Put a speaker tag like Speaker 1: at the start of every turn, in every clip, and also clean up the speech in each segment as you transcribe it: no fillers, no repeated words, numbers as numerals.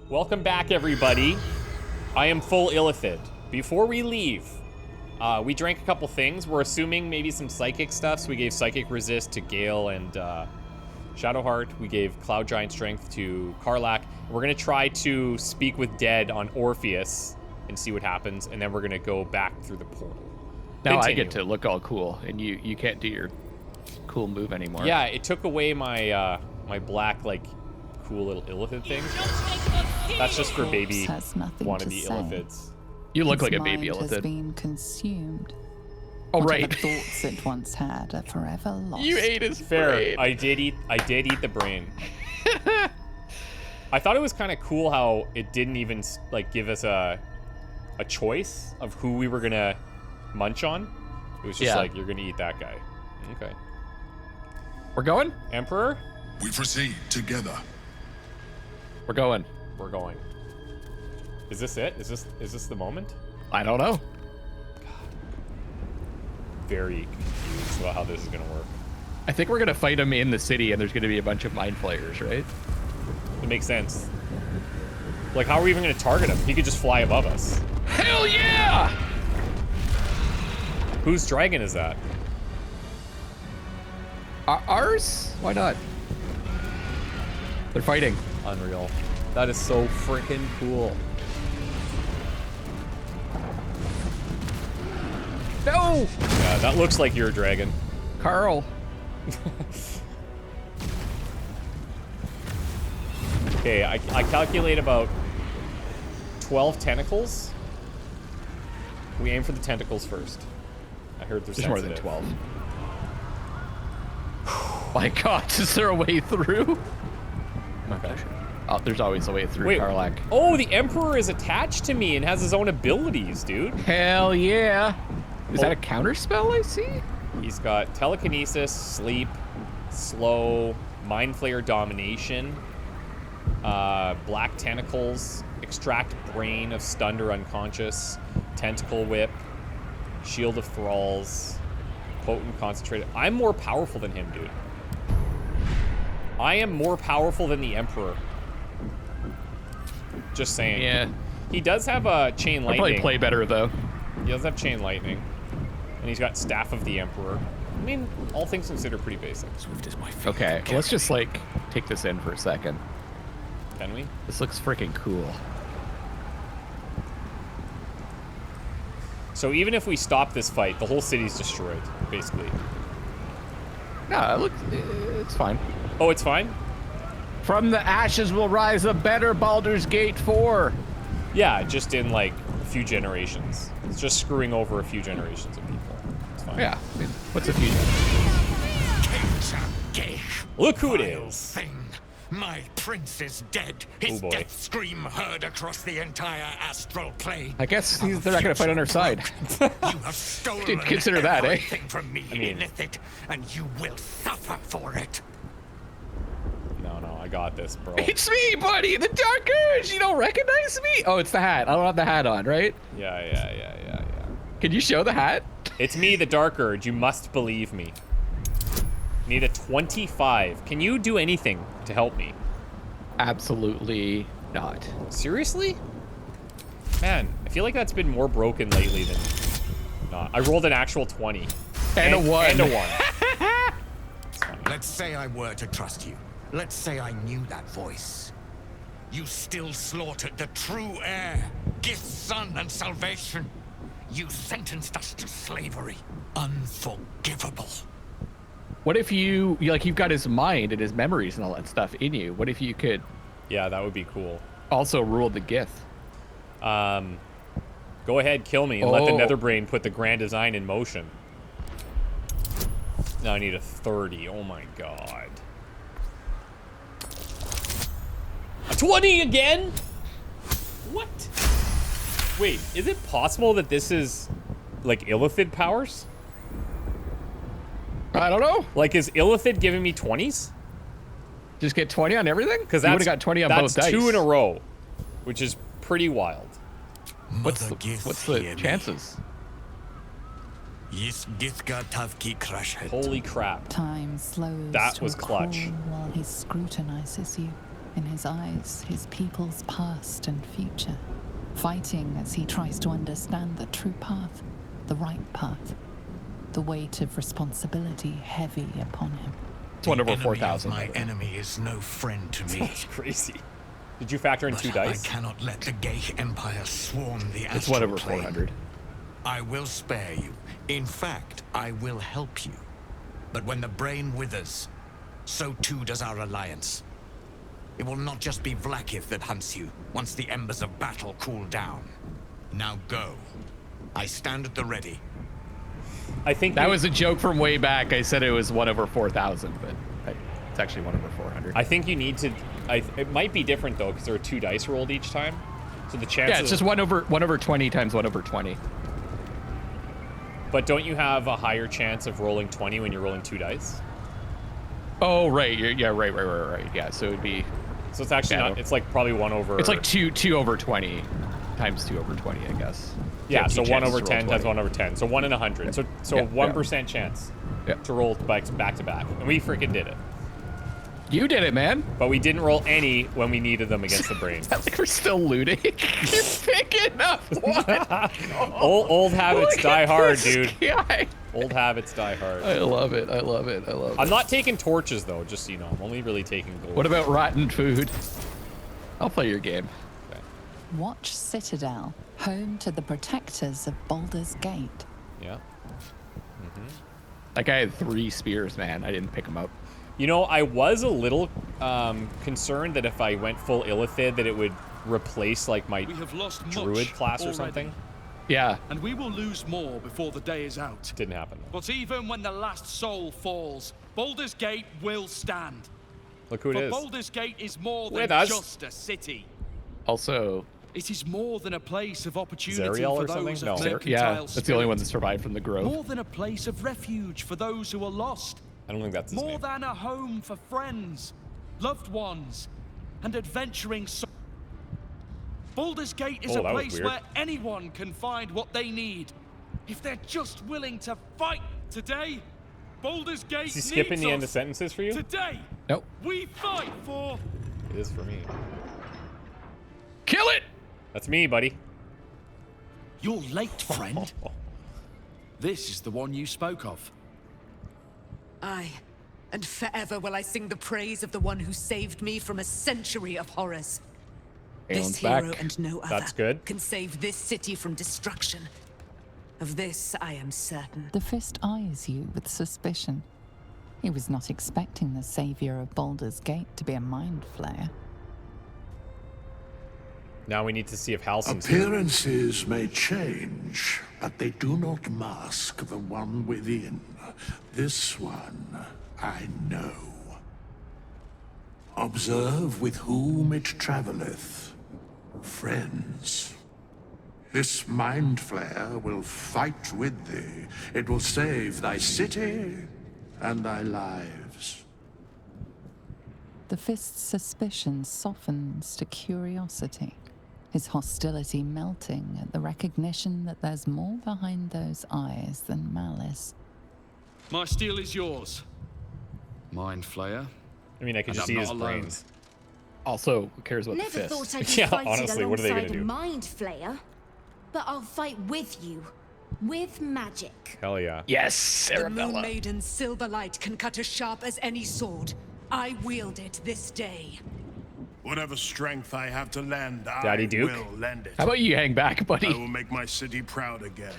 Speaker 1: Welcome back, everybody. I am full illithid. Before we leave, we drank a couple things. We're assuming maybe some psychic stuff, so we gave psychic resist to Gale and Shadowheart. We gave Cloud Giant strength to Karlach. We're gonna try to speak with Dead on Orpheus and see what happens, and then we're gonna go back through the portal.
Speaker 2: Now I get to look all cool, and you can't do your cool move anymore.
Speaker 1: Yeah, it took away my my black, like, cool little illithid things. That's just for baby wannabe illithids.
Speaker 2: You look like a baby illithid.
Speaker 3: Has been consumed.
Speaker 2: Oh, right.
Speaker 3: Whatever thoughts it once had are forever lost.
Speaker 2: You ate his
Speaker 1: Fair.
Speaker 2: brain.
Speaker 1: I did eat the brain. I thought it was kind of cool how it didn't even like give us a choice of who we were gonna munch on. It was just like, you're gonna eat that guy. Okay.
Speaker 2: We're going?
Speaker 1: Emperor?
Speaker 4: We proceed together.
Speaker 2: We're going.
Speaker 1: We're going. Is this it? Is this the moment?
Speaker 2: I don't know.
Speaker 1: Very confused about how this is gonna work.
Speaker 2: I think we're gonna fight him in the city, and there's gonna be a bunch of Mind Flayers, right?
Speaker 1: It makes sense. Like, how are we even gonna target him? He could just fly above us.
Speaker 2: Hell yeah!
Speaker 1: Whose dragon is that?
Speaker 2: Ours? Why not? They're fighting.
Speaker 1: Unreal. That is so freaking cool.
Speaker 2: No!
Speaker 1: Yeah, that looks like your dragon.
Speaker 2: Carl.
Speaker 1: Okay, I calculate about 12 tentacles. We aim for the tentacles first. I heard there's
Speaker 2: more than 12. My God, is there a way through?
Speaker 1: Okay.
Speaker 2: Oh, there's always a way through,
Speaker 1: Wait.
Speaker 2: Karlach.
Speaker 1: Oh, the Emperor is attached to me and has his own abilities, dude.
Speaker 2: Hell yeah. Is that a counter spell I see?
Speaker 1: He's got telekinesis, sleep, slow, Mind Flayer domination, black tentacles, extract brain of stunned or unconscious, tentacle whip, shield of thralls, potent concentrated. I'm more powerful than him, dude. I am more powerful than the Emperor. Just saying.
Speaker 2: Yeah.
Speaker 1: He does have a chain lightning.
Speaker 2: I'll probably play better, though.
Speaker 1: He does have chain lightning. And he's got Staff of the Emperor. I mean, all things considered, pretty basic.
Speaker 2: Okay, let's just, like, take this in for a second.
Speaker 1: Can we?
Speaker 2: This looks freaking cool.
Speaker 1: So even if we stop this fight, the whole city's destroyed, basically.
Speaker 2: No, it's fine.
Speaker 1: Oh, it's fine?
Speaker 2: From the ashes will rise a better Baldur's Gate 4.
Speaker 1: Yeah, just in, like, a few generations. It's just screwing over a few generations of people. It's fine.
Speaker 2: Yeah, I mean, what's a few?
Speaker 1: Look who it is.
Speaker 5: Thing. My prince is dead. His death scream heard across the entire astral plane.
Speaker 2: I guess they're not gonna fight on our side.
Speaker 5: You have stolen
Speaker 2: Dude, consider that, eh?
Speaker 5: everything from me, Illithid, and you will suffer for it.
Speaker 1: No, I got this, bro.
Speaker 2: It's me, buddy, the Dark Urge. You don't recognize me? Oh, it's the hat. I don't have the hat on, right?
Speaker 1: Yeah.
Speaker 2: Can you show the hat?
Speaker 1: It's me, the Dark Urge. You must believe me. Need a 25. Can you do anything to help me?
Speaker 2: Absolutely not.
Speaker 1: Seriously? Man, I feel like that's been more broken lately than not. I rolled an actual 20.
Speaker 2: And a 1.
Speaker 1: And a 1.
Speaker 5: Let's say I were to trust you. Let's say I knew that voice. You still slaughtered the true heir, Gith's son and salvation. You sentenced us to slavery. Unforgivable.
Speaker 2: What if you've got his mind and his memories and all that stuff in you? What if you could...
Speaker 1: Yeah, that would be cool.
Speaker 2: Also rule the Gith.
Speaker 1: Go ahead, kill me, and let the Netherbrain put the grand design in motion. Now I need a 30. Oh my god. A 20 again? What? Wait, is it possible that this is, like, Illithid powers?
Speaker 2: I don't know.
Speaker 1: Like, is Illithid giving me 20s?
Speaker 2: Just get 20 on everything?
Speaker 1: Because
Speaker 2: you would have got 20 on both dice.
Speaker 1: That's 2 in a row, which is pretty wild.
Speaker 2: What's the chances?
Speaker 1: Holy crap.
Speaker 3: Time slows
Speaker 1: That
Speaker 3: to
Speaker 1: was
Speaker 3: a
Speaker 1: clutch.
Speaker 3: crawl while he scrutinizes you. In his eyes, his people's past and future. Fighting as he tries to understand the true path, the right path. The weight of responsibility heavy upon him.
Speaker 2: It's one over
Speaker 5: The enemy of
Speaker 2: 4,000.
Speaker 5: My enemy is no friend to me.
Speaker 1: That's crazy. Did you factor in
Speaker 5: But
Speaker 1: 2 dice?
Speaker 5: I cannot let the Gay Empire swarm the
Speaker 2: It's one
Speaker 5: astral
Speaker 2: over
Speaker 5: plane.
Speaker 2: 400.
Speaker 5: I will spare you. In fact, I will help you. But when the brain withers, so too does our alliance. It will not just be Vlaakith that hunts you once the embers of battle cool down. Now go. I stand at the ready.
Speaker 1: I think
Speaker 2: That was a joke from way back. I said it was 1 over 4,000, but it's actually 1 over 400.
Speaker 1: I think you need to. It might be different though, because there are 2 dice rolled each time, so the chances.
Speaker 2: Yeah, it's just 1 over 20 times 1 over 20.
Speaker 1: But don't you have a higher chance of rolling 20 when you're rolling 2 dice?
Speaker 2: Oh right, yeah, right. Yeah, so it'd be.
Speaker 1: So it's actually
Speaker 2: Yeah,
Speaker 1: not. It's like probably 1 over.
Speaker 2: It's like 2 over 20 times 2 over 20, I guess.
Speaker 1: Yeah,
Speaker 2: You
Speaker 1: so
Speaker 2: have
Speaker 1: 1
Speaker 2: two
Speaker 1: over
Speaker 2: chances to roll
Speaker 1: 10 times
Speaker 2: 20.
Speaker 1: 1 over 10. So 1 in 100. So
Speaker 2: Yeah,
Speaker 1: 1% chance
Speaker 2: Yeah.
Speaker 1: to roll back to back, and we freaking did it.
Speaker 2: You did it, man.
Speaker 1: But we didn't roll any when we needed them against the brain.
Speaker 2: We're still looting. You're picking up what?
Speaker 1: Old habits
Speaker 2: Look
Speaker 1: die
Speaker 2: at
Speaker 1: hard,
Speaker 2: this
Speaker 1: dude.
Speaker 2: guy.
Speaker 1: Old habits die hard.
Speaker 2: I love it.
Speaker 1: I'm not taking torches though, just so you know. I'm only really taking gold.
Speaker 2: What about rotten food? I'll play your game.
Speaker 1: Okay.
Speaker 3: Watch Citadel, home to the protectors of Baldur's Gate.
Speaker 1: Yeah.
Speaker 2: That guy had 3 spears, man. I didn't pick him up.
Speaker 1: You know, I was a little concerned that if I went full Illithid, that it would replace like my
Speaker 6: We have lost
Speaker 1: druid
Speaker 6: much
Speaker 1: class or
Speaker 6: already,
Speaker 1: something.
Speaker 2: Yeah.
Speaker 6: and we will lose more before the day is out.
Speaker 1: Didn't happen.
Speaker 6: But even when the last soul falls, Baldur's Gate will stand.
Speaker 1: Look who it
Speaker 6: For
Speaker 1: is.
Speaker 6: Baldur's Gate is more than
Speaker 1: With us.
Speaker 6: just a city.
Speaker 2: Also,
Speaker 6: It is more than a place of opportunity
Speaker 1: Zariel
Speaker 6: for
Speaker 1: or something?
Speaker 6: those
Speaker 1: No.
Speaker 6: of mercantile
Speaker 2: yeah, that's the only one that
Speaker 6: spirit.
Speaker 2: survived from the grove.
Speaker 6: More than a place of refuge for those who are lost.
Speaker 1: I don't think that's his
Speaker 6: More
Speaker 1: name.
Speaker 6: than a home for friends, loved ones, and adventuring souls. Baldur's Gate is
Speaker 1: Oh,
Speaker 6: a
Speaker 1: that was
Speaker 6: place
Speaker 1: weird.
Speaker 6: where anyone can find what they need. If they're just willing to fight today, Baldur's Gate
Speaker 1: Is he skipping
Speaker 6: needs
Speaker 1: the end
Speaker 6: us.
Speaker 1: of sentences for you?
Speaker 6: Today,
Speaker 2: Nope.
Speaker 6: we fight for...
Speaker 1: It is for me.
Speaker 2: Kill it!
Speaker 1: That's me, buddy.
Speaker 6: You're late, friend. This is the one you spoke of.
Speaker 7: Aye, and forever will I sing the praise of the one who saved me from a century of horrors.
Speaker 2: Aeon's
Speaker 7: This hero
Speaker 2: back.
Speaker 7: and no other
Speaker 1: That's good.
Speaker 7: can save this city from destruction. Of this I am certain.
Speaker 3: The Fist eyes you with suspicion. He was not expecting the savior of Baldur's Gate to be a Mind Flayer.
Speaker 1: Now we need to see if Halsin's here.
Speaker 4: Appearances may change, but they do not mask the one within. This one I know. Observe with whom it travelleth. Friends. This Mind Flayer will fight with thee. It will save thy city and thy lives.
Speaker 3: The Fist's suspicion softens to curiosity, his hostility melting at the recognition that there's more behind those eyes than malice.
Speaker 6: My steel is yours, Mind Flayer.
Speaker 1: I mean, I can
Speaker 6: And
Speaker 1: just
Speaker 6: I'm
Speaker 1: see his
Speaker 6: not alone.
Speaker 1: brains.
Speaker 2: Also, who cares about
Speaker 8: Never
Speaker 2: the
Speaker 8: thought
Speaker 2: fist?
Speaker 8: I'd be
Speaker 1: Yeah,
Speaker 8: fighting
Speaker 1: honestly, what are they gonna
Speaker 8: alongside a
Speaker 1: do?
Speaker 8: Mind Flayer. But I'll fight with you. With magic.
Speaker 1: Hell yeah.
Speaker 2: Yes,
Speaker 7: The Moon
Speaker 2: Arabella.
Speaker 7: Maiden's silver light can cut as sharp as any sword. I wield it this day.
Speaker 9: Whatever strength I have to lend,
Speaker 1: Daddy
Speaker 9: I
Speaker 1: Duke?
Speaker 9: will lend it.
Speaker 2: How about you hang back,
Speaker 9: I
Speaker 2: buddy?
Speaker 9: will make my city proud again.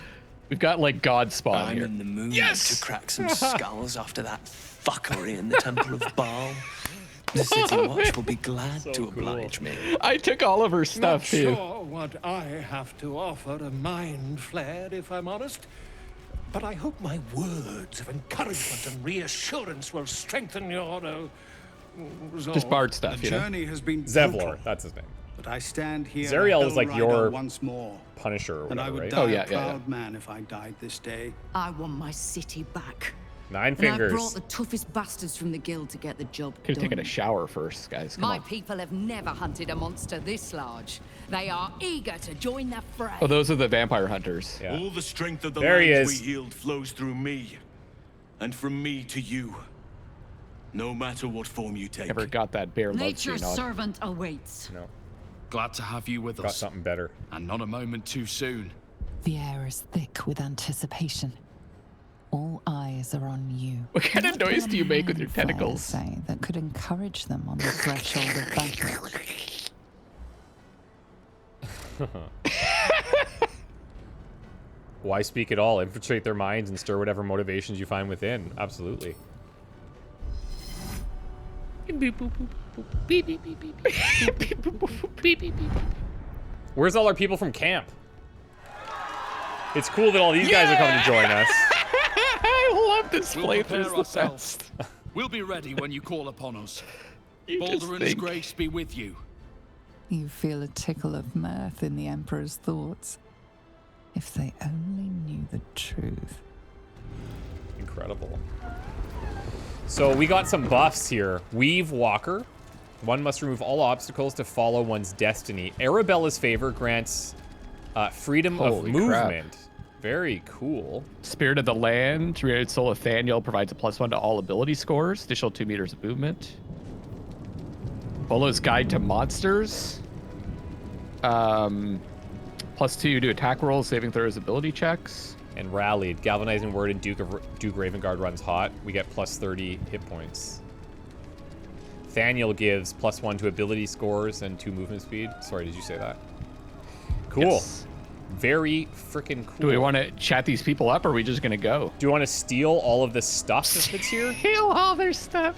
Speaker 2: We've got like God spawn
Speaker 10: I'm
Speaker 2: here.
Speaker 10: in the mood
Speaker 2: Yes!
Speaker 10: to crack some skulls after that fuckery in the Temple of Baal. The City Watch will be glad
Speaker 1: So
Speaker 10: to
Speaker 1: cool.
Speaker 10: oblige me.
Speaker 2: I took all of her stuff
Speaker 11: Not
Speaker 2: too.
Speaker 11: sure what I have to offer a Mind Flayer, if I'm honest. But I hope my words of encouragement and reassurance will strengthen your resolve.
Speaker 2: Just Bard stuff, you know.
Speaker 12: Has been
Speaker 1: Zevlor, that's his name.
Speaker 12: but I stand here.
Speaker 1: Zariel
Speaker 12: a
Speaker 1: is like
Speaker 12: Hell
Speaker 1: your
Speaker 12: Rider once more,
Speaker 1: Punisher or
Speaker 12: and I
Speaker 1: whatever,
Speaker 12: would
Speaker 1: right?
Speaker 12: die
Speaker 2: Oh, yeah,
Speaker 12: a
Speaker 2: yeah,
Speaker 12: proud
Speaker 2: yeah.
Speaker 12: man if I died this day.
Speaker 7: I want my city back.
Speaker 1: 9
Speaker 7: And I
Speaker 1: fingers.
Speaker 7: brought the toughest bastards from the guild to get the job
Speaker 2: Could have
Speaker 7: done.
Speaker 2: taken a shower first, guys. Come
Speaker 7: My
Speaker 2: on.
Speaker 7: people have never hunted a monster this large. They are eager to join the fray.
Speaker 2: Oh, those are the vampire hunters.
Speaker 1: Yeah.
Speaker 9: All the strength of the
Speaker 1: There he
Speaker 9: lands
Speaker 1: is.
Speaker 9: we healed flows through me, and from me to you. No matter what form you take.
Speaker 2: Never got that bear love
Speaker 7: Nature's
Speaker 2: scene on.
Speaker 7: servant awaits.
Speaker 1: No.
Speaker 6: Glad to have you with
Speaker 1: Got
Speaker 6: us.
Speaker 1: something better.
Speaker 6: And not a moment too soon.
Speaker 3: The air is thick with anticipation. All eyes are on you.
Speaker 2: What kind of noise do you make with your
Speaker 3: Mind Flayer
Speaker 2: tentacles?
Speaker 3: say that could encourage them on the threshold of battle.
Speaker 1: Why speak at all? Infiltrate their minds and stir whatever motivations you find within. Absolutely. Where's all our people from camp? It's cool that all these guys are coming to join us.
Speaker 2: I love this
Speaker 6: We'll
Speaker 2: playthrough.
Speaker 6: prepare
Speaker 2: It's the
Speaker 6: ourselves.
Speaker 2: best.
Speaker 6: We'll be ready when you call upon us.
Speaker 2: You just
Speaker 6: Baldur and his
Speaker 2: think.
Speaker 6: grace be with you.
Speaker 3: You feel a tickle of mirth in the Emperor's thoughts. If they only knew the truth.
Speaker 1: Incredible. So we got some buffs here. Weave Walker. One must remove all obstacles to follow one's destiny. Arabella's favor grants freedom
Speaker 2: Holy
Speaker 1: of
Speaker 2: crap.
Speaker 1: movement. Very cool.
Speaker 2: Spirit of the Land, Reared Soul of Thaniel provides a +1 to all ability scores, additional 2 meters of movement. Bolo's Guide to Monsters. +2 to attack rolls, saving throws, ability checks.
Speaker 1: And Rallied. Galvanizing Word and Duke Ravengard runs hot. We get +30 hit points. Thaniel gives +1 to ability scores and 2 movement speed. Sorry, did you say that? Cool.
Speaker 2: Yes.
Speaker 1: Very freaking cool.
Speaker 2: Do we want to chat these people up, or are we just gonna go?
Speaker 1: Do you want to steal all of the stuff that's here?
Speaker 2: Steal all their stuff.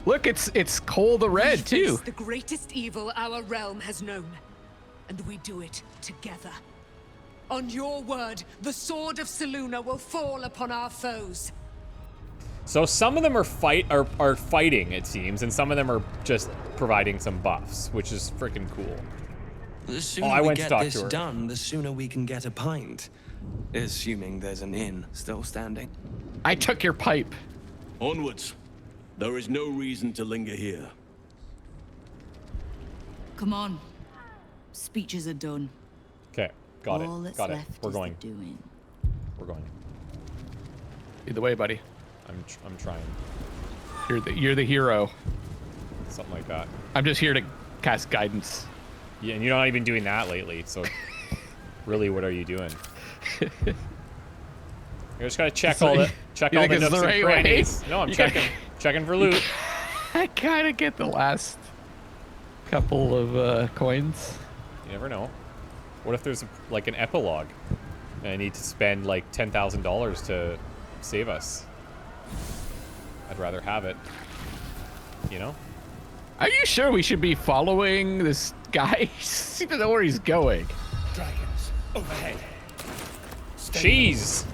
Speaker 2: Look, it's Cole the Red
Speaker 7: We
Speaker 2: too.
Speaker 7: face the greatest evil our realm has known, and we do it together. On your word, the sword of Selûne will fall upon our foes.
Speaker 1: So some of them are fighting, it seems, and some of them are just providing some buffs, which is freaking cool.
Speaker 10: The sooner
Speaker 1: I
Speaker 10: we
Speaker 1: went to
Speaker 10: get
Speaker 1: talk
Speaker 10: this
Speaker 1: to her.
Speaker 10: done, the sooner we can get a pint. Assuming there's an inn still standing.
Speaker 2: I took your pipe.
Speaker 9: Onwards. There is no reason to linger here.
Speaker 7: Come on. Speeches are done.
Speaker 1: Okay, got
Speaker 7: All
Speaker 1: it.
Speaker 7: that's
Speaker 1: Got it.
Speaker 7: left
Speaker 1: We're
Speaker 7: is the
Speaker 1: going.
Speaker 7: doing.
Speaker 1: We're going.
Speaker 2: Either way, buddy.
Speaker 1: I'm trying.
Speaker 2: You're the hero.
Speaker 1: Something like that.
Speaker 2: I'm just here to cast guidance.
Speaker 1: Yeah, and you're not even doing that lately, so really, what are you doing? You just gotta check all the
Speaker 2: You think
Speaker 1: nooks
Speaker 2: it's the
Speaker 1: and
Speaker 2: right way?
Speaker 1: crannies. No, I'm
Speaker 2: You
Speaker 1: checking checking for loot.
Speaker 2: I kind of get the last couple of coins.
Speaker 1: You never know. What if there's like an epilogue, and I need to spend like $10,000 to save us? I'd rather have it. You know?
Speaker 2: Are you sure we should be following this guy? He doesn't even know where he's going.
Speaker 11: Dragons overhead.
Speaker 1: Jeez.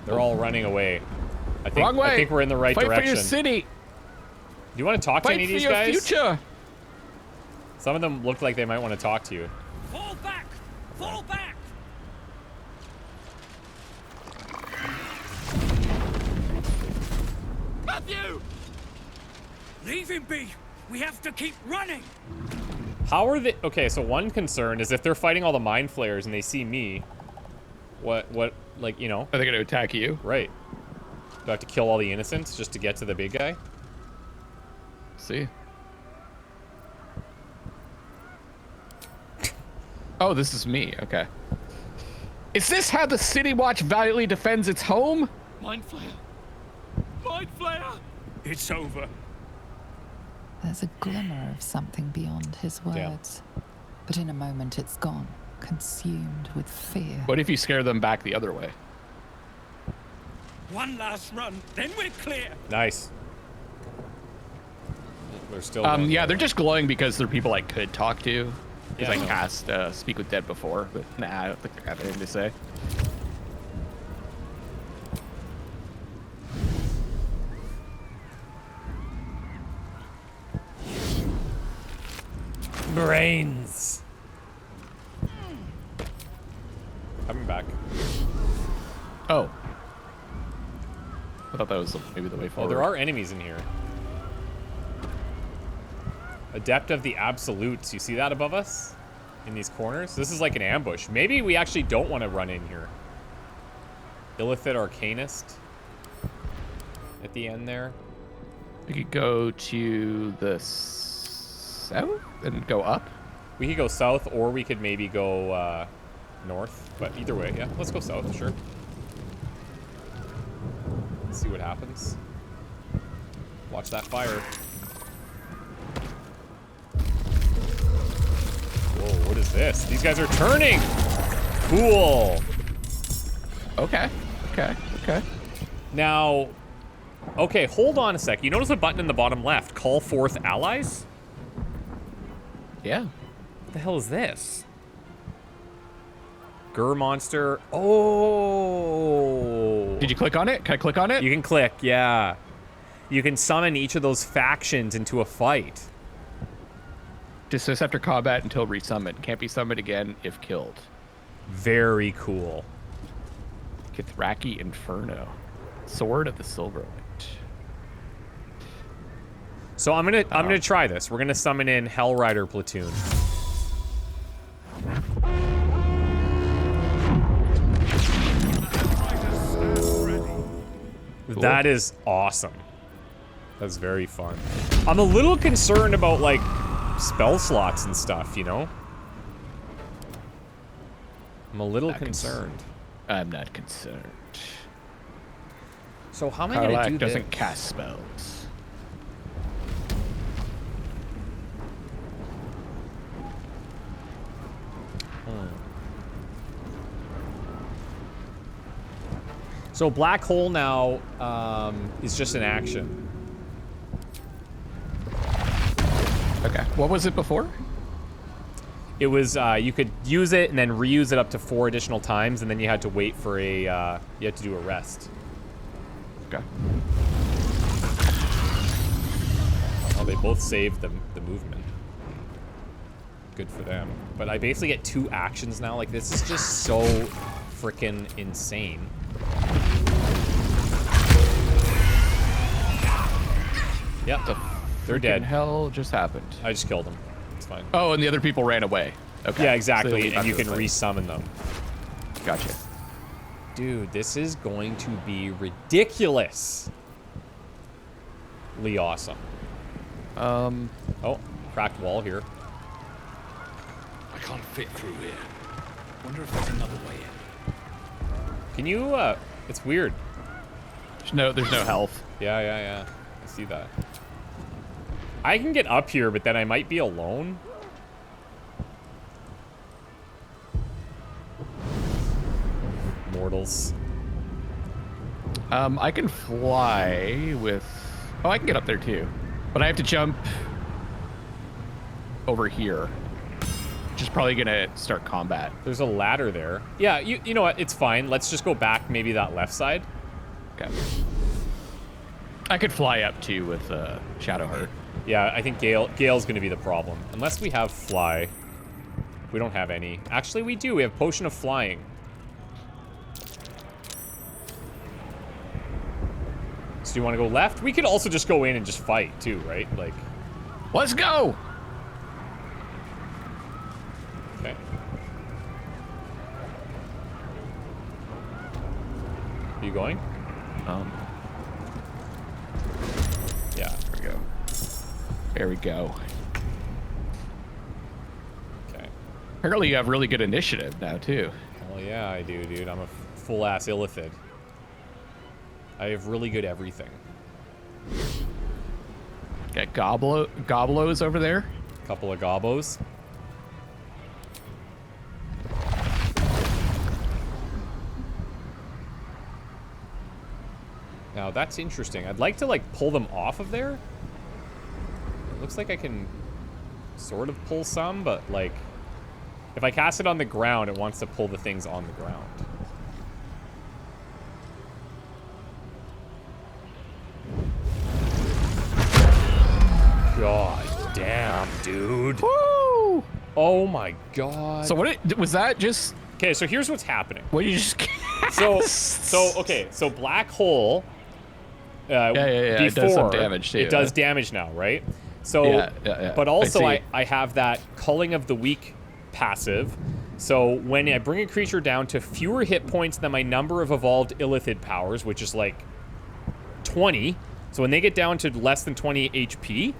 Speaker 1: They're all running away.
Speaker 2: Wrong way.
Speaker 1: I think we're in the right
Speaker 2: Fight
Speaker 1: direction.
Speaker 2: for your city.
Speaker 1: Do you want to talk to
Speaker 2: Fight
Speaker 1: any of
Speaker 2: for
Speaker 1: these
Speaker 2: your
Speaker 1: guys?
Speaker 2: future.
Speaker 1: Some of them look like they might want to talk to you.
Speaker 6: Fall back! Fall back! Matthew! Leave him be! We have to keep running!
Speaker 1: How are they? Okay, so one concern is if they're fighting all the Mind Flayers and they see me, what, like, you know?
Speaker 2: Are they going to attack you?
Speaker 1: Right. Do I have to kill all the innocents just to get to the big guy?
Speaker 2: See. Oh, this is me. Okay. Is this how the City Watch valiantly defends its home?
Speaker 6: Mind Flayer! Mind Flayer!
Speaker 11: It's over.
Speaker 3: There's a glimmer of something beyond his words. But in a moment it's gone, consumed with fear.
Speaker 2: What if you scare them back the other way?
Speaker 11: One last run, then we're clear.
Speaker 1: Nice. They're still.
Speaker 2: Yeah, they're just glowing because they're people I could talk to. Because
Speaker 1: Yeah,
Speaker 2: I
Speaker 1: no.
Speaker 2: cast Speak with Dead before, but nah, I don't think they have anything to say.
Speaker 1: Brains. Coming back.
Speaker 2: Oh. I thought that was maybe the way
Speaker 1: Oh,
Speaker 2: forward.
Speaker 1: there are enemies in here. Adept of the Absolutes. You see that above us? in these corners. This is like an ambush. Maybe we actually don't want to run in here. Illithid Arcanist at the end there.
Speaker 2: We could go to the south and go up.
Speaker 1: We could go south, or we could maybe go north. But either way, yeah, let's go south, sure. Let's see what happens. Watch that fire. Whoa, what is this? These guys are turning! Cool!
Speaker 2: Okay.
Speaker 1: Now, okay, hold on a sec. You notice a button in the bottom left, call forth allies?
Speaker 2: Yeah.
Speaker 1: What the hell is this? Gur monster. Oh!
Speaker 2: Did you click on it? Can I click on it?
Speaker 1: You can click, yeah. You can summon each of those factions into a fight.
Speaker 2: Desist after combat until resummoned. Can't be summoned again if killed.
Speaker 1: Very cool.
Speaker 2: Kith'rak Inferno. Sword of the Silverlight.
Speaker 1: So I'm gonna try this. We're gonna summon in Hellrider platoon. Cool. That is awesome. That's very fun. I'm a little concerned about like spell slots and stuff, you know? I'm a little concerned.
Speaker 2: I'm not concerned.
Speaker 1: So how am I gonna do this?
Speaker 2: Doesn't cast spells.
Speaker 1: So black hole now is just an action.
Speaker 2: Okay. What was it before?
Speaker 1: It was you could use it and then reuse it up to 4 additional times, and then you had to wait for a you had to do a rest.
Speaker 2: Okay.
Speaker 1: Oh, they both saved the movement. Good for them. But I basically get 2 actions now. Like, this is just so freaking insane. Yep, they're dead.
Speaker 2: Hell just happened.
Speaker 1: I just killed them. It's fine.
Speaker 2: Oh, and the other people ran away. Okay.
Speaker 1: Yeah, exactly.
Speaker 2: So
Speaker 1: and you can resummon them.
Speaker 2: Gotcha.
Speaker 1: Dude, this is going to be ridiculously awesome. Oh, cracked wall here.
Speaker 6: I can't fit through here. Wonder if there's another way in.
Speaker 1: Can you, it's weird.
Speaker 2: There's no health.
Speaker 1: Yeah. I see that. I can get up here, but then I might be alone. Mortals.
Speaker 2: I can fly with... Oh, I can get up there too. But I have to jump over here. Which is probably gonna start combat.
Speaker 1: There's a ladder there. Yeah, you know what? It's fine. Let's just go back maybe that left side.
Speaker 2: Okay. I could fly up too with Shadowheart.
Speaker 1: Yeah, I think Gale's gonna be the problem. Unless we have fly. We don't have any. Actually, we do. We have Potion of Flying. So do you want to go left? We could also just go in and just fight too, right? Like,
Speaker 2: let's go!
Speaker 1: Okay. Are you going? Yeah.
Speaker 2: There we go. There we go.
Speaker 1: Okay.
Speaker 2: Apparently you have really good initiative now, too.
Speaker 1: Well, yeah, I do, dude. I'm a full-ass Illithid. I have really good everything.
Speaker 2: Got goblos over there.
Speaker 1: Couple of gobos. Now, that's interesting. I'd like to, like, pull them off of there. It looks like I can sort of pull some, but, like, if I cast it on the ground, it wants to pull the things on the ground. God damn, dude.
Speaker 2: Woo!
Speaker 1: Oh my god.
Speaker 2: So was that just...
Speaker 1: Okay, so here's what's happening.
Speaker 2: What you just
Speaker 1: So black hole
Speaker 2: yeah,
Speaker 1: before
Speaker 2: it does some damage too.
Speaker 1: It does damage now, right? So
Speaker 2: yeah.
Speaker 1: but also I have that Culling of the Weak passive. So when I bring a creature down to fewer hit points than my number of evolved illithid powers, which is like 20. So when they get down to less than 20 HP,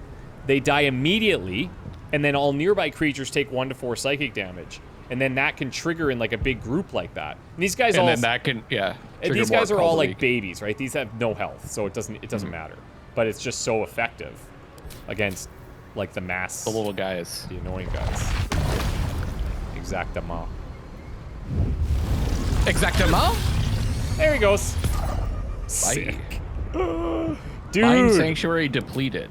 Speaker 1: they die immediately, and then all nearby creatures take 1 to 4 psychic damage. And then that can trigger in like a big group like that. And these guys
Speaker 2: then that can, yeah.
Speaker 1: And these guys are all like babies, right? These have no health, so it doesn't matter. But it's just so effective against like the mass,
Speaker 2: the little guys,
Speaker 1: the annoying guys. Exactement. There he goes. Sick. Dude.
Speaker 2: Mind Sanctuary depleted.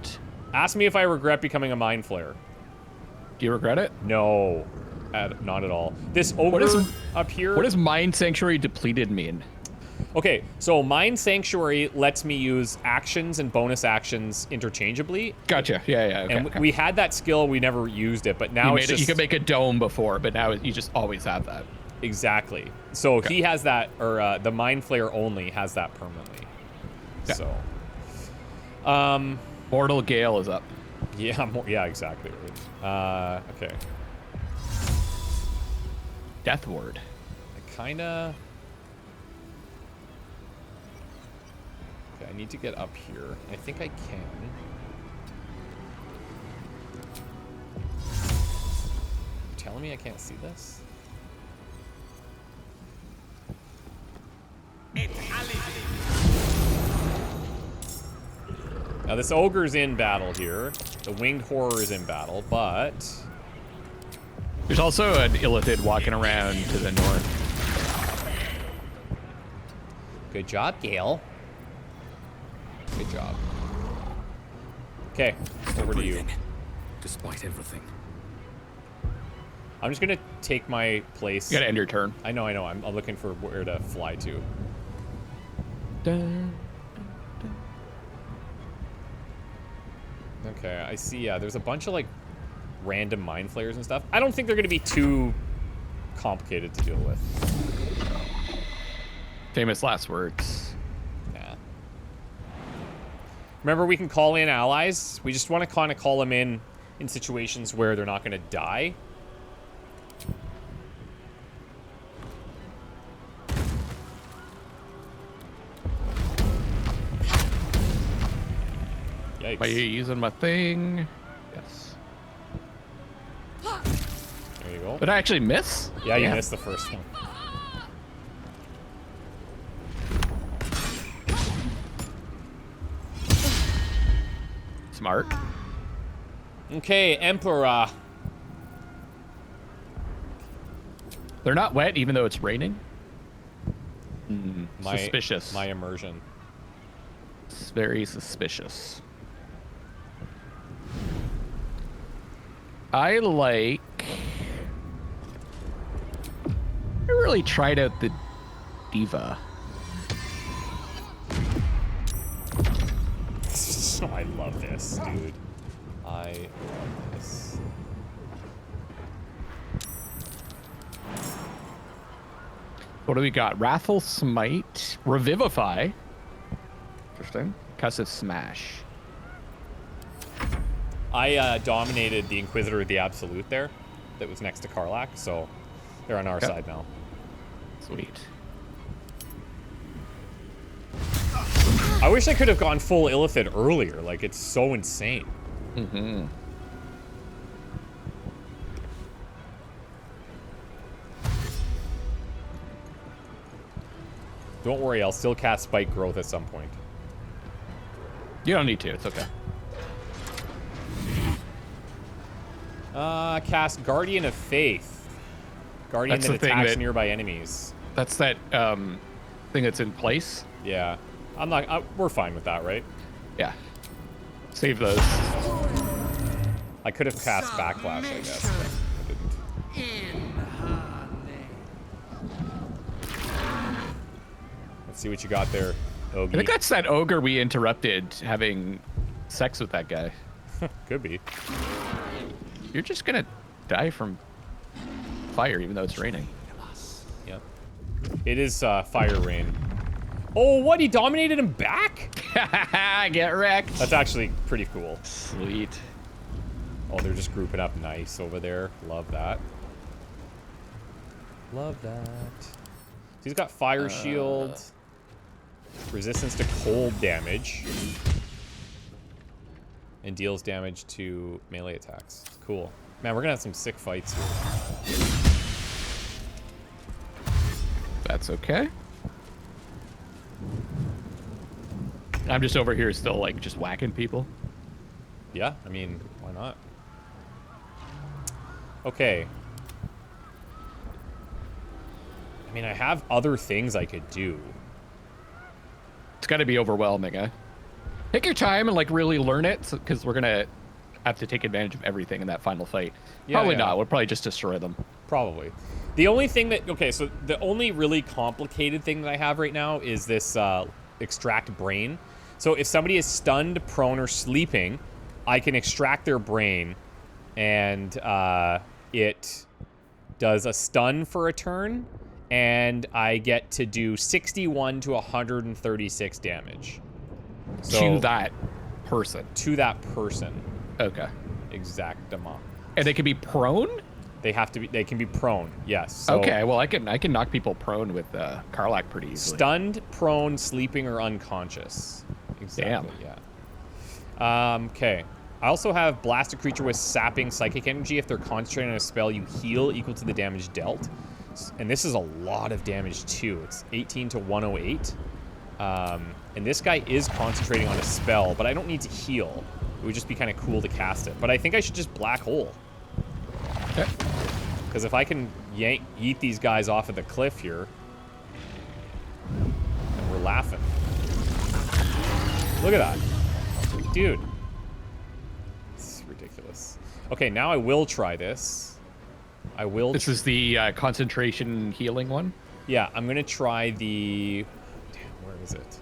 Speaker 1: Ask me if I regret becoming a Mind Flayer.
Speaker 2: Do you regret it?
Speaker 1: No. Not at all. This ogre up here.
Speaker 2: What does Mind Sanctuary depleted mean?
Speaker 1: Okay, so Mind Sanctuary lets me use actions and bonus actions interchangeably.
Speaker 2: Gotcha. Yeah. Okay,
Speaker 1: and we had that skill, we never used it, but now it's just...
Speaker 2: You could make a dome before, but now you just always have that.
Speaker 1: Exactly. So he has that, or the Mind Flayer only has that permanently.
Speaker 2: Okay.
Speaker 1: So...
Speaker 2: Mortal Gale is up.
Speaker 1: Yeah, exactly. Okay.
Speaker 2: Death Ward.
Speaker 1: I kinda... Okay, I need to get up here. I think I can. You're telling me I can't see this? Now this ogre's in battle here. The winged horror is in battle, but...
Speaker 2: There's also an illithid walking around to the north.
Speaker 1: Good job, Gale. Good job. Okay, over to you.
Speaker 6: Despite everything.
Speaker 1: I'm just gonna take my place.
Speaker 2: You gotta end your turn.
Speaker 1: I know. I'm looking for where to fly to. Okay, I see. Yeah, there's a bunch of like random Mind Flayers and stuff. I don't think they're gonna be too complicated to deal with.
Speaker 2: Famous last words.
Speaker 1: Yeah. Remember, we can call in allies. We just want to kind of call them in situations where they're not gonna die. Yikes.
Speaker 2: Are you using my thing? Yes.
Speaker 1: There you go.
Speaker 2: Did I actually miss?
Speaker 1: Yeah, you missed the first one.
Speaker 2: Smart.
Speaker 1: Okay, Emperor.
Speaker 2: They're not wet, even though it's raining.
Speaker 1: My,
Speaker 2: suspicious.
Speaker 1: My immersion.
Speaker 2: It's very suspicious. I really tried out the Diva.
Speaker 1: Oh, I love this, dude. I love this.
Speaker 2: What do we got? Wrathful Smite, Revivify. Interesting. Concussive Smash.
Speaker 1: I dominated the Inquisitor of the Absolute there, that was next to Karlach, so they're on our side now.
Speaker 2: Sweet.
Speaker 1: I wish I could have gone full Illithid earlier. Like, it's so insane.
Speaker 2: Mm-hmm.
Speaker 1: Don't worry, I'll still cast Spike Growth at some point.
Speaker 2: You don't need to. It's okay.
Speaker 1: Cast Guardian of Faith. Guardian that attacks nearby enemies.
Speaker 2: That's that thing that's in place.
Speaker 1: Yeah. We're fine with that, right?
Speaker 2: Yeah. Save those.
Speaker 1: I could have cast Backlash, I guess, but I didn't. Let's see what you got there, Ogie.
Speaker 2: I think that's that ogre we interrupted having sex with that guy.
Speaker 1: Could be.
Speaker 2: You're just gonna die from fire, even though it's raining.
Speaker 1: Yep. It is fire rain. Oh, what? He dominated him back?
Speaker 2: Get wrecked.
Speaker 1: That's actually pretty cool.
Speaker 2: Sweet.
Speaker 1: Oh, they're just grouping up nice over there. Love that. Love that. He's got fire shield, resistance to cold damage, and deals damage to melee attacks. Cool. Man, we're gonna have some sick fights here.
Speaker 2: That's okay. I'm just over here still, like, just whacking people.
Speaker 1: Yeah, I mean, why not? Okay. I mean, I have other things I could do.
Speaker 2: It's got to be overwhelming, eh? Take your time and, like, really learn it, because we're going to have to take advantage of everything in that final fight.
Speaker 1: Yeah,
Speaker 2: Probably
Speaker 1: yeah.
Speaker 2: not. We'll probably just destroy them.
Speaker 1: Probably. The only thing that... Okay, so the only really complicated thing that I have right now is this extract brain. So if somebody is stunned, prone, or sleeping, I can extract their brain, and it does a stun for a turn, and I get to do 61 to 136 damage. So,
Speaker 2: to that person.
Speaker 1: To that person.
Speaker 2: Okay.
Speaker 1: Exactement.
Speaker 2: And they can be prone?
Speaker 1: They have to be. They can be prone. Yes. So
Speaker 2: okay. Well, I can knock people prone with Karlach pretty easily.
Speaker 1: Stunned, prone, sleeping, or unconscious. Exactly.
Speaker 2: Damn.
Speaker 1: Yeah. Okay. I also have blast a creature with sapping psychic energy. If they're concentrating on a spell, you heal equal to the damage dealt. And this is a lot of damage too. It's 18 to 108. And this guy is concentrating on a spell, but I don't need to heal. It would just be kind of cool to cast it. But I think I should just black hole.
Speaker 2: Okay.
Speaker 1: Because if I can yeet these guys off of the cliff here, then we're laughing. Look at that. Dude. It's ridiculous. Okay, now I will try this. I will...
Speaker 2: This is the concentration healing one?
Speaker 1: Yeah, I'm going to try the... Damn, where is it?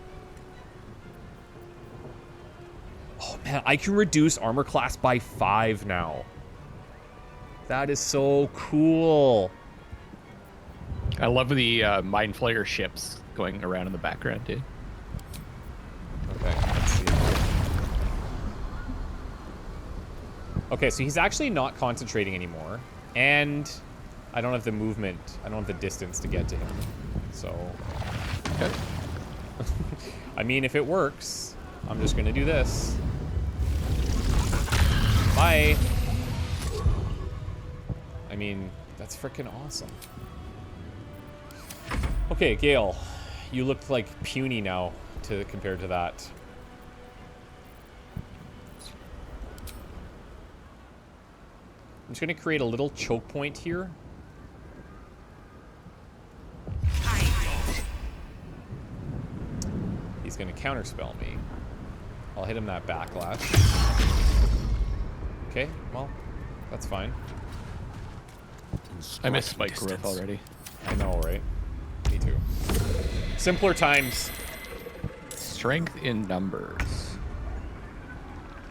Speaker 1: Oh, man, I can reduce armor class by 5 now. That is so cool.
Speaker 2: I love the Mind Flayer ships going around in the background, dude.
Speaker 1: Okay, let's see. Okay, so he's actually not concentrating anymore. And I don't have the movement. I don't have the distance to get to him. So...
Speaker 2: Okay.
Speaker 1: I mean, if it works, I'm just going to do this. Bye. I mean, that's freaking awesome. Okay, Gale, you look like puny now compared to that. I'm just gonna create a little choke point here. He's gonna counterspell me. I'll hit him that backlash. Okay, well, that's fine.
Speaker 2: I missed spike growth already.
Speaker 1: I know, right? Me too. Simpler times.
Speaker 2: Strength in numbers.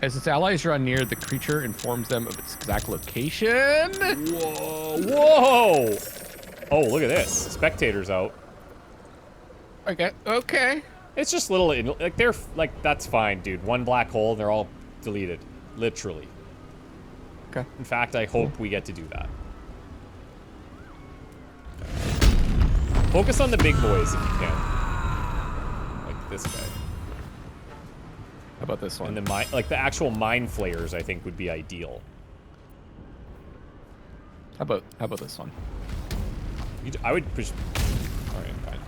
Speaker 2: As its allies draw near, the creature informs them of its exact location.
Speaker 1: Whoa! Whoa! Oh, look at this. Spectators out.
Speaker 2: Okay. Okay.
Speaker 1: It's just little, like they're like that's fine, dude. One black hole, and they're all deleted, literally.
Speaker 2: Okay.
Speaker 1: In fact, I hope we get to do that. Focus on the big boys if you can. Like this guy.
Speaker 2: How about this one?
Speaker 1: And the actual Mind Flayers, I think, would be ideal.
Speaker 2: How about this one?
Speaker 1: I would push. All right, fine.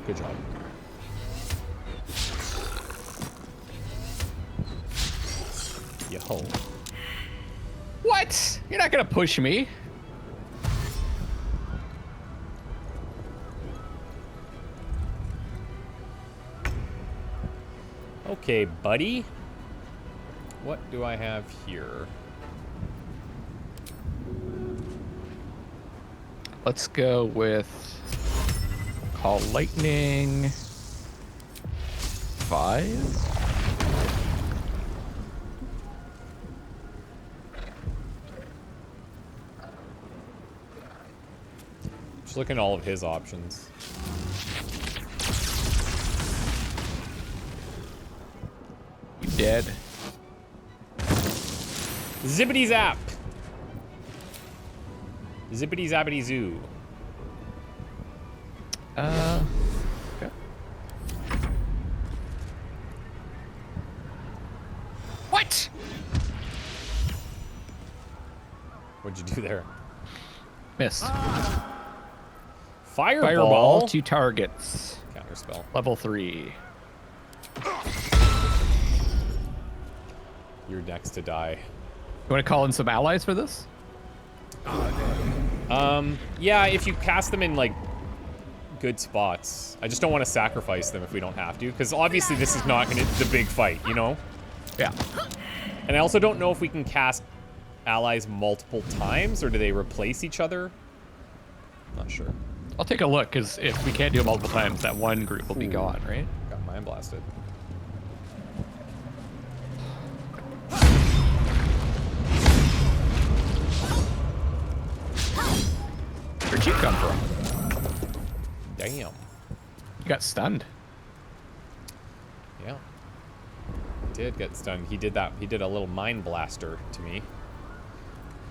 Speaker 1: Good job. Yo.
Speaker 2: What? You're not gonna push me.
Speaker 1: Okay, buddy. What do I have here?
Speaker 2: Let's go with Call Lightning 5.
Speaker 1: Just looking at all of his options.
Speaker 2: You dead.
Speaker 1: Zippity zap. Zippity zappity zoo.
Speaker 2: Okay. What?
Speaker 1: What'd you do there?
Speaker 2: Missed.
Speaker 1: Fireball.
Speaker 2: 2 targets.
Speaker 1: Counterspell.
Speaker 2: Level 3.
Speaker 1: You're next to die.
Speaker 2: You want to call in some allies for this?
Speaker 1: Yeah, if you cast them in, like, good spots. I just don't want to sacrifice them if we don't have to, because obviously this is not gonna the big fight, you know?
Speaker 2: Yeah.
Speaker 1: And I also don't know if we can cast allies multiple times, or do they replace each other? Not sure.
Speaker 2: I'll take a look, because if we can't do it multiple times, that one group will be gone, right?
Speaker 1: Got mind blasted.
Speaker 2: Where'd you come from?
Speaker 1: Damn.
Speaker 2: You got stunned.
Speaker 1: Yeah. Did get stunned. He did that. He did a little mind blaster to me.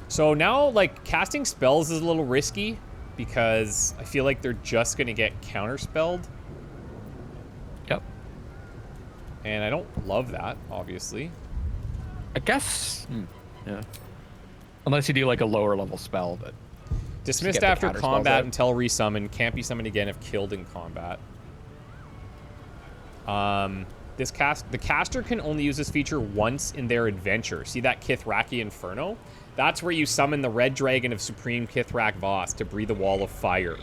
Speaker 1: So now, like, casting spells is a little risky because I feel like they're just gonna get counterspelled.
Speaker 2: Yep.
Speaker 1: And I don't love that, obviously.
Speaker 2: I guess. Yeah. Unless you do like a lower level spell, but.
Speaker 1: Dismissed after combat until resummoned. Can't be summoned again if killed in combat. The caster can only use this feature once in their adventure. See that Kith'raki Inferno? That's where you summon the red dragon of Supreme Kith'rak Voss to breathe a wall of fire.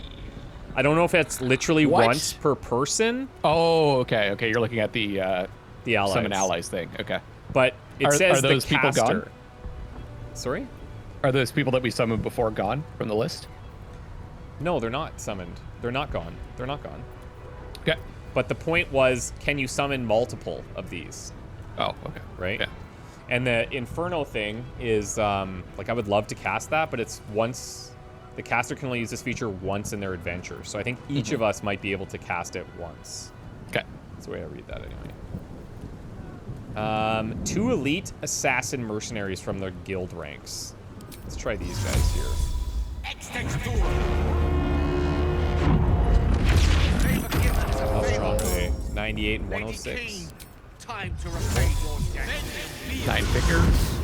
Speaker 1: I don't know if it's literally once per person.
Speaker 2: Oh, okay, okay. You're looking at the
Speaker 1: allies.
Speaker 2: Summon allies thing. Okay.
Speaker 1: But it says
Speaker 2: are those
Speaker 1: the caster.
Speaker 2: people gone?
Speaker 1: Sorry?
Speaker 2: Are those people that we summoned before gone from the list?
Speaker 1: No, they're not summoned. They're not gone. They're not gone.
Speaker 2: Okay.
Speaker 1: But the point was, can you summon multiple of these?
Speaker 2: Oh, okay.
Speaker 1: Right?
Speaker 2: Yeah.
Speaker 1: And the Inferno thing is, like, I would love to cast that, but it's once... The caster can only use this feature once in their adventure. So I think each of us might be able to cast it once.
Speaker 2: Okay.
Speaker 1: That's the way I read that anyway. 2 elite assassin mercenaries from the guild ranks. Let's try these guys here. How strong are they? 98 and 106.
Speaker 5: Time to repay your debt.
Speaker 2: 9 figures.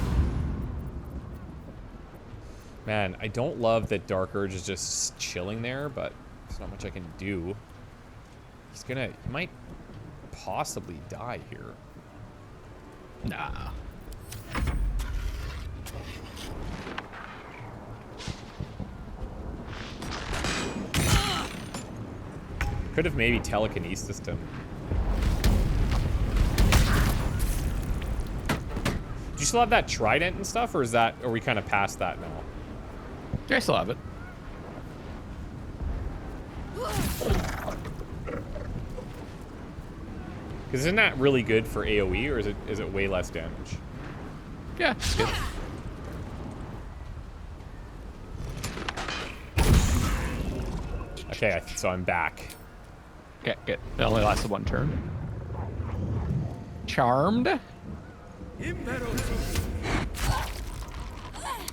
Speaker 1: Man, I don't love that Dark Urge is just chilling there, but there's not much I can do. He might possibly die here.
Speaker 2: Nah.
Speaker 1: Could have maybe telekinesis him. Do you still have that trident and stuff, or are we kind of past that now?
Speaker 2: Yeah, I still have it.
Speaker 1: Because isn't that really good for AoE, or is it way less damage?
Speaker 2: Yeah, it's good.
Speaker 1: Okay, so I'm back.
Speaker 2: Okay, good. It only lasted 1 turn. Charmed.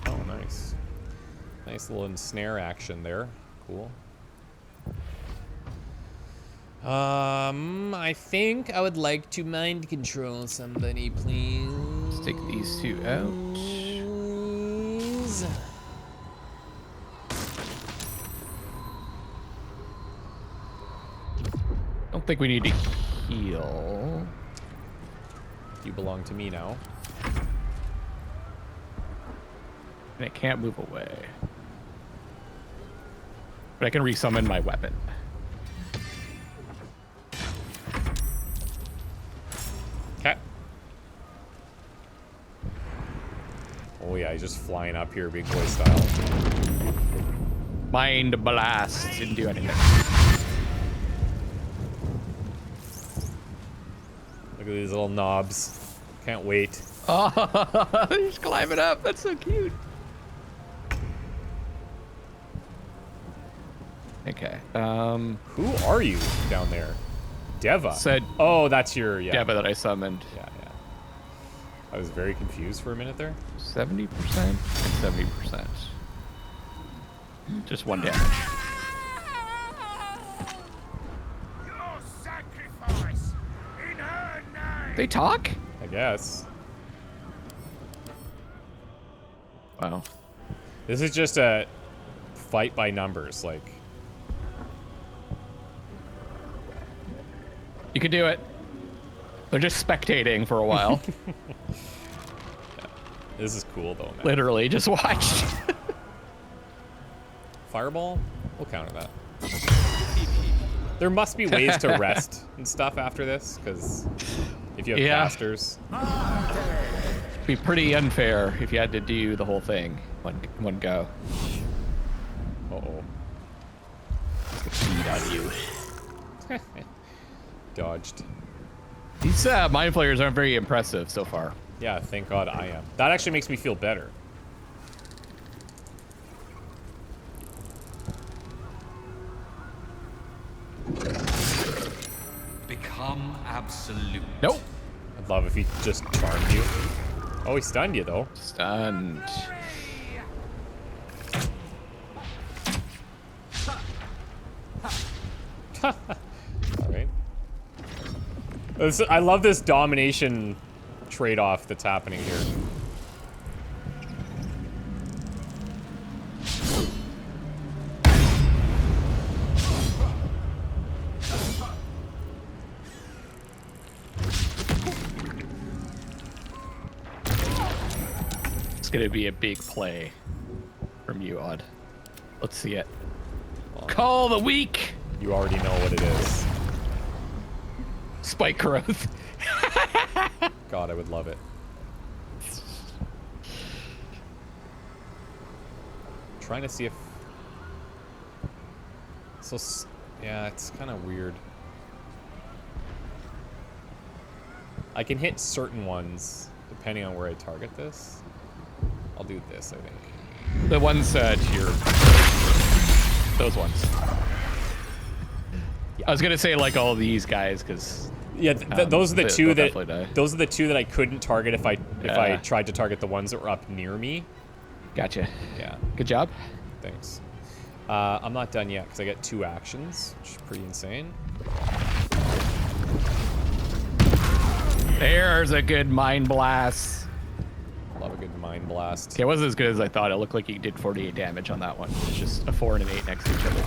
Speaker 1: Oh, nice. Nice little ensnare action there. Cool. I think I would like to mind control somebody, please.
Speaker 2: Let's take these 2 out. Don't think we need to heal.
Speaker 1: You belong to me now.
Speaker 2: And it can't move away. But I can resummon my weapon.
Speaker 1: Okay. Oh yeah, he's just flying up here, big boy style.
Speaker 2: Mind blast. Didn't do anything.
Speaker 1: Look at these little knobs. Can't wait.
Speaker 2: Oh, he's climbing up. That's so cute. Okay.
Speaker 1: Who are you down there? Deva.
Speaker 2: Said
Speaker 1: oh, that's your
Speaker 2: Deva that I summoned.
Speaker 1: Yeah, I was very confused for a minute there.
Speaker 2: 70% and 70%. Just 1 damage. They talk?
Speaker 1: I guess.
Speaker 2: Wow.
Speaker 1: This is just a fight by numbers, like.
Speaker 2: You can do it. They're just spectating for a while.
Speaker 1: Yeah. This is cool though, man.
Speaker 2: Literally, just watch.
Speaker 1: Fireball? We'll counter that. There must be ways to rest and stuff after this, because if you have casters.
Speaker 2: It'd be pretty unfair if you had to do the whole thing one go.
Speaker 1: Uh-oh.
Speaker 2: Feed on you.
Speaker 1: Dodged.
Speaker 2: These Mind Flayers aren't very impressive so far.
Speaker 1: Yeah, thank God I am. That actually makes me feel better.
Speaker 6: Become absolute.
Speaker 2: Nope.
Speaker 1: I'd love if he just charmed you. Oh, he stunned you though.
Speaker 2: Stunned.
Speaker 1: Alright. I love this domination trade-off that's happening here.
Speaker 2: It's gonna be a big play from you, Odd. Let's see it. Call the weak!
Speaker 1: You already know what it is.
Speaker 2: Spike growth.
Speaker 1: God, I would love it. Trying to see if... yeah, it's kind of weird. I can hit certain ones depending on where I target this. I'll do this, I think.
Speaker 2: The ones to your... Those ones. I was gonna say like all these guys, because
Speaker 1: yeah, those are the two that
Speaker 2: die.
Speaker 1: Those are the two that I couldn't target if I tried to target the ones that were up near me.
Speaker 2: Gotcha.
Speaker 1: Yeah.
Speaker 2: Good job.
Speaker 1: Thanks. I'm not done yet because I get 2 actions, which is pretty insane.
Speaker 2: There's a good mind blast.
Speaker 1: Love a good mind blast.
Speaker 2: Okay, it wasn't as good as I thought. It looked like he did 48 damage on that one. It's just a 4 and an 8 next to each other.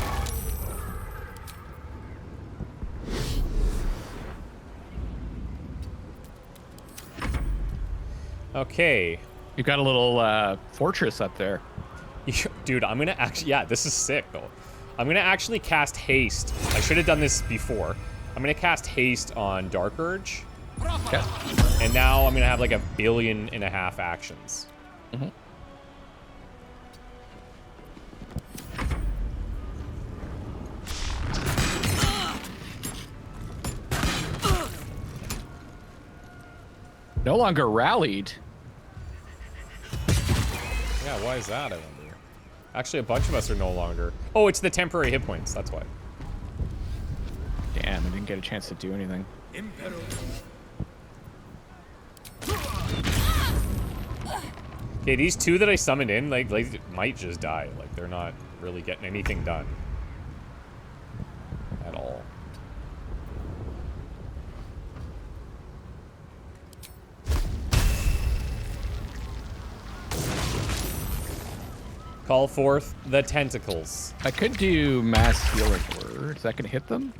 Speaker 1: Okay.
Speaker 2: You've got a little fortress up there.
Speaker 1: Dude, I'm gonna actually... Yeah, this is sick, though. I'm gonna actually cast Haste. I should have done this before. I'm gonna cast Haste on Dark Urge.
Speaker 2: Okay.
Speaker 1: And now I'm gonna have like 1.5 billion actions.
Speaker 2: Mm-hmm. No longer rallied.
Speaker 1: Yeah, why is that, I wonder? Actually, a bunch of us are no longer. Oh, it's the temporary hit points, that's why.
Speaker 2: Damn, I didn't get a chance to do anything.
Speaker 1: Okay, these 2 that I summoned in, like might just die. Like, they're not really getting anything done. At all. Call forth the tentacles.
Speaker 2: I could do mass healing word. Is that gonna hit them?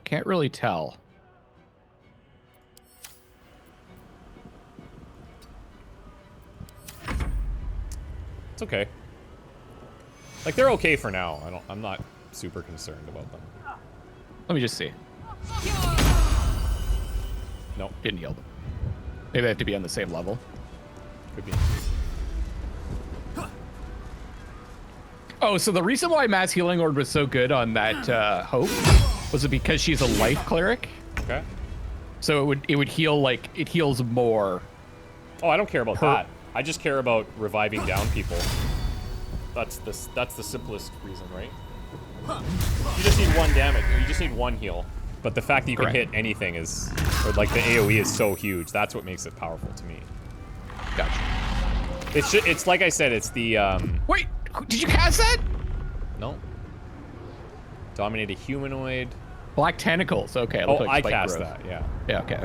Speaker 2: Can't really tell.
Speaker 1: It's okay. Like, they're okay for now. I'm not super concerned about them.
Speaker 2: Let me just see.
Speaker 1: Nope.
Speaker 2: Didn't heal them. Maybe they have to be on the same level.
Speaker 1: Could be.
Speaker 2: Oh, so the reason why Mass Healing Word was so good on that Hope was it because she's a life cleric?
Speaker 1: Okay.
Speaker 2: So it would heal, like, it heals more.
Speaker 1: Oh, I don't care about that. I just care about reviving down people. That's the simplest reason, right? You just need 1 damage. You just need 1 heal. But the fact that you can hit anything is, or like the AoE is so huge, that's what makes it powerful to me.
Speaker 2: Gotcha.
Speaker 1: It's like I said, it's the,
Speaker 2: Wait, did you cast that?
Speaker 1: No. Dominate a humanoid.
Speaker 2: Black tentacles, okay. It
Speaker 1: Oh,
Speaker 2: looked like
Speaker 1: I
Speaker 2: spike
Speaker 1: cast
Speaker 2: growth.
Speaker 1: that, yeah.
Speaker 2: Yeah, okay.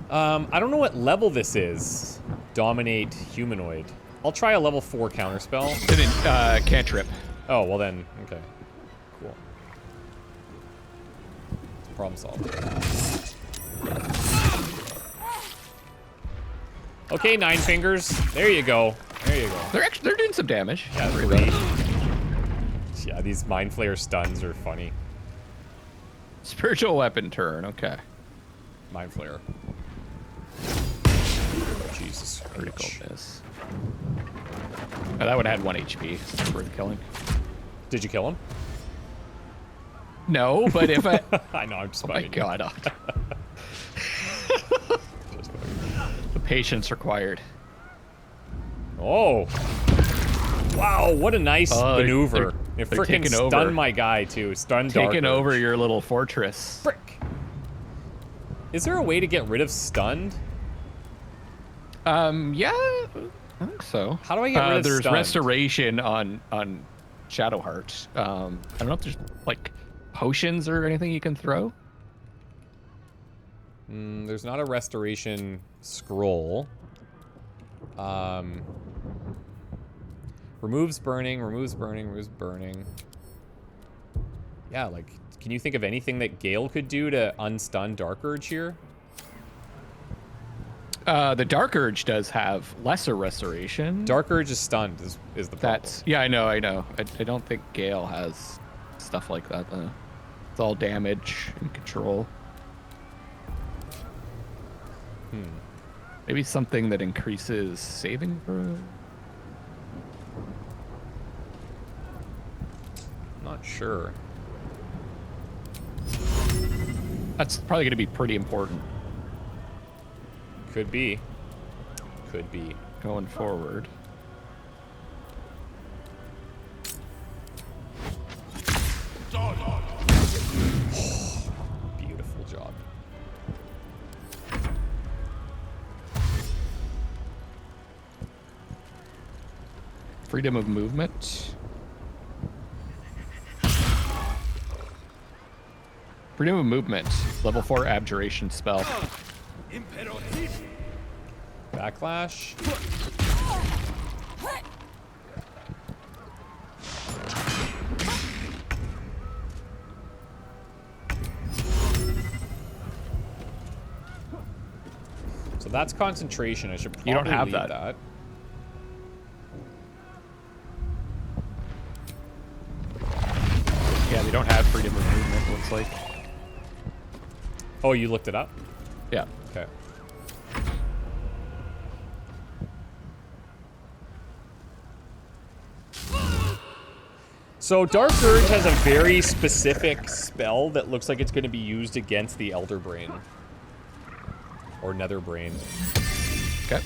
Speaker 1: I don't know what level this is. Dominate humanoid. I'll try a level 4 counterspell.
Speaker 2: Then cantrip.
Speaker 1: Oh, well then, okay. Cool. Problem solved. Okay, 9 fingers. There you go. There you go.
Speaker 2: They're doing some damage.
Speaker 1: Yeah, 3. Yeah, these Mind Flayer stuns are funny.
Speaker 2: Spiritual weapon turn, okay.
Speaker 1: Mind Flayer. Oh, Jesus.
Speaker 2: Critical miss. Oh, that one had 1 HP. So it's worth killing.
Speaker 1: Did you kill him?
Speaker 2: No, but if I...
Speaker 1: I know, I'm just
Speaker 2: Oh my
Speaker 1: bugging
Speaker 2: god. The patience required.
Speaker 1: Oh. Wow, what a nice maneuver. It
Speaker 2: they're
Speaker 1: freaking
Speaker 2: taking
Speaker 1: stunned
Speaker 2: over.
Speaker 1: my guy, too. Stunned
Speaker 2: Taking
Speaker 1: Dark
Speaker 2: over
Speaker 1: Urge.
Speaker 2: your little fortress.
Speaker 1: Frick. Is there a way to get rid of stunned?
Speaker 2: Yeah, I think so.
Speaker 1: How do I get rid of
Speaker 2: There's
Speaker 1: stunned?
Speaker 2: restoration on Shadowheart. I don't know if there's like potions or anything you can throw.
Speaker 1: There's not a restoration scroll. Removes burning, removes burning, removes burning. Yeah, like, can you think of anything that Gale could do to unstun Dark Urge here?
Speaker 2: The Dark Urge does have lesser restoration.
Speaker 1: Dark Urge is stunned, is the problem.
Speaker 2: Yeah, I know. I don't think Gale has stuff like that, though. It's all damage and control. Maybe something that increases saving throw?
Speaker 1: Not sure.
Speaker 2: That's probably going to be pretty important.
Speaker 1: Could be. Could be.
Speaker 2: Going forward.
Speaker 1: Beautiful job.
Speaker 2: Freedom of movement. Freedom of movement. Level 4 abjuration spell.
Speaker 1: Backlash. So that's concentration. I should probably
Speaker 2: You don't have
Speaker 1: leave that.
Speaker 2: Yeah, they don't have freedom of movement, looks like.
Speaker 1: Oh, you looked it up?
Speaker 2: Yeah.
Speaker 1: Okay. So Dark Urge has a very specific spell that looks like it's going to be used against the Elder Brain. Or Netherbrain.
Speaker 2: Okay.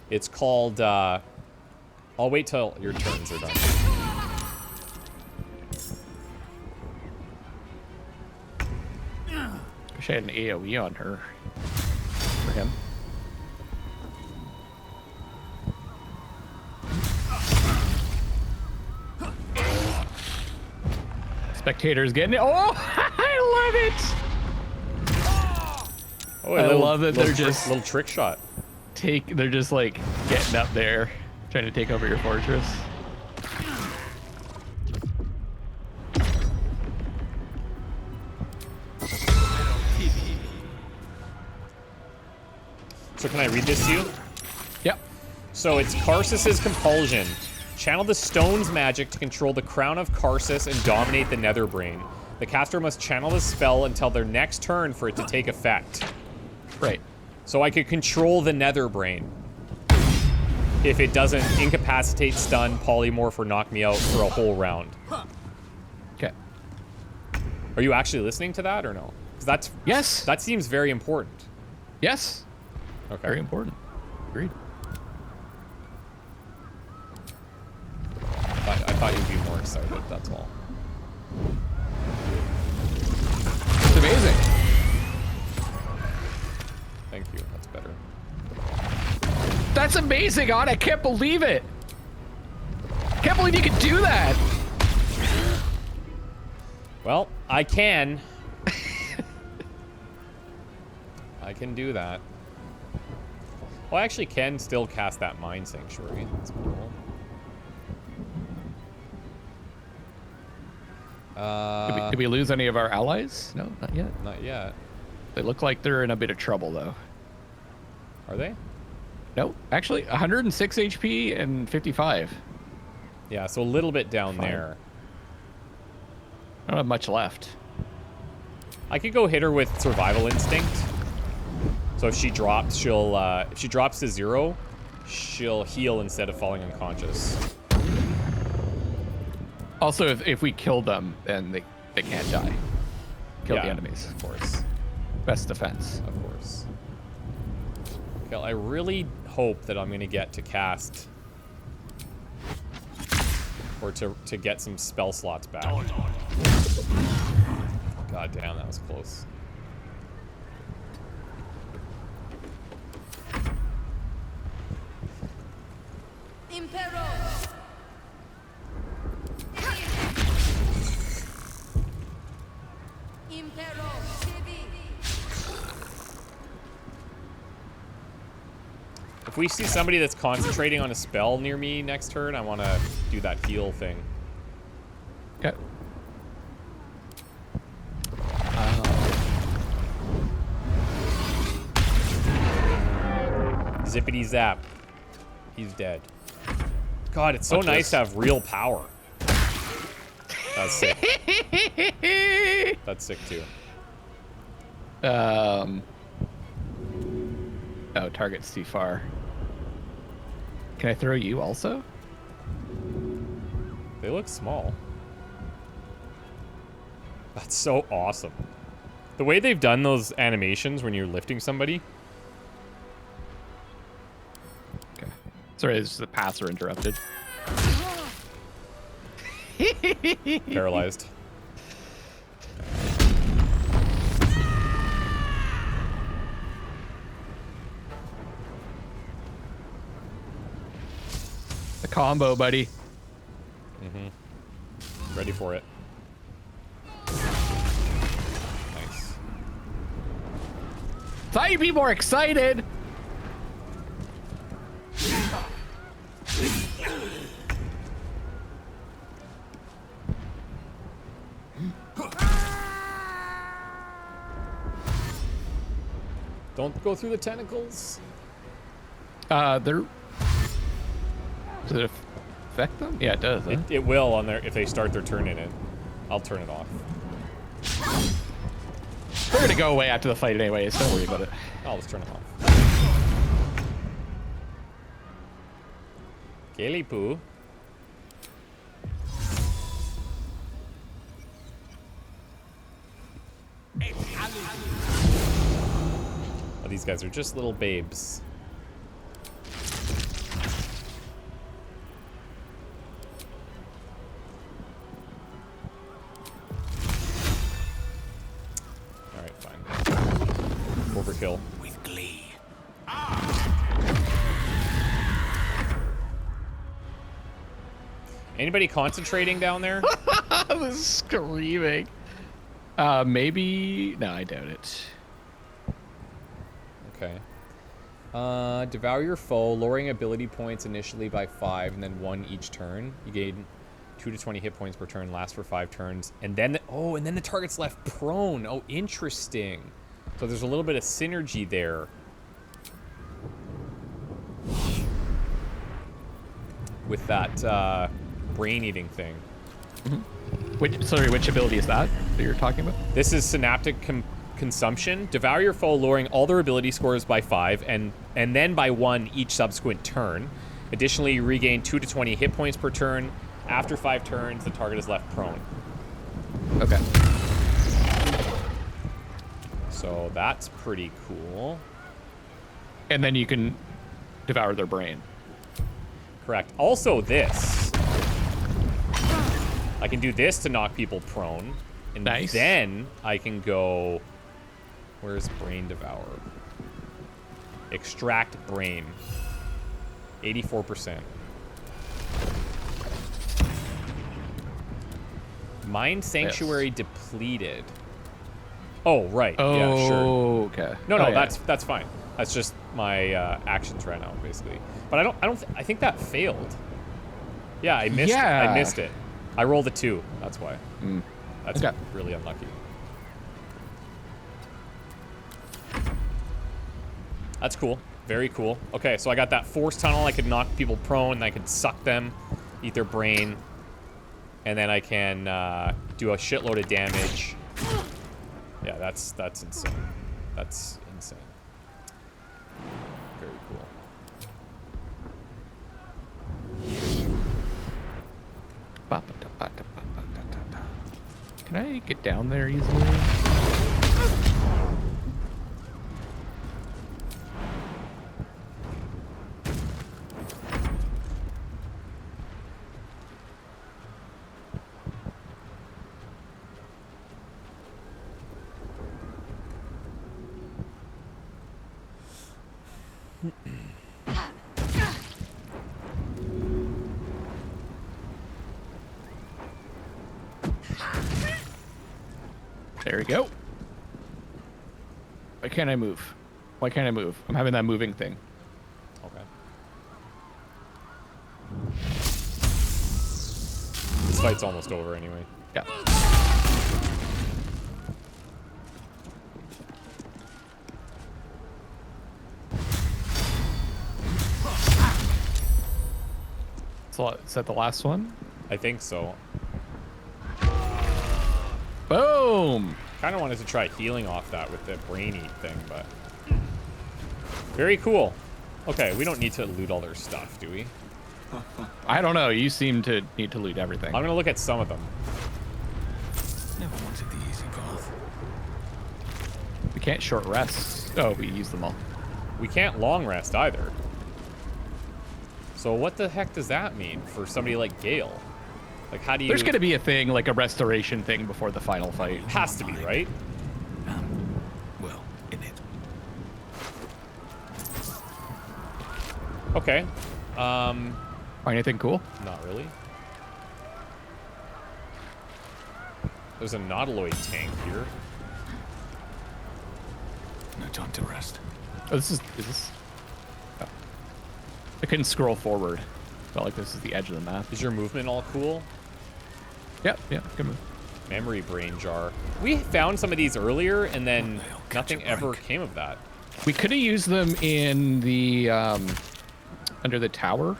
Speaker 1: It's called, I'll wait till your turns are done.
Speaker 2: Wish I had an AoE on her. For him. Spectators getting it. Oh, I love it.
Speaker 1: Oh,
Speaker 2: I love that they're just
Speaker 1: little trick shot.
Speaker 2: They're just like getting up there, trying to take over your fortress.
Speaker 1: So can I read this to you?
Speaker 2: Yep.
Speaker 1: So it's Karsus's Compulsion. Channel the stone's magic to control the crown of Karsus and dominate the Netherbrain. The caster must channel the spell until their next turn for it to take effect.
Speaker 2: Right.
Speaker 1: So I could control the Netherbrain. If it doesn't incapacitate, stun, polymorph, or knock me out for a whole round.
Speaker 2: Okay.
Speaker 1: Are you actually listening to that or no? 'Cause that's
Speaker 2: yes.
Speaker 1: That seems very important.
Speaker 2: Yes.
Speaker 1: Okay.
Speaker 2: Very important. Agreed.
Speaker 1: I thought you'd be more excited, that's all. That's better.
Speaker 2: That's amazing, Odd. I can't believe it. Can't believe you could do that.
Speaker 1: Well, I can. I can do that. Well, I actually can still cast that Mind Sanctuary. That's cool.
Speaker 2: Did we lose any of our allies? No, not yet.
Speaker 1: Not yet.
Speaker 2: They look like they're in a bit of trouble, though.
Speaker 1: Are they?
Speaker 2: No, actually, 106 HP and 55.
Speaker 1: Yeah, so a little bit down there.
Speaker 2: I don't have much left.
Speaker 1: I could go hit her with Survival Instinct. So if she drops, if she drops to 0, she'll heal instead of falling unconscious.
Speaker 2: Also, if we kill them, then they can't die. Kill the enemies.
Speaker 1: Of course.
Speaker 2: Best defense.
Speaker 1: Of course. Okay, I really hope that I'm going to get to cast... Or to get some spell slots back. God damn, that was close. If we see somebody that's concentrating on a spell near me next turn, I want to do that heal thing.
Speaker 2: Okay.
Speaker 1: Zippity zap. He's dead. God, it's so
Speaker 2: Watch
Speaker 1: nice
Speaker 2: this.
Speaker 1: to have real power. That's sick. That's sick too.
Speaker 2: Oh, target's too far. Can I throw you also?
Speaker 1: They look small. That's so awesome. The way they've done those animations when you're lifting somebody.
Speaker 2: Okay. Sorry, the paths are interrupted.
Speaker 1: Paralyzed.
Speaker 2: The combo, buddy.
Speaker 1: Mm-hmm. Ready for it. Nice.
Speaker 2: Thought you'd be more excited.
Speaker 1: Don't go through the tentacles.
Speaker 2: They're... Does it affect them? Yeah, it does. Huh?
Speaker 1: It will on their if they start their turn in it. I'll turn it off.
Speaker 2: They're gonna go away after the fight anyway, so don't worry about it.
Speaker 1: I'll just turn it off. Kelly poo. Oh, these guys are just little babes. Alright, fine. Overkill.
Speaker 5: With glee.
Speaker 1: Anybody concentrating down there?
Speaker 2: I was screaming. Maybe... No, I doubt it.
Speaker 1: Okay. Devour your foe, lowering ability points initially by 5 and then 1 each turn. You gain 2 to 20 hit points per turn, lasts for 5 turns. And then the target's left prone. Oh, interesting. So there's a little bit of synergy there. With that brain eating thing.
Speaker 2: Mm-hmm. Which ability is that you're talking about?
Speaker 1: This is synaptic consumption. Devour your foe, lowering all their ability scores by 5 and then by 1 each subsequent turn. Additionally, you regain 2 to 20 hit points per turn. After 5 turns, the target is left prone.
Speaker 2: Okay.
Speaker 1: So that's pretty cool.
Speaker 2: And then you can devour their brain.
Speaker 1: Correct. Also this. I can do this to knock people prone. And
Speaker 2: nice.
Speaker 1: Then I can go... Where's Brain Devour? Extract brain. 84%. Mind sanctuary depleted. Oh, right. Yeah, sure.
Speaker 2: Okay.
Speaker 1: No,
Speaker 2: Oh, yeah.
Speaker 1: that's fine. That's just my actions right now, basically. But I think that failed. Yeah, I missed it. I rolled a 2. That's why. That's
Speaker 2: Okay.
Speaker 1: really unlucky. That's cool. Very cool. Okay, so I got that force tunnel. I could knock people prone, and I could suck them, eat their brain, and then I can do a shitload of damage. Yeah, that's insane. That's insane. Very cool.
Speaker 2: Can I get down there easily? There we go. Why can't I move? Why can't I move? I'm having that moving thing.
Speaker 1: Okay. This fight's almost over anyway.
Speaker 2: Yeah. So, is that the last one?
Speaker 1: I think so.
Speaker 2: Boom!
Speaker 1: Kind of wanted to try healing off that with the brain eat thing, but... Very cool. Okay, we don't need to loot all their stuff, do we?
Speaker 2: I don't know. You seem to need to loot everything.
Speaker 1: I'm gonna look at some of them.
Speaker 5: Never wanted the easy path.
Speaker 2: We can't short rest. Oh, we use them all.
Speaker 1: We can't long rest either. So what the heck does that mean for somebody like Gale? Like, how do you...
Speaker 2: There's going to be a thing, like a restoration thing before the final fight.
Speaker 1: Has to be, right?
Speaker 5: Well, in it.
Speaker 1: Okay.
Speaker 2: Find anything cool?
Speaker 1: Not really. There's a nautiloid tank here.
Speaker 5: No time to rest.
Speaker 2: Oh, is this... Oh. I couldn't scroll forward. Felt like this is the edge of the map.
Speaker 1: Is your movement all cool?
Speaker 2: Yep, yeah, good move.
Speaker 1: Memory brain jar. We found some of these earlier, and then nothing ever came of that.
Speaker 2: We could have used them in the, under the tower.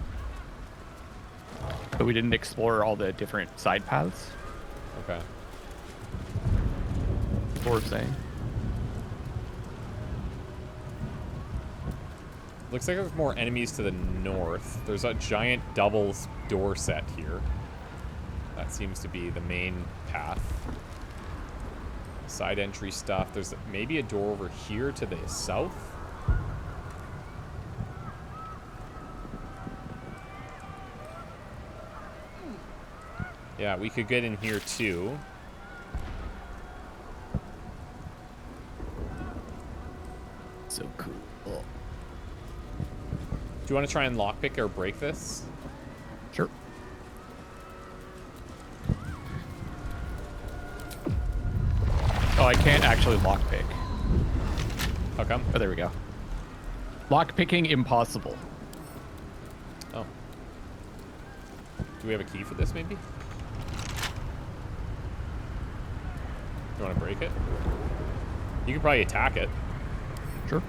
Speaker 2: But we didn't explore all the different side paths.
Speaker 1: Okay.
Speaker 2: What we're saying.
Speaker 1: Looks like there's more enemies to the north. There's a giant doubles door set here. That seems to be the main path. Side entry stuff. There's maybe a door over here to the south. Yeah, we could get in here too.
Speaker 2: So cool.
Speaker 1: Do you want to try and lockpick or break this?
Speaker 2: Sure. Oh, I can't actually lockpick.
Speaker 1: How come?
Speaker 2: Oh, there we go. Lockpicking impossible.
Speaker 1: Oh. Do we have a key for this, maybe? You want to break it? You can probably attack it.
Speaker 2: Sure.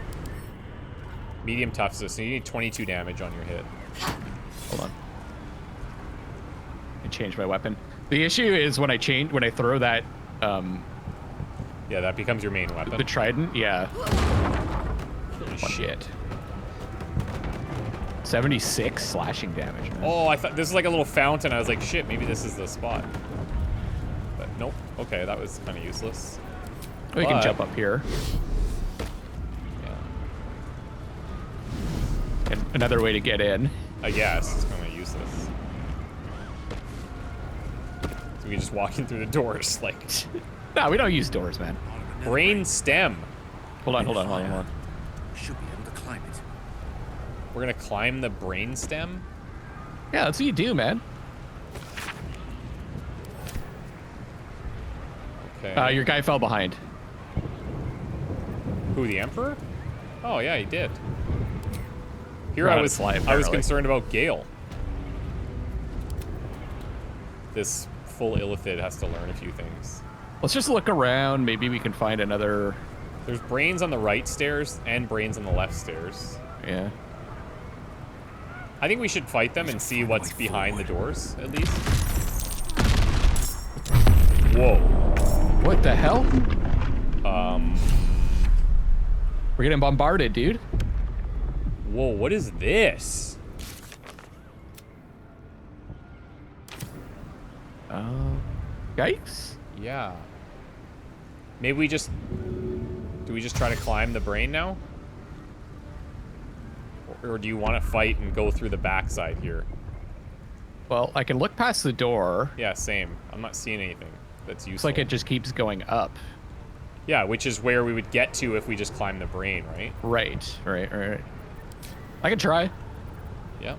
Speaker 1: Medium toughness, so you need 22 damage on your hit.
Speaker 2: Hold on. I changed my weapon. The issue is when I throw that,
Speaker 1: yeah, that becomes your main weapon.
Speaker 2: the trident, yeah. Shit. 76 slashing damage, man.
Speaker 1: Oh, I thought this is like a little fountain. I was like, shit, maybe this is the spot. But nope. Okay, that was kind of useless.
Speaker 2: We can jump up here.
Speaker 1: Yeah.
Speaker 2: And another way to get in.
Speaker 1: I guess it's kind of useless. So we just walk in through the doors, like.
Speaker 2: No, we don't use doors, man.
Speaker 1: Brain stem.
Speaker 2: Hold on.
Speaker 5: Should be able to climb it
Speaker 1: We're gonna climb the brain stem.
Speaker 2: Yeah, that's what you do, man.
Speaker 1: Okay.
Speaker 2: Your guy fell behind.
Speaker 1: Who, the Emperor? Oh yeah, he did. Here
Speaker 2: Ran
Speaker 1: I
Speaker 2: out of
Speaker 1: was
Speaker 2: life,
Speaker 1: I was
Speaker 2: apparently.
Speaker 1: concerned about Gale. This full illithid has to learn a few things.
Speaker 2: Let's just look around. Maybe we can find another.
Speaker 1: There's brains on the right stairs and brains on the left stairs.
Speaker 2: Yeah.
Speaker 1: I think we should fight them and see what's behind the doors, at least. Whoa.
Speaker 2: What the hell?
Speaker 1: We're
Speaker 2: getting bombarded, dude.
Speaker 1: Whoa, what is this?
Speaker 2: Yikes.
Speaker 1: Yeah. Maybe we just... Do we just try to climb the brain now? Or do you want to fight and go through the backside here?
Speaker 2: Well, I can look past the door.
Speaker 1: Yeah, same. I'm not seeing anything that's useful.
Speaker 2: It's like it just keeps going up.
Speaker 1: Yeah, which is where we would get to if we just climb the brain, right?
Speaker 2: Right. I can try.
Speaker 1: Yeah.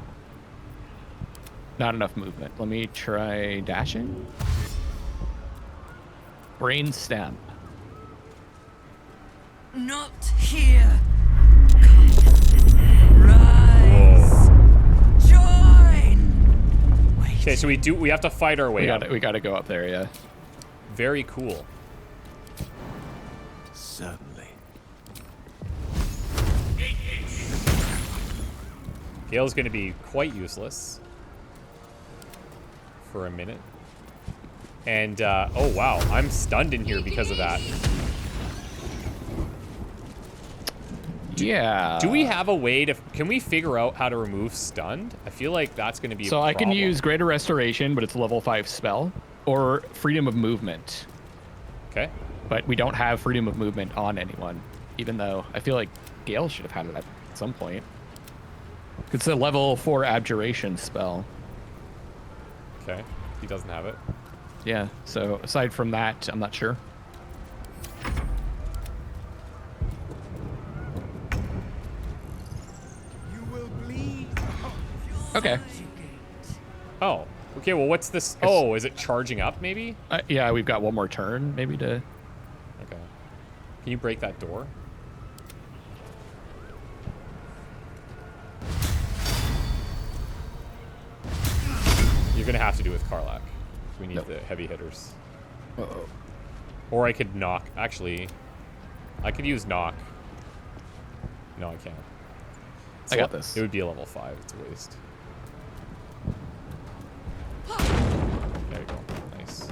Speaker 2: Not enough movement. Let me try dashing. Brain stem.
Speaker 7: Not here. Rise. Join.
Speaker 1: Okay, so we have to fight our way up.
Speaker 2: We gotta go up there, yeah.
Speaker 1: Very cool.
Speaker 10: Certainly.
Speaker 1: Gale's gonna be quite useless for a minute. And, oh wow, I'm stunned in here because of that.
Speaker 2: Yeah.
Speaker 1: Do we have a way to... Can we figure out how to remove stunned? I feel like that's going to be a
Speaker 2: So I can
Speaker 1: problem.
Speaker 2: use Greater Restoration, but it's a level 5 spell, or Freedom of Movement.
Speaker 1: Okay.
Speaker 2: But we don't have Freedom of Movement on anyone, even though I feel like Gale should have had it at some point. It's a level 4 Abjuration spell.
Speaker 1: Okay. He doesn't have it.
Speaker 2: Yeah, so aside from that, I'm not sure. Okay.
Speaker 1: Oh. Okay, well, what's this? Oh, is it charging up, maybe?
Speaker 2: Yeah, we've got one more turn, maybe, to...
Speaker 1: Okay. Can you break that door? You're going to have to do it with Karlach. We need the heavy hitters.
Speaker 2: Uh-oh.
Speaker 1: Or I could knock. Actually, I could use knock. No, I can't.
Speaker 2: I got this.
Speaker 1: It would be a level 5. It's a waste. There you go. Nice.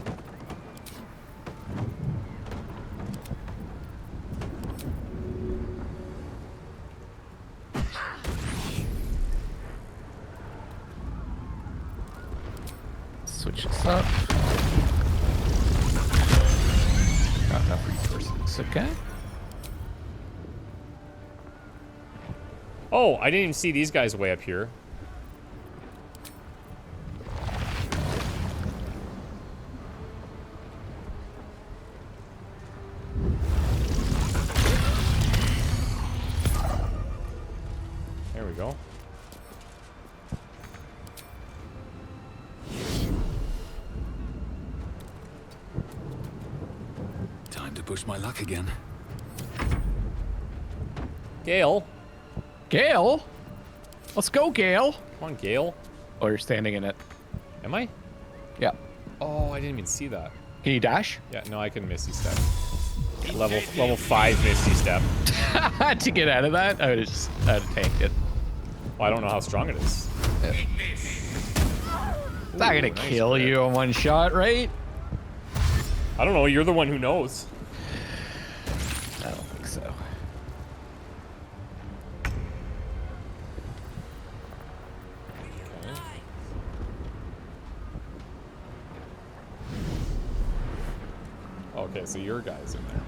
Speaker 2: Switch this up. Got enough resources. Okay.
Speaker 1: Oh, I didn't even see these guys way up here. There we go.
Speaker 6: Time to push my luck again.
Speaker 1: Gale.
Speaker 2: Gale? Let's go, Gale.
Speaker 1: Come on, Gale.
Speaker 2: Oh, you're standing in it.
Speaker 1: Am I?
Speaker 2: Yeah.
Speaker 1: Oh, I didn't even see that.
Speaker 2: Can you dash?
Speaker 1: Yeah, no, I can Misty Step. Level 5 Misty Step.
Speaker 2: To get out of that, I would have tanked it.
Speaker 1: Well, I don't know how strong it is.
Speaker 2: It's not gonna
Speaker 1: nice
Speaker 2: kill
Speaker 1: crit.
Speaker 2: you in one shot, right?
Speaker 1: I don't know. You're the one who knows.
Speaker 2: I don't think so.
Speaker 1: Okay, so your guy's in there.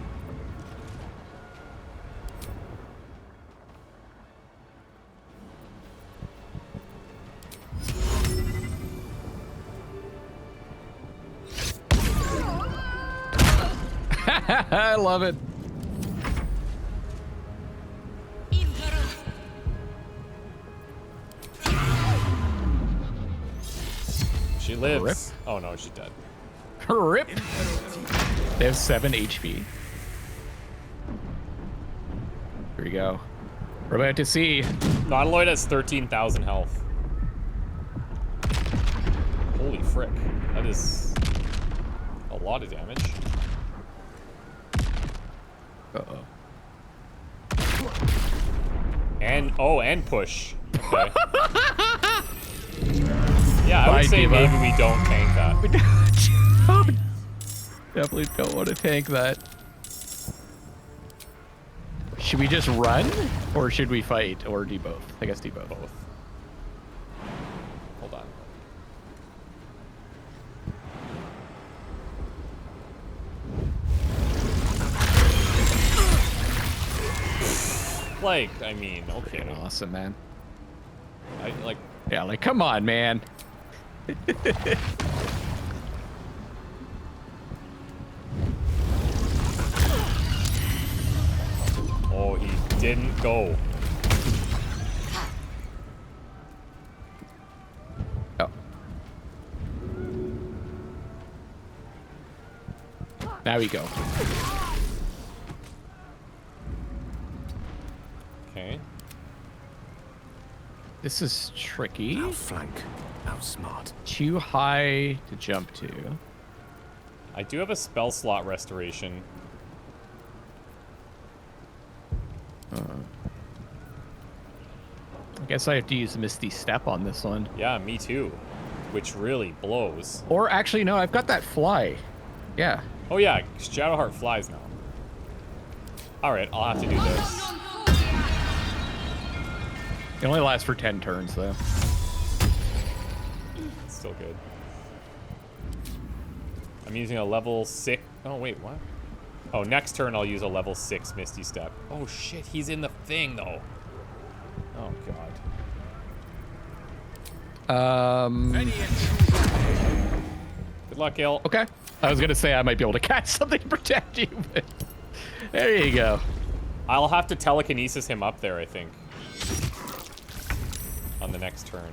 Speaker 2: I love it.
Speaker 1: lives.
Speaker 2: Rip.
Speaker 1: Oh no, she's dead.
Speaker 2: Rip. They have 7 HP. Here we go. We're about to see.
Speaker 1: Nautiloid has 13,000 health. Holy frick. That is a lot of damage.
Speaker 2: Uh-oh.
Speaker 1: And push. Okay. Yeah, I would say
Speaker 2: Diva.
Speaker 1: maybe we don't tank that.
Speaker 2: Definitely don't want to tank that. Should we just run? Or should we fight? Or do both? I guess do both.
Speaker 1: Both. Hold on. Like, I mean, okay.
Speaker 2: Awesome, man.
Speaker 1: I like.
Speaker 2: Yeah, like, come on, man.
Speaker 1: Oh, he didn't go.
Speaker 2: Oh. Now we go.
Speaker 1: Okay.
Speaker 2: This is tricky.
Speaker 10: Outflank. Outsmart.
Speaker 2: Too high to jump to.
Speaker 1: I do have a spell slot restoration.
Speaker 2: I guess I have to use Misty Step on this one.
Speaker 1: Yeah, me too. Which really blows.
Speaker 2: Or actually, no, I've got that fly. Yeah.
Speaker 1: Oh yeah, Shadowheart flies now. Alright, I'll have to do this.
Speaker 2: It only lasts for 10 turns, though.
Speaker 1: It's still good. I'm using a level 6. Oh, wait, what? Oh, next turn I'll use a level 6 Misty Step. Oh shit, he's in the thing, though. Oh god. Good luck, Il.
Speaker 2: Okay. I was gonna say I might be able to catch something to protect you, but there you go.
Speaker 1: I'll have to telekinesis him up there, I think. On the next turn.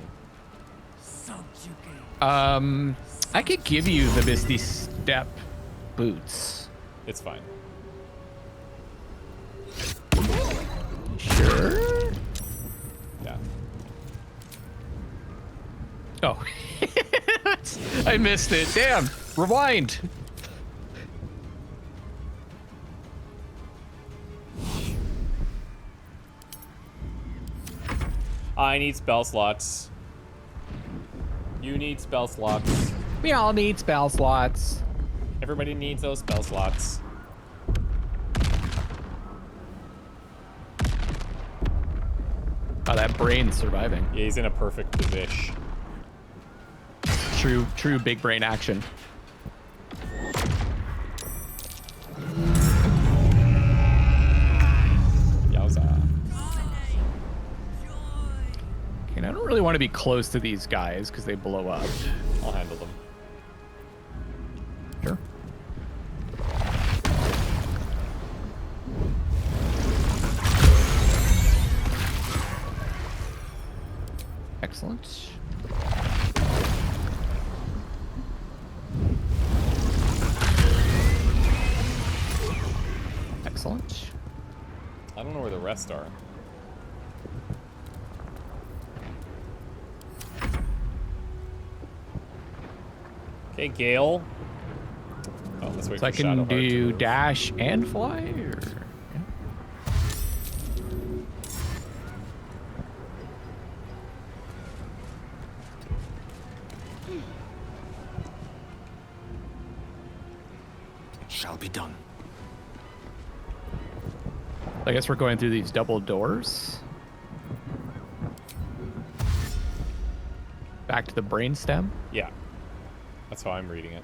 Speaker 2: I could give you the Misty Step boots.
Speaker 1: It's fine.
Speaker 2: Sure.
Speaker 1: Yeah.
Speaker 2: Oh. I missed it. Damn. Rewind.
Speaker 1: I need spell slots. You need spell slots.
Speaker 2: We all need spell slots.
Speaker 1: Everybody needs those spell slots.
Speaker 2: Oh, that brain's surviving.
Speaker 1: Yeah, he's in a perfect position.
Speaker 2: True big brain action.
Speaker 1: Yowza.
Speaker 2: Okay, I don't really want to be close to these guys because they blow up.
Speaker 1: I'll handle them.
Speaker 2: Sure. Excellent. Excellent.
Speaker 1: I don't know where the rest are. Okay, Gale. Oh, let's wait
Speaker 2: So
Speaker 1: for
Speaker 2: I can
Speaker 1: Shadowheart to
Speaker 2: do
Speaker 1: move.
Speaker 2: dash and fly, or
Speaker 10: It shall be done.
Speaker 2: I guess we're going through these double doors. Back to the brainstem.
Speaker 1: Yeah. That's how I'm reading it.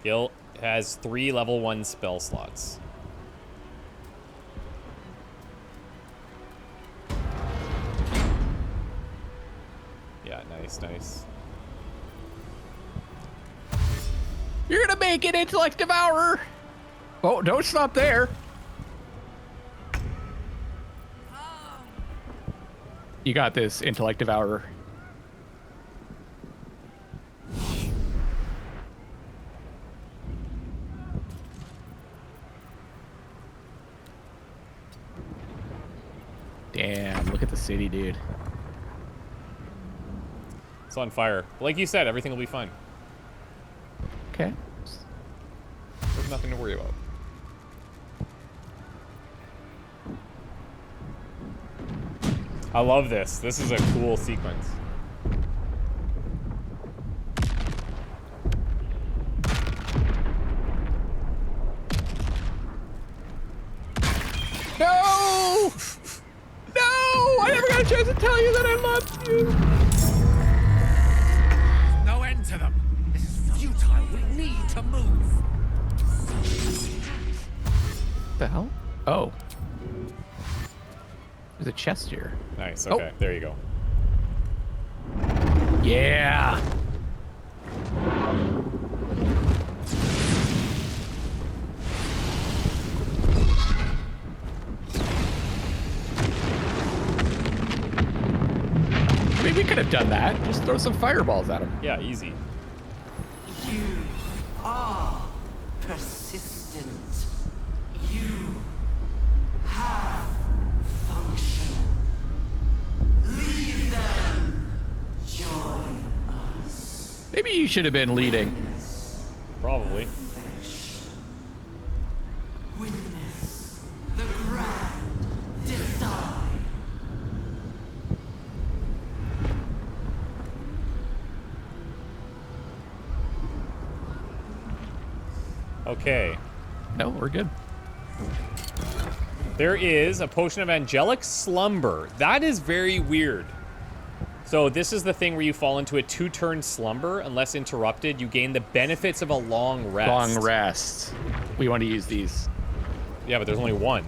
Speaker 1: Gil has 3 level 1 spell slots. Yeah, nice.
Speaker 2: You're gonna make it, Intellect Devourer! Oh, don't stop there. You got this, intellect devourer. Damn, look at the city, dude.
Speaker 1: It's on fire. Like you said, everything will be fine.
Speaker 2: Okay.
Speaker 1: There's nothing to worry about. I love this. This is a cool sequence.
Speaker 2: No! No! I never got a chance to tell you that I loved you.
Speaker 5: No end to them. This is futile. We need to move.
Speaker 2: The hell? Oh. There's a chest here.
Speaker 1: Nice. Okay, there you go.
Speaker 2: Yeah. I mean, we could have done that. Just throw some fireballs at him.
Speaker 1: Yeah, easy.
Speaker 13: You are persistent. You have function. Leave them. Join us.
Speaker 2: Maybe you should have been leading.
Speaker 1: Probably.
Speaker 13: Witness the grand design.
Speaker 1: Okay.
Speaker 2: No, we're good.
Speaker 1: There is a potion of angelic slumber. That is very weird. So this is the thing where you fall into a 2-turn slumber. Unless interrupted, you gain the benefits of a long rest.
Speaker 2: Long rest. We want to use these.
Speaker 1: Yeah, but there's only one.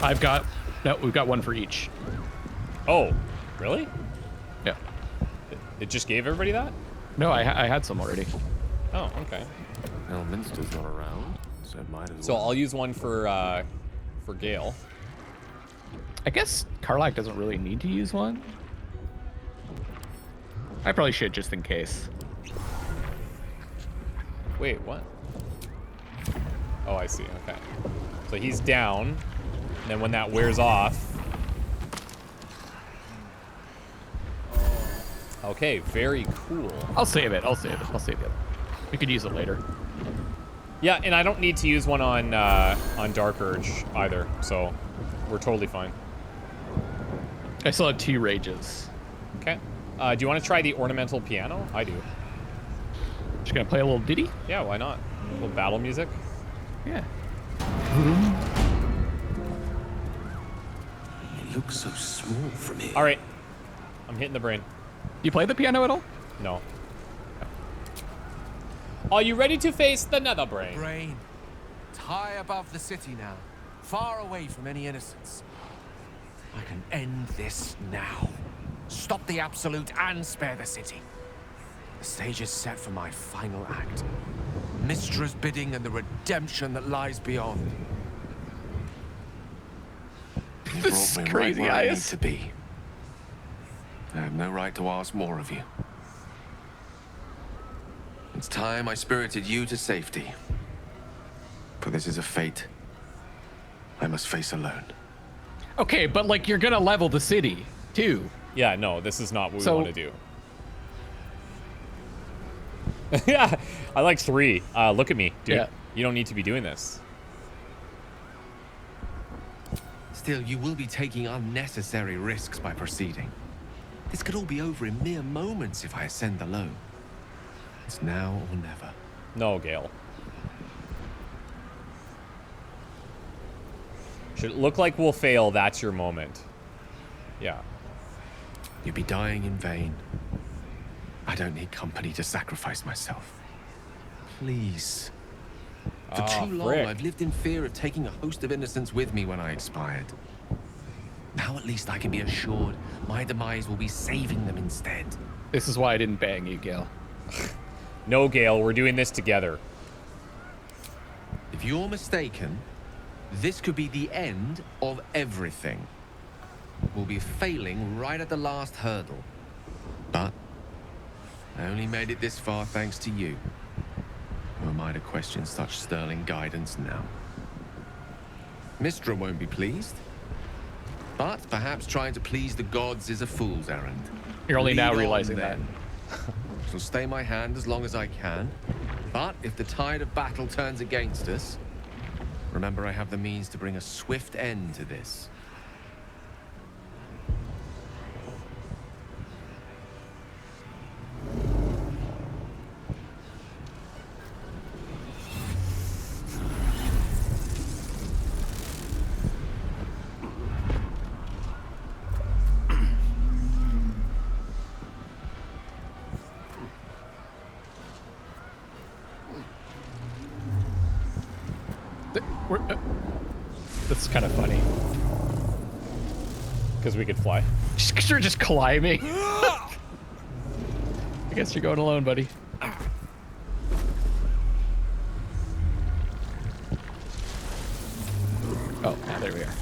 Speaker 2: I've got... No, we've got one for each.
Speaker 1: Oh, really?
Speaker 2: Yeah.
Speaker 1: It just gave everybody that?
Speaker 2: No, I had some already.
Speaker 1: Oh, okay.
Speaker 14: Elminster's not around, so it might as well.
Speaker 1: So I'll use one for Gale.
Speaker 2: I guess Kith'rak doesn't really need to use one. I probably should, just in case.
Speaker 1: Wait, what? Oh, I see. Okay. So he's down. And then when that wears off... Okay, very cool.
Speaker 2: I'll save it. I'll save it. I'll save it. We could use it later.
Speaker 1: Yeah, and I don't need to use one on Dark Urge either, so we're totally fine.
Speaker 2: I still have 2 rages.
Speaker 1: Okay. Do you want to try the ornamental piano? I do.
Speaker 2: Just gonna play a little ditty?
Speaker 1: Yeah, why not? A little battle music.
Speaker 2: Yeah.
Speaker 10: It looks so small from here.
Speaker 1: All right. I'm hitting the brain.
Speaker 2: You play the piano at all?
Speaker 1: No. Are you ready to face the Netherbrain?
Speaker 15: Brain. It's high above the city now, far away from any innocence. I can end this now. Stop the Absolute and spare the city. The stage is set for my final act. Mystra's bidding and the redemption that lies beyond.
Speaker 14: You
Speaker 2: This
Speaker 14: brought me
Speaker 2: crazy
Speaker 14: right where I need
Speaker 2: eyes.
Speaker 14: to be. I have no right to ask more of you. It's time I spirited you to safety. For this is a fate I must face alone.
Speaker 2: Okay, but like you're gonna level the city too.
Speaker 1: Yeah, no, this is not what we
Speaker 2: So-
Speaker 1: want to do. Yeah, I like 3. Look at me, dude.
Speaker 2: Yeah.
Speaker 1: You don't need to be doing this.
Speaker 15: Still, you will be taking unnecessary risks by proceeding. This could all be over in mere moments if I ascend alone. It's now or never.
Speaker 1: No, Gale. Should it look like we'll fail, that's your moment. Yeah.
Speaker 15: You'd be dying in vain. I don't need company to sacrifice myself. Please. For too long,
Speaker 1: frick.
Speaker 15: I've lived in fear of taking a host of innocents with me when I expired. Now at least I can be assured my demise will be saving them instead.
Speaker 2: This is why I didn't bang you, Gale.
Speaker 1: No, Gale, we're doing this together.
Speaker 15: If
Speaker 9: If you're mistaken, this could be the end of everything. We'll be failing right at the last hurdle. But I only made it this far thanks to you. Who am I to question such sterling guidance now? Mistra won't be pleased. But perhaps trying to please the gods is a fool's errand.
Speaker 2: You're only now
Speaker 9: Lead on,
Speaker 2: realizing
Speaker 9: then. Shall stay my hand as long as I can. But if the tide of battle turns against us, remember I have the means to bring a swift end to this.
Speaker 2: That's kind of funny.
Speaker 1: Because we could fly.
Speaker 2: Because you're just climbing. I guess you're going alone, buddy. Oh, there we are.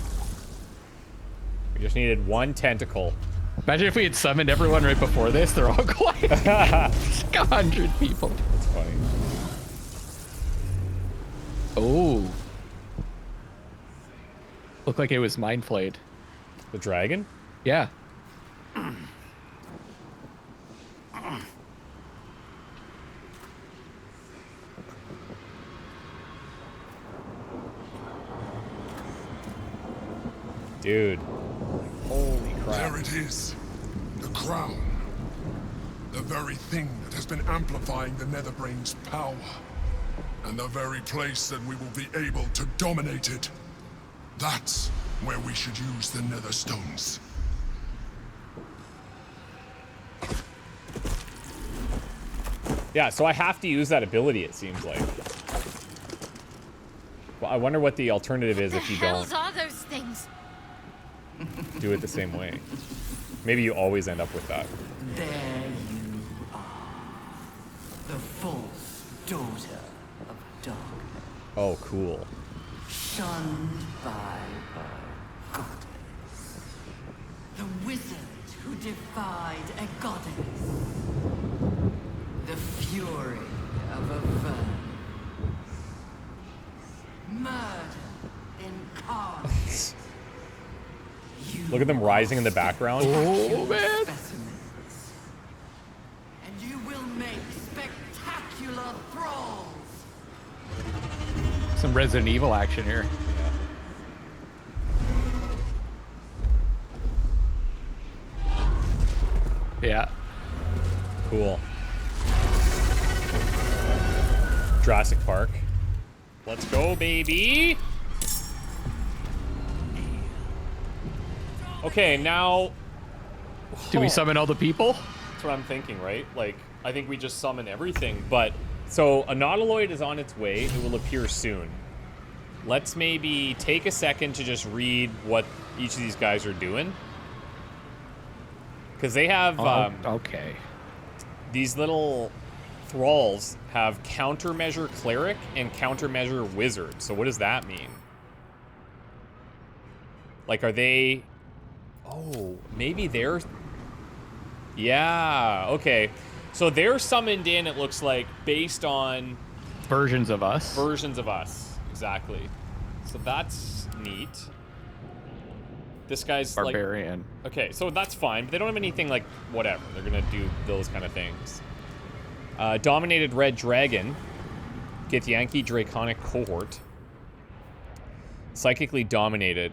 Speaker 1: We just needed one tentacle.
Speaker 2: Imagine if we had summoned everyone right before this. They're all climbing. It's like 100 people.
Speaker 1: That's funny.
Speaker 2: Oh. Looked like it was mind flayed.
Speaker 1: The dragon?
Speaker 2: Yeah.
Speaker 1: Dude. Holy crap.
Speaker 16: There it is. The crown. The very thing that has been amplifying the Netherbrain's power. And the very place that we will be able to dominate it. That's where we should use the Nether Stones.
Speaker 1: Yeah, so I have to use that ability, it seems like. Well, I wonder what the alternative is if you don't
Speaker 8: are those things?
Speaker 1: do it the same way. Maybe you always end up with that.
Speaker 13: There you are. The false daughter of darkness.
Speaker 1: Oh, cool.
Speaker 13: Shunned by a goddess. The wizard who defied a goddess. The fury of a vermin. Murder incarnate.
Speaker 1: Look at them rising in the background.
Speaker 2: Oh, man.
Speaker 13: Specimens. And you will make spectacular thralls.
Speaker 2: Some Resident Evil action here. Yeah.
Speaker 1: Cool. Jurassic Park. Let's go, baby. Okay, now...
Speaker 2: Do we summon all the people?
Speaker 1: That's what I'm thinking, right? Like, I think we just summon everything, but... So, a Nautiloid is on its way. It will appear soon. Let's maybe take a second to just read what each of these guys are doing. Because they have...
Speaker 2: okay.
Speaker 1: These little thralls have countermeasure cleric and countermeasure wizard. So what does that mean? Like, are they... Oh, maybe they're... Yeah, okay. So they're summoned in, it looks like, based on...
Speaker 2: Versions of us.
Speaker 1: Versions of us, exactly. So that's neat. This guy's
Speaker 2: Barbarian.
Speaker 1: Like... Okay, so that's fine, but they don't have anything like, whatever. They're gonna do those kind of things. Dominated Red Dragon. Githyanki Draconic Cohort. Psychically dominated.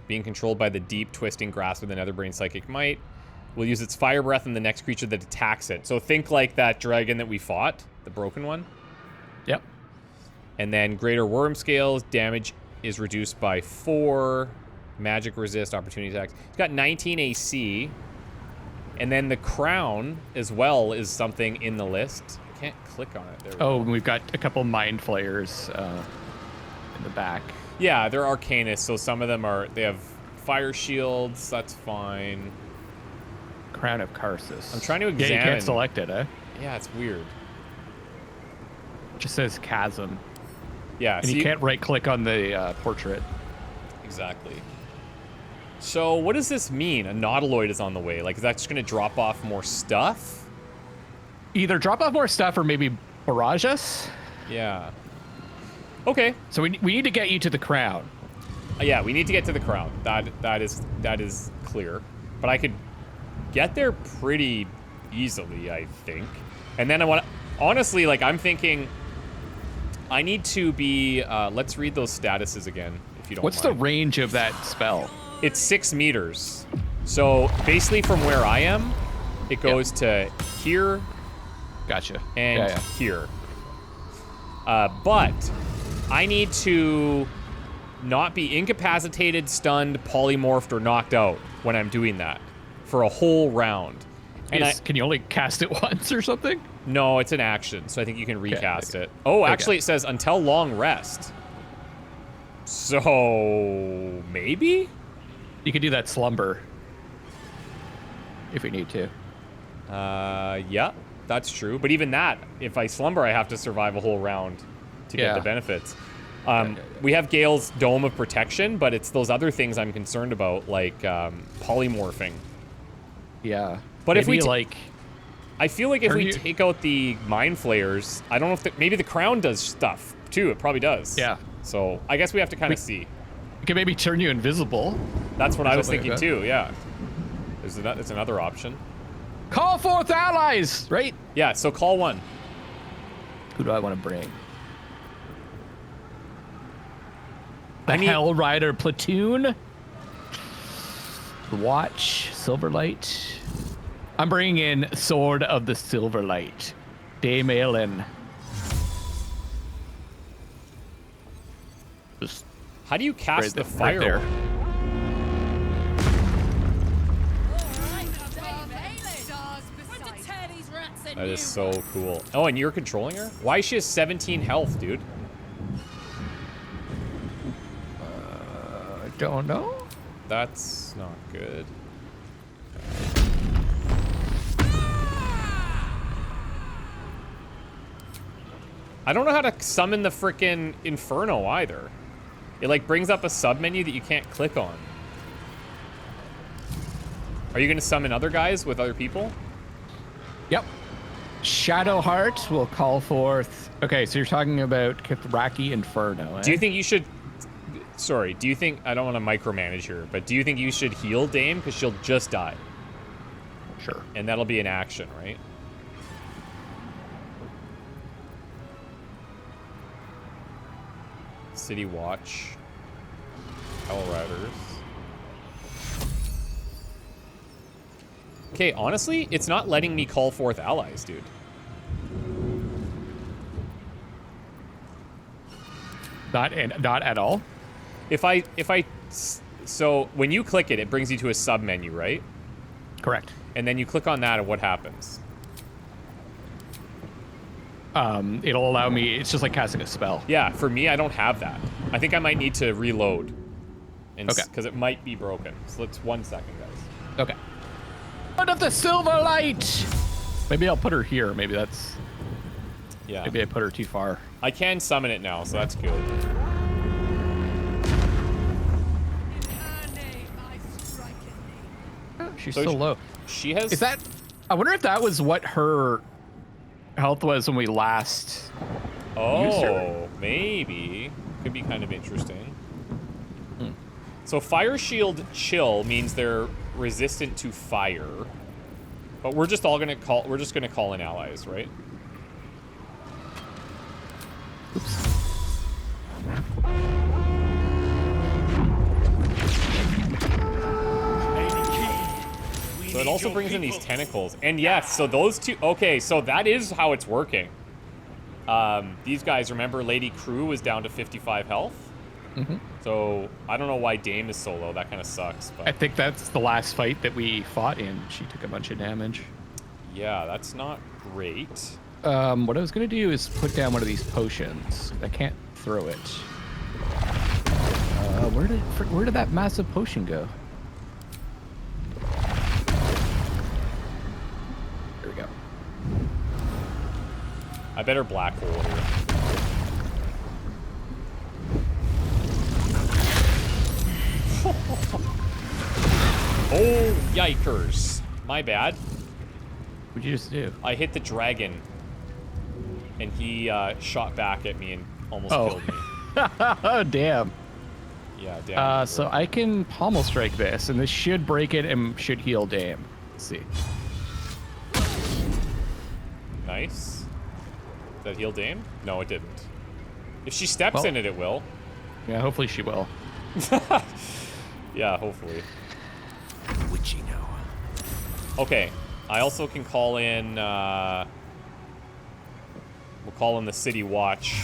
Speaker 1: Being controlled by the deep, twisting grasp of the Netherbrain Psychic Might. Will use its fire breath on the next creature that attacks it. So think like that dragon that we fought, the broken one.
Speaker 2: Yep.
Speaker 1: And then greater worm scales, damage is reduced by 4. Magic resist, opportunity attacks. It's got 19 AC. And then the crown as well is something in the list. I can't click on it. There we
Speaker 2: Oh,
Speaker 1: go.
Speaker 2: we've got a couple Mind Flayers in the back.
Speaker 1: Yeah, they're Arcanist, so some of them are, they have fire shields, that's fine.
Speaker 2: Crown of Karsus.
Speaker 1: I'm trying to
Speaker 2: Yeah,
Speaker 1: examine.
Speaker 2: you can't select it, eh?
Speaker 1: Yeah, it's weird.
Speaker 2: It just says Chasm.
Speaker 1: Yeah.
Speaker 2: And you can't right-click on the portrait.
Speaker 1: Exactly. So what does this mean? A nautiloid is on the way. Like, is that just going to drop off more stuff?
Speaker 2: Either drop off more stuff or maybe barrage us.
Speaker 1: Yeah. Okay.
Speaker 2: So we need to get you to the crown.
Speaker 1: Yeah, we need to get to the crown. That is clear. But I could get there pretty easily, I think. And then I want to... Honestly, like, I'm thinking... I need to be... let's read those statuses again, if you don't
Speaker 2: What's
Speaker 1: mind.
Speaker 2: the range of that spell?
Speaker 1: It's 6 meters. So basically from where I am, it goes to here.
Speaker 2: Gotcha.
Speaker 1: And here. But I need to not be incapacitated, stunned, polymorphed, or knocked out when I'm doing that for a whole round. And
Speaker 2: can you only cast it once or something?
Speaker 1: No, it's an action, so I think you can recast it. Oh, actually it says until long rest. So maybe?
Speaker 2: You could do that slumber if we need to.
Speaker 1: Yeah, that's true. But even that, if I slumber, I have to survive a whole round to get the benefits. We have Gale's Dome of Protection, but it's those other things I'm concerned about, like polymorphing.
Speaker 2: Yeah.
Speaker 1: But
Speaker 2: maybe
Speaker 1: if we
Speaker 2: like,
Speaker 1: I feel like if we take out the Mind Flayers, I don't know if maybe the crown does stuff too. It probably does.
Speaker 2: Yeah.
Speaker 1: So I guess we have to kind of see.
Speaker 2: It can maybe turn you invisible.
Speaker 1: That's what I was thinking
Speaker 2: like
Speaker 1: too. Yeah. It's another option.
Speaker 2: Call forth allies, right?
Speaker 1: Yeah. So call one.
Speaker 2: Who do I want to bring? The Hell Rider platoon. The Watch, Silverlight. I'm bringing in Sword of the Silverlight. Dame Aelin. Just
Speaker 1: how do you cast the fire?
Speaker 2: There.
Speaker 1: That is so cool. Oh, and you're controlling her? Why she has 17 health, dude?
Speaker 2: I don't know.
Speaker 1: That's not good. I don't know how to summon the frickin' Inferno either. It like brings up a submenu that you can't click on. Are you gonna summon other guys with other people?
Speaker 2: Yep. Shadowheart will call forth. Okay, so you're talking about Kith'rak Inferno. Eh?
Speaker 1: Do you think you should? Sorry. Do you think I don't want to micromanage here, but do you think you should heal Dame because she'll just die?
Speaker 2: Sure.
Speaker 1: And that'll be an action, right? City Watch. Hell Riders. Okay, honestly, it's not letting me call forth allies, dude.
Speaker 2: Not at all.
Speaker 1: So when you click it, it brings you to a sub menu, right?
Speaker 2: Correct.
Speaker 1: And then you click on that, and what happens?
Speaker 2: It'll allow me. It's just like casting a spell.
Speaker 1: Yeah, for me, I don't have that. I think I might need to reload.
Speaker 2: Okay.
Speaker 1: Because it might be broken. So let's 1 second, guys.
Speaker 2: Okay. Out of the Silverlight. Maybe I'll put her here. Maybe that's.
Speaker 1: Yeah.
Speaker 2: Maybe I put her too far.
Speaker 1: I can summon it now, so that's good.
Speaker 2: Oh, she's
Speaker 1: So
Speaker 2: so low.
Speaker 1: She has.
Speaker 2: Is that? I wonder if that was what her health was when we last. used her.
Speaker 1: Oh, maybe. Could be kind of interesting. So Fire Shield Chill means they're resistant to fire. But we're just all gonna call. We're just gonna call in allies, right?
Speaker 2: Oops.
Speaker 1: So it also brings in these tentacles. And yes, so those two... Okay, so that is how it's working. These guys, remember Lady Crew was down to 55 health?
Speaker 2: Mm-hmm.
Speaker 1: So I don't know why Dame is so low. That kind of sucks. But
Speaker 2: I think that's the last fight that we fought in. She took a bunch of damage.
Speaker 1: yeah, that's not great.
Speaker 2: What I was going to do is put down one of these potions. I can't throw it. Where did that massive potion go? There we go.
Speaker 1: I better black hole here. Oh, yikers. My bad.
Speaker 2: What'd you just do?
Speaker 1: I hit the dragon. And he shot back at me and almost killed me.
Speaker 2: Oh, damn.
Speaker 1: Yeah, damn.
Speaker 2: So I can pommel strike this, and this should break it and should heal Dame. Let's see.
Speaker 1: Nice. Did that heal Dame? No, it didn't. If she steps in it, it will.
Speaker 2: Yeah, hopefully she will.
Speaker 1: Yeah, hopefully.
Speaker 10: Witchy now.
Speaker 1: Okay. I also can call in, we'll call in the City Watch.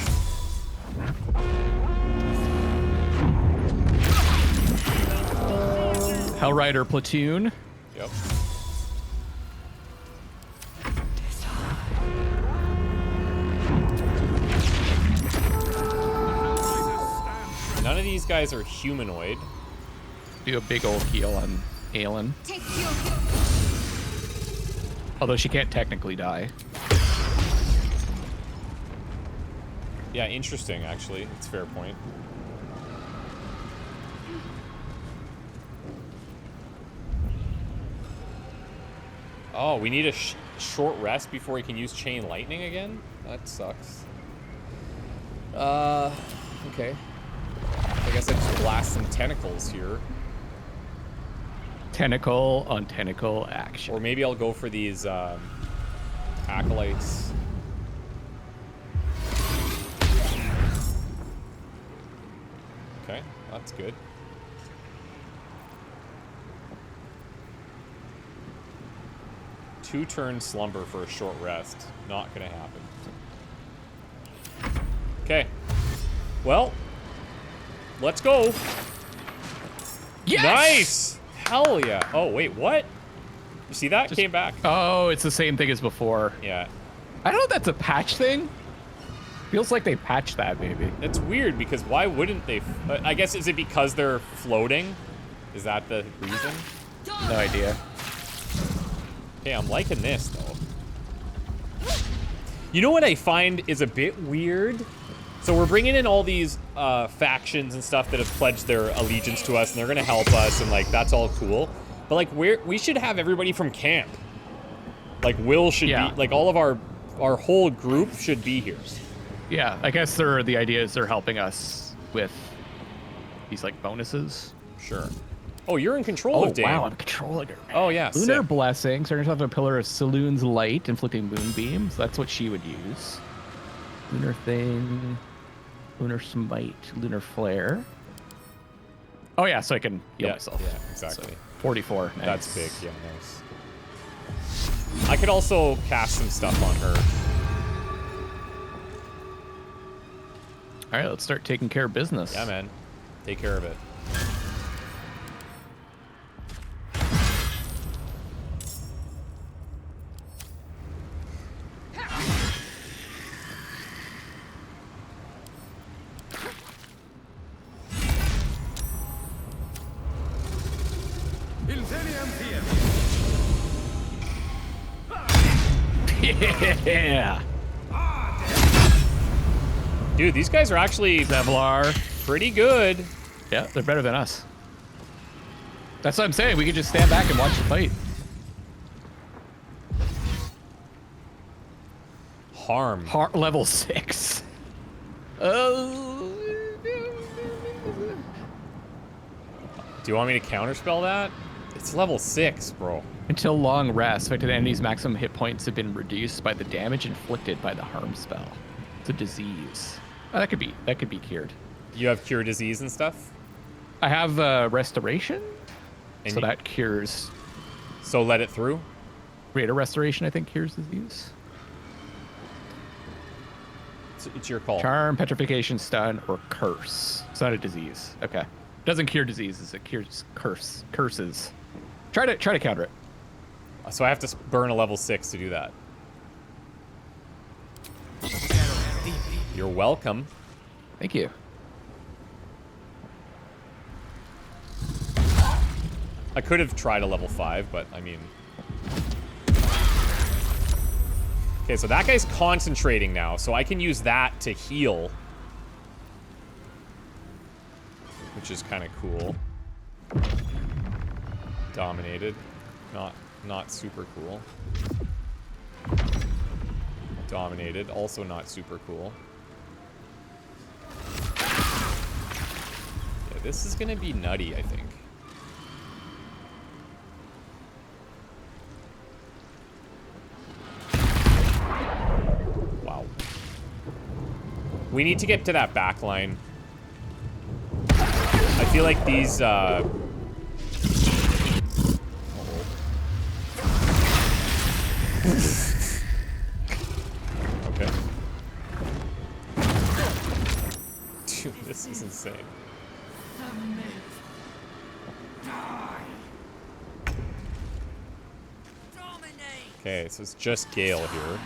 Speaker 2: Hellrider platoon.
Speaker 1: Yep. None of these guys are humanoid.
Speaker 2: Do a big old heal on Aelin. Although she can't technically die.
Speaker 1: Yeah, interesting, actually. It's a fair point. Oh, we need a short rest before he can use Chain Lightning again? That sucks. Okay. I guess I just blast some tentacles here.
Speaker 2: Tentacle on tentacle action.
Speaker 1: Or maybe I'll go for these acolytes. Okay, that's good. Two-turn slumber for a short rest. Not gonna happen. Okay. Well, let's go.
Speaker 2: Yes!
Speaker 1: Nice! Hell yeah. Oh, wait, what? You see that? Came back.
Speaker 2: Oh, it's the same thing as before.
Speaker 1: Yeah.
Speaker 2: I don't know if that's a patch thing. Feels like they patched that, maybe.
Speaker 1: It's weird because why wouldn't they? I guess, is it because they're floating? Is that the reason?
Speaker 2: No idea.
Speaker 1: Okay, I'm liking this, though. You know what I find is a bit weird? So we're bringing in all these factions and stuff that have pledged their allegiance to us, and they're going to help us, and, like, that's all cool. But, like, we should have everybody from camp. Like, Will should be... Like, all of our whole group should be here.
Speaker 2: Yeah, I guess the idea is they're helping us with these, like, bonuses.
Speaker 1: Sure. Oh, you're in control of Dame.
Speaker 2: Wow, I'm controlling her.
Speaker 1: Oh, yeah,
Speaker 2: Lunar
Speaker 1: sick.
Speaker 2: Blessing. Starting off a pillar of Saloon's light, inflicting moonbeams. That's what she would use. Lunar Thing. Lunar Smite. Lunar Flare. Oh, yeah, so I can heal myself.
Speaker 1: Yeah, exactly.
Speaker 2: So, 44. Nice.
Speaker 1: That's big. Yeah, nice. I could also cast some stuff on her.
Speaker 2: All right, let's start taking care of business.
Speaker 1: Yeah, man. Take care of it.
Speaker 2: Yeah.
Speaker 1: Dude, these guys are actually
Speaker 2: Zevlar.
Speaker 1: Pretty good.
Speaker 2: Yeah, they're better than us. That's what I'm saying. We could just stand back and watch the fight.
Speaker 1: Harm.
Speaker 2: Level 6. Oh.
Speaker 1: Do you want me to counterspell that? It's level 6, bro.
Speaker 2: Until long rest, affected enemies' maximum hit points have been reduced by the damage inflicted by the harm spell. It's a disease. Oh, that could be cured.
Speaker 1: You have cure disease and stuff?
Speaker 2: I have restoration, and so that cures.
Speaker 1: So let it through?
Speaker 2: Greater restoration, I think, cures disease.
Speaker 1: It's your call.
Speaker 2: Charm, petrification, stun, or curse. It's not a disease. Okay. Doesn't cure diseases. It cures curses. Try to counter it.
Speaker 1: So I have to burn a level 6 to do that. You're welcome.
Speaker 2: Thank you.
Speaker 1: I could have tried a level 5, but I mean... Okay, so that guy's concentrating now, so I can use that to heal. Which is kind of cool. Dominated. Not super cool. Dominated. Also not super cool. Yeah, this is gonna be nutty, I think. Wow. We need to get to that back line. I feel like these, okay. Dude, this is insane. Okay, so it's just Gale here.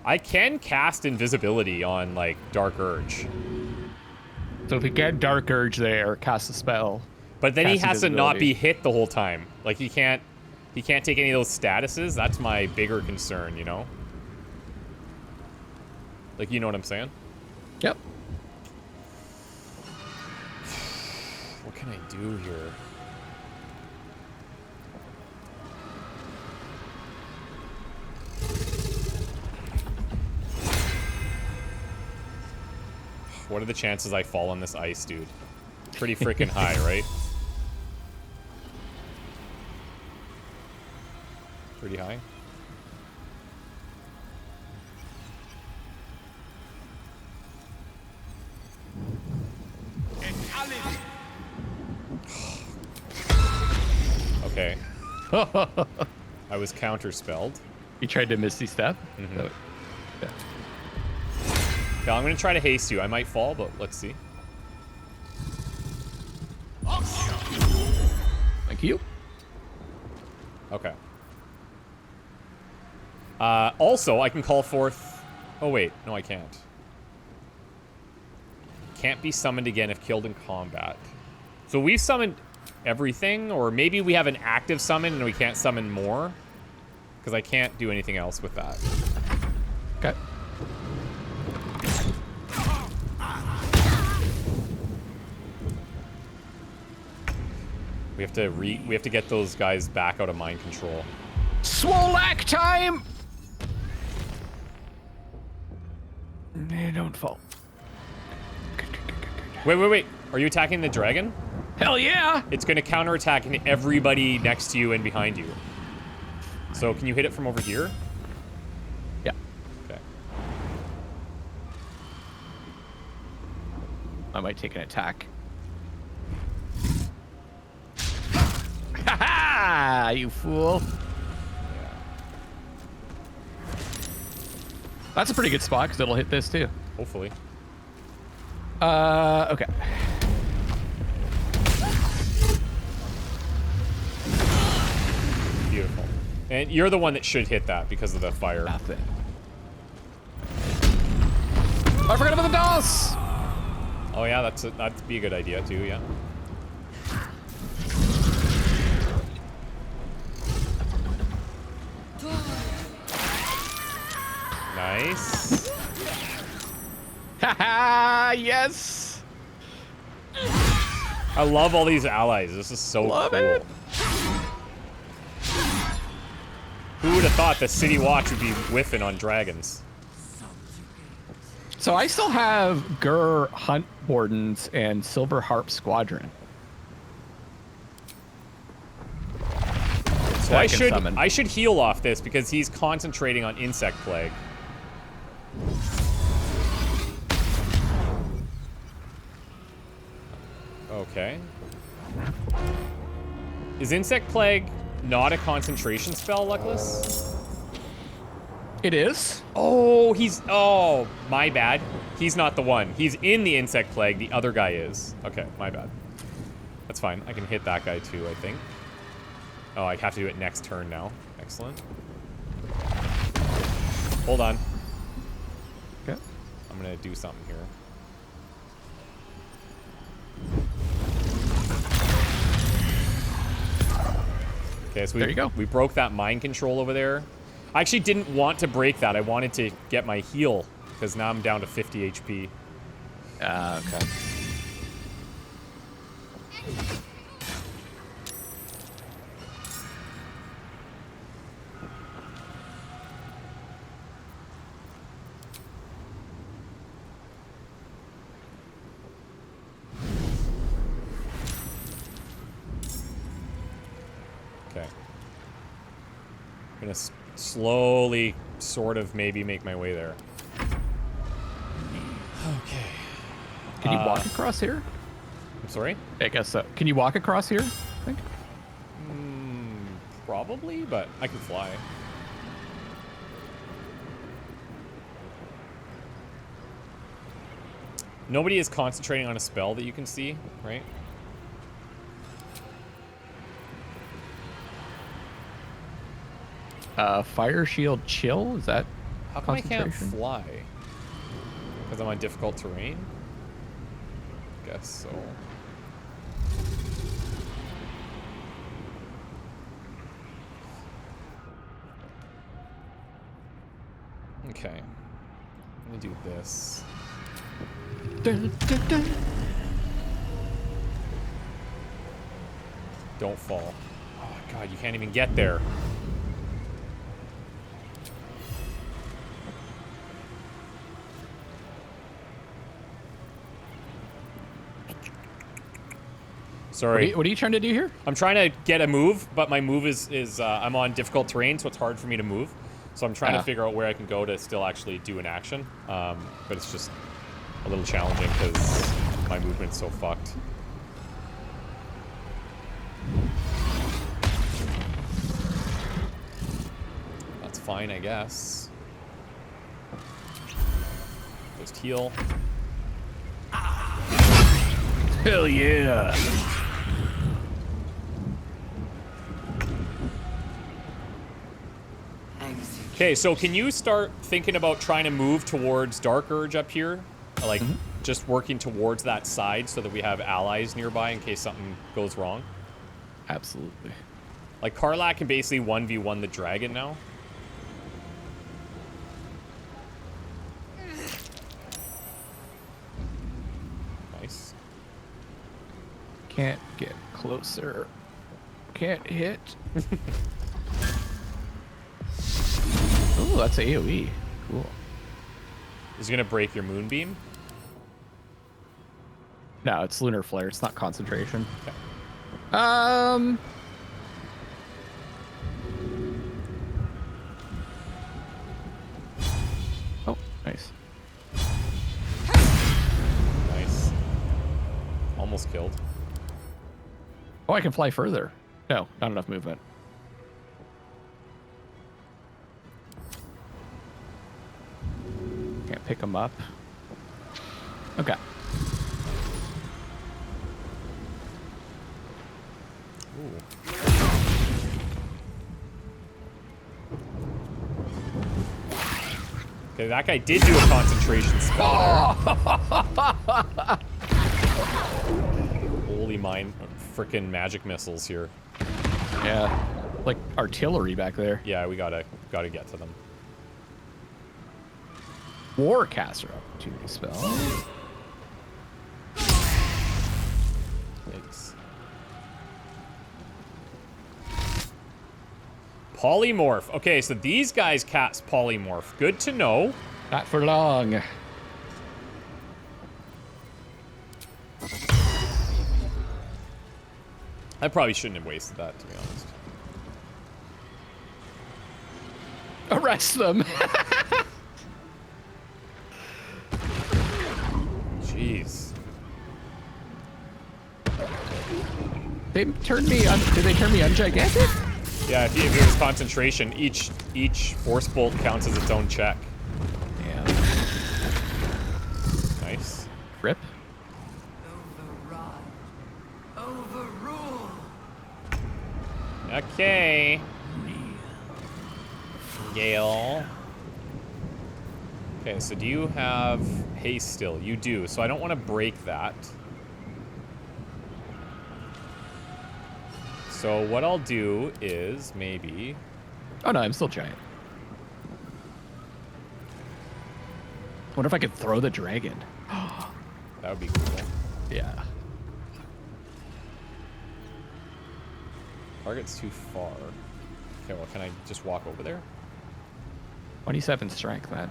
Speaker 1: I can cast invisibility on, like, Dark Urge.
Speaker 2: So if we get Dark Urge there, cast a spell.
Speaker 1: But then he has to not be hit the whole time. Like, he can't take any of those statuses. That's my bigger concern, you know? Like, you know what I'm saying?
Speaker 2: Yep.
Speaker 1: What can I do here? What are the chances I fall on this ice, dude? Pretty freaking high, right? Pretty high. Okay. I was counterspelled.
Speaker 2: You tried to Misty Step?
Speaker 1: Mm-hmm.
Speaker 2: Oh, yeah.
Speaker 1: Yeah, I'm gonna try to haste you. I might fall, but let's see.
Speaker 2: Thank you.
Speaker 1: Okay. Also, I can call forth... Oh, wait. No, I can't. Can't be summoned again if killed in combat. So we've summoned everything, or maybe we have an active summon and we can't summon more? Because I can't do anything else with that.
Speaker 2: Okay.
Speaker 1: We have to get those guys back out of mind control.
Speaker 2: Swolak time! Don't fall.
Speaker 1: Wait. Are you attacking the dragon?
Speaker 2: Hell yeah!
Speaker 1: It's going to counterattack everybody next to you and behind you. So can you hit it from over here?
Speaker 2: Yeah.
Speaker 1: Okay.
Speaker 2: I might take an attack. Ha! You fool.
Speaker 1: Yeah.
Speaker 2: That's a pretty good spot because it'll hit this too.
Speaker 1: Hopefully.
Speaker 2: Okay.
Speaker 1: Beautiful. And you're the one that should hit that because of the fire.
Speaker 2: Nothing. I forgot about the DOS!
Speaker 1: Oh yeah, that'd be a good idea too, yeah. Nice.
Speaker 2: Haha, yes!
Speaker 1: I love all these allies. This is so cool.
Speaker 2: It.
Speaker 1: Who would have thought the City Watch would be whiffing on dragons?
Speaker 2: So I still have Gur Hunt Wardens and Silver Harp Squadron.
Speaker 1: So I should heal off this because he's concentrating on Insect Plague. Okay. Is Insect Plague not a concentration spell, Luckless?
Speaker 2: It is.
Speaker 1: Oh, oh, my bad. He's not the one. He's in the Insect Plague. The other guy is. Okay, my bad. That's fine. I can hit that guy too, I think. Oh, I have to do it next turn now. Excellent. Hold on.
Speaker 2: Okay.
Speaker 1: I'm gonna do something here. Okay, so
Speaker 2: there you go.
Speaker 1: We broke that mind control over there. I actually didn't want to break that. I wanted to get my heal because now I'm down to 50 HP.
Speaker 2: Okay.
Speaker 1: Okay. I'm gonna slowly, sort of, maybe make my way there. Okay.
Speaker 2: Can you walk across here?
Speaker 1: I'm sorry?
Speaker 2: I guess so. Can you walk across here? I think.
Speaker 1: Probably, but I can fly. Nobody is concentrating on a spell that you can see, right?
Speaker 2: Fire shield chill? Is that
Speaker 1: How come I can't
Speaker 2: concentration?
Speaker 1: fly? Because I'm on difficult terrain? Guess so. Okay. I'm gonna do this.
Speaker 2: Dun, dun, dun.
Speaker 1: Don't fall. Oh god, you can't even get there. Sorry.
Speaker 2: What are you trying to do here?
Speaker 1: I'm trying to get a move, but my move is I'm on difficult terrain, so it's hard for me to move. So I'm trying to figure out where I can go to still actually do an action. But it's just a little challenging because my movement's so fucked. That's fine, I guess. Just heal.
Speaker 2: Hell yeah.
Speaker 1: Okay, so can you start thinking about trying to move towards Dark Urge up here? Like, just working towards that side so that we have allies nearby in case something goes wrong?
Speaker 2: Absolutely.
Speaker 1: Like, Karlak can basically 1v1 the dragon now. Nice.
Speaker 2: Can't get closer. Can't hit. Oh, that's AoE. Cool.
Speaker 1: Is it gonna break your moonbeam?
Speaker 2: No, it's lunar flare. It's not concentration.
Speaker 1: Okay.
Speaker 2: Oh, nice.
Speaker 1: Nice. Almost killed.
Speaker 2: Oh, I can fly further. No, not enough movement. Can't pick them up. Okay.
Speaker 1: Ooh. Okay, that guy did do a concentration spell there. Holy mine, frickin' magic missiles here.
Speaker 2: Yeah, like artillery back there.
Speaker 1: Yeah, we gotta get to them.
Speaker 2: Warcaster opportunity spell.
Speaker 1: Yikes. Polymorph. Okay, so these guys cast polymorph. Good to know.
Speaker 2: Not for long.
Speaker 1: I probably shouldn't have wasted that, to be honest.
Speaker 2: Arrest them.
Speaker 1: Jeez.
Speaker 2: They turned me on. Did they turn me ungigantic?
Speaker 1: Yeah, if it was concentration, each force bolt counts as its own check.
Speaker 2: Yeah.
Speaker 1: Nice.
Speaker 2: Rip.
Speaker 13: Overrule.
Speaker 1: Okay. Gale. Okay, so do you have haste still? You do, so I don't want to break that. So what I'll do is maybe...
Speaker 2: Oh no, I'm still giant. Wonder if I could throw the dragon.
Speaker 1: That would be cool.
Speaker 2: Yeah.
Speaker 1: Target's too far. Okay, well, can I just walk over there?
Speaker 2: 27 strength, man.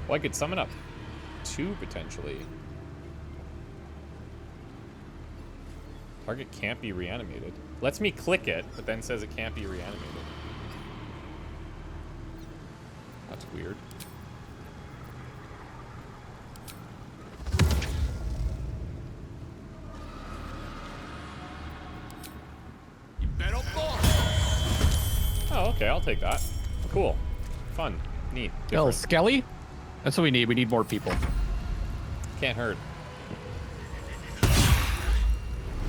Speaker 1: Well, I could summon up 2 potentially. Target can't be reanimated. Lets me click it, but then says it can't be reanimated. That's weird. Oh, okay, I'll take that. Cool. Fun. Neat.
Speaker 2: Yo,
Speaker 1: Different.
Speaker 2: Skelly? That's what we need. We need more people.
Speaker 1: Can't hurt.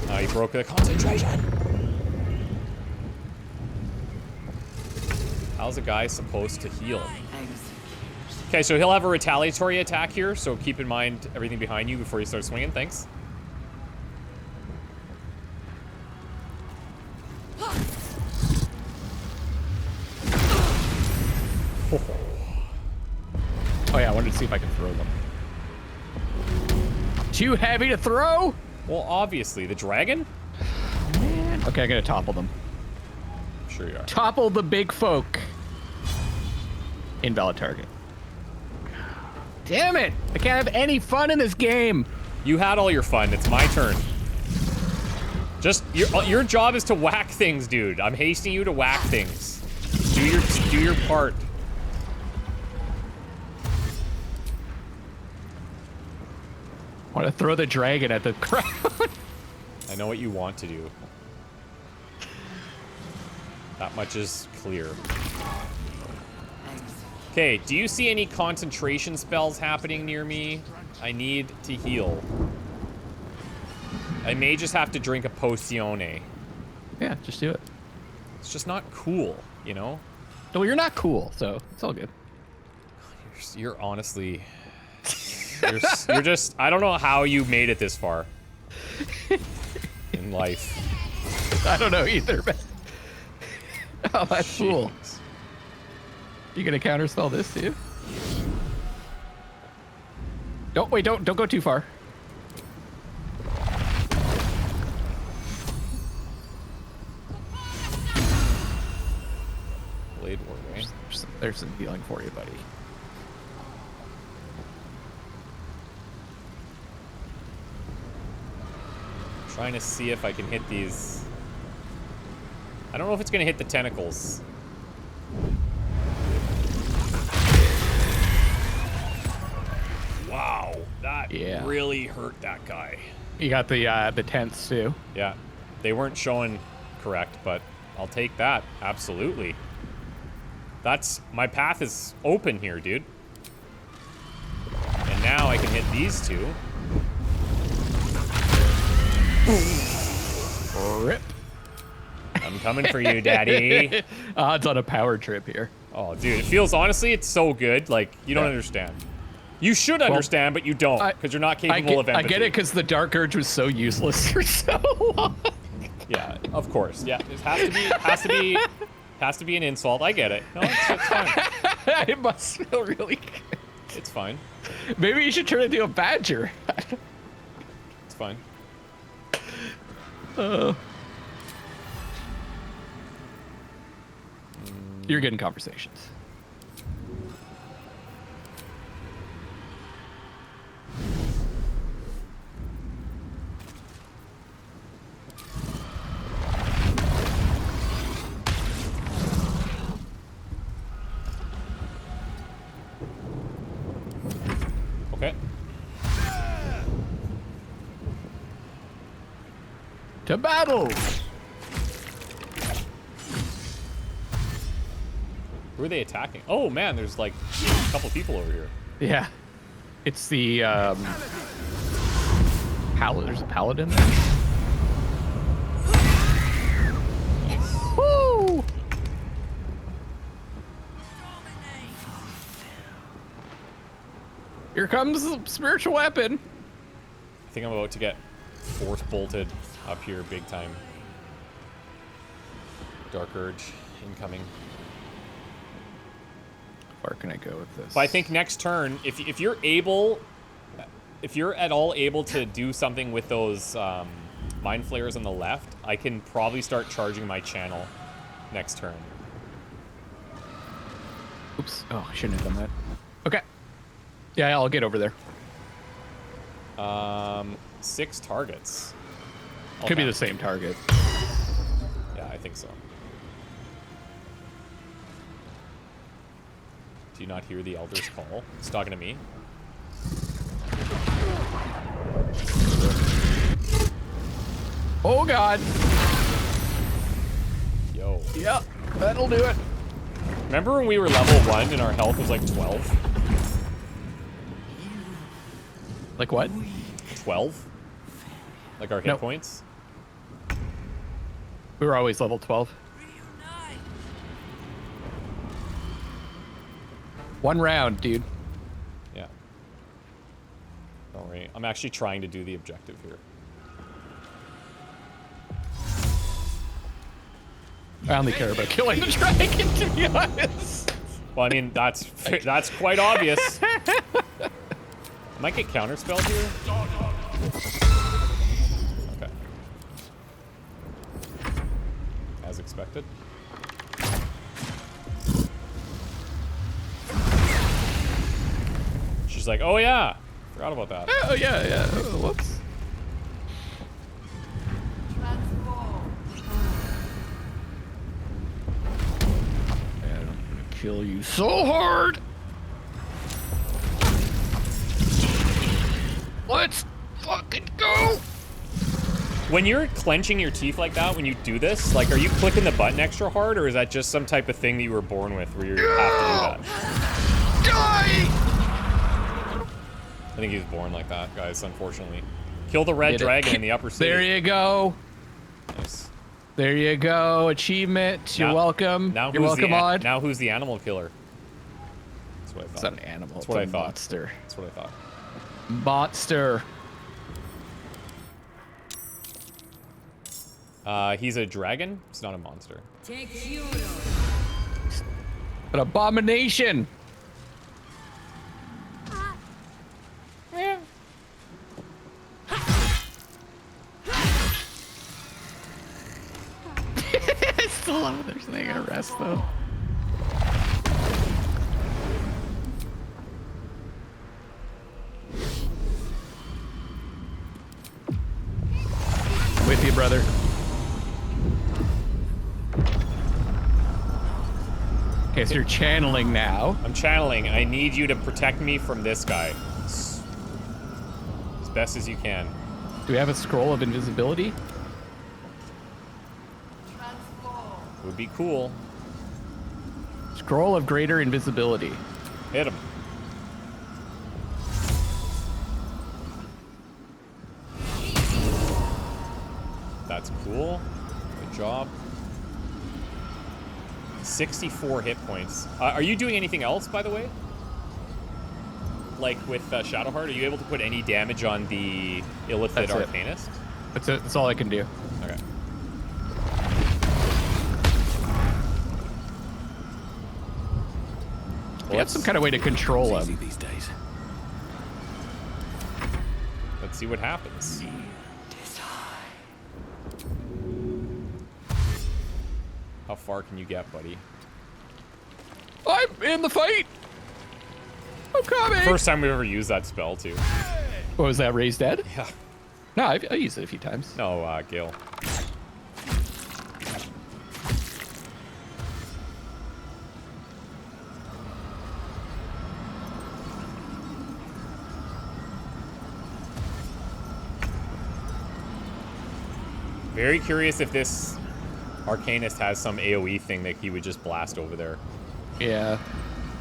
Speaker 1: Oh, he broke the concentration. How's a guy supposed to heal? Okay, so he'll have a retaliatory attack here, so keep in mind everything behind you before you start swinging. Thanks.
Speaker 2: Oh yeah, I wanted to see if I could throw them. Too heavy to throw?
Speaker 1: Well, obviously. The dragon?
Speaker 2: Man. Okay, I'm gonna topple them.
Speaker 1: Sure you are.
Speaker 2: Topple the big folk. Invalid target. Damn it! I can't have any fun in this game.
Speaker 1: You had all your fun. It's my turn. Just your job is to whack things, dude. I'm hasting you to whack things. Do your part.
Speaker 2: I want to throw the dragon at the crowd.
Speaker 1: I know what you want to do. That much is clear. Okay, do you see any concentration spells happening near me? I need to heal. I may just have to drink a pozione.
Speaker 2: Yeah, just do it.
Speaker 1: It's just not cool, you know?
Speaker 2: No, you're not cool, so it's all good.
Speaker 1: You're honestly... You're just... I don't know how you made it this far. In life.
Speaker 2: I don't know either, man. Oh, that's cool. You gonna counterspell this too? Don't wait, don't go too far.
Speaker 1: Blade Warway.
Speaker 2: There's some healing for you, buddy.
Speaker 1: Trying to see if I can hit these. I don't know if it's gonna hit the tentacles. Wow, that really hurt that guy.
Speaker 2: You got the tents too.
Speaker 1: Yeah, they weren't showing correct, but I'll take that. Absolutely. That's my path is open here, dude. And now I can hit these two.
Speaker 2: Rip.
Speaker 1: I'm coming for you, daddy.
Speaker 2: Odds on a power trip here.
Speaker 1: Oh, dude, it feels, honestly, it's so good. Like, you don't understand. You should understand, but you don't, because you're not capable of empathy.
Speaker 2: I get it, because the Dark Urge was so useless for so long.
Speaker 1: Yeah, of course. Yeah, it has to be an insult. I get it. No, it's fine.
Speaker 2: It must feel really good.
Speaker 1: It's fine.
Speaker 2: Maybe you should turn it into a badger.
Speaker 1: It's fine.
Speaker 2: You're getting conversations.
Speaker 1: Okay.
Speaker 2: To battle!
Speaker 1: Who are they attacking? Oh, man, there's like a couple people over here.
Speaker 2: Yeah. It's the, paladin. There's a paladin there. Woo! Here comes the spiritual weapon.
Speaker 1: I think I'm about to get force bolted up here big time. Dark Urge Incoming.
Speaker 2: Where can I go with this?
Speaker 1: But I think next turn, if you're able, if you're at all able to do something with those Mind Flayers on the left, I can probably start charging my channel next turn.
Speaker 2: Oops. Oh, I shouldn't have done that. Okay. Yeah, I'll get over there.
Speaker 1: 6 targets.
Speaker 2: Could be the same target.
Speaker 1: Yeah, I think so. Do you not hear the Elder's call? It's talking to me.
Speaker 2: Oh, God.
Speaker 1: Yo.
Speaker 2: Yep, that'll do it.
Speaker 1: Remember when we were level 1 and our health was like 12?
Speaker 2: Like what?
Speaker 1: 12? Like our hit points?
Speaker 2: We were always level 12. One round, dude.
Speaker 1: Yeah. Don't worry. I'm actually trying to do the objective here.
Speaker 2: I only care about killing the dragon, to be honest.
Speaker 1: Well, I mean, that's quite obvious. I might get counterspelled here. Okay. As expected. She's like, oh yeah, forgot about that.
Speaker 2: Oh yeah, yeah. Oh, whoops. Man, I'm gonna kill you so hard. Let's fucking go.
Speaker 1: When you're clenching your teeth like that, when you do this, like, are you clicking the button extra hard, or is that just some type of thing that you were born with, where you have to do that?
Speaker 2: Die!
Speaker 1: I think he was born like that, guys, unfortunately. Kill the red dragon in the upper city.
Speaker 2: There you go.
Speaker 1: Nice.
Speaker 2: There you go. Achievement. You're welcome.
Speaker 1: Now
Speaker 2: You're welcome, Odd.
Speaker 1: Now who's the animal killer? That's what I thought.
Speaker 2: It's not an animal.
Speaker 1: That's what I thought.
Speaker 2: Monster.
Speaker 1: That's what I thought.
Speaker 2: Monster.
Speaker 1: He's a dragon. He's not a monster.
Speaker 2: An abomination. I still love it. There's something to rest though. With you, brother. Okay, so you're channeling now.
Speaker 1: I'm channeling. I need you to protect me from this guy. As best as you can.
Speaker 2: Do we have a scroll of invisibility?
Speaker 1: Would be cool.
Speaker 2: Scroll of greater invisibility.
Speaker 1: Hit him. That's cool. Good job. 64 hit points. Are you doing anything else, by the way? Like with Shadowheart, are you able to put any damage on the Illithid Arcanist?
Speaker 2: That's it. That's all I can do.
Speaker 1: Okay.
Speaker 2: We have some kind of way to control him.
Speaker 10: These days.
Speaker 1: Let's see what happens. How far can you get, buddy?
Speaker 2: I'm in the fight. I'm coming.
Speaker 1: First time we've ever used that spell, too.
Speaker 2: What was that? Raised dead?
Speaker 1: Yeah.
Speaker 2: No, I've used it a few times.
Speaker 1: No, Gil. Very curious if this Arcanist has some AoE thing that he would just blast over there.
Speaker 2: Yeah,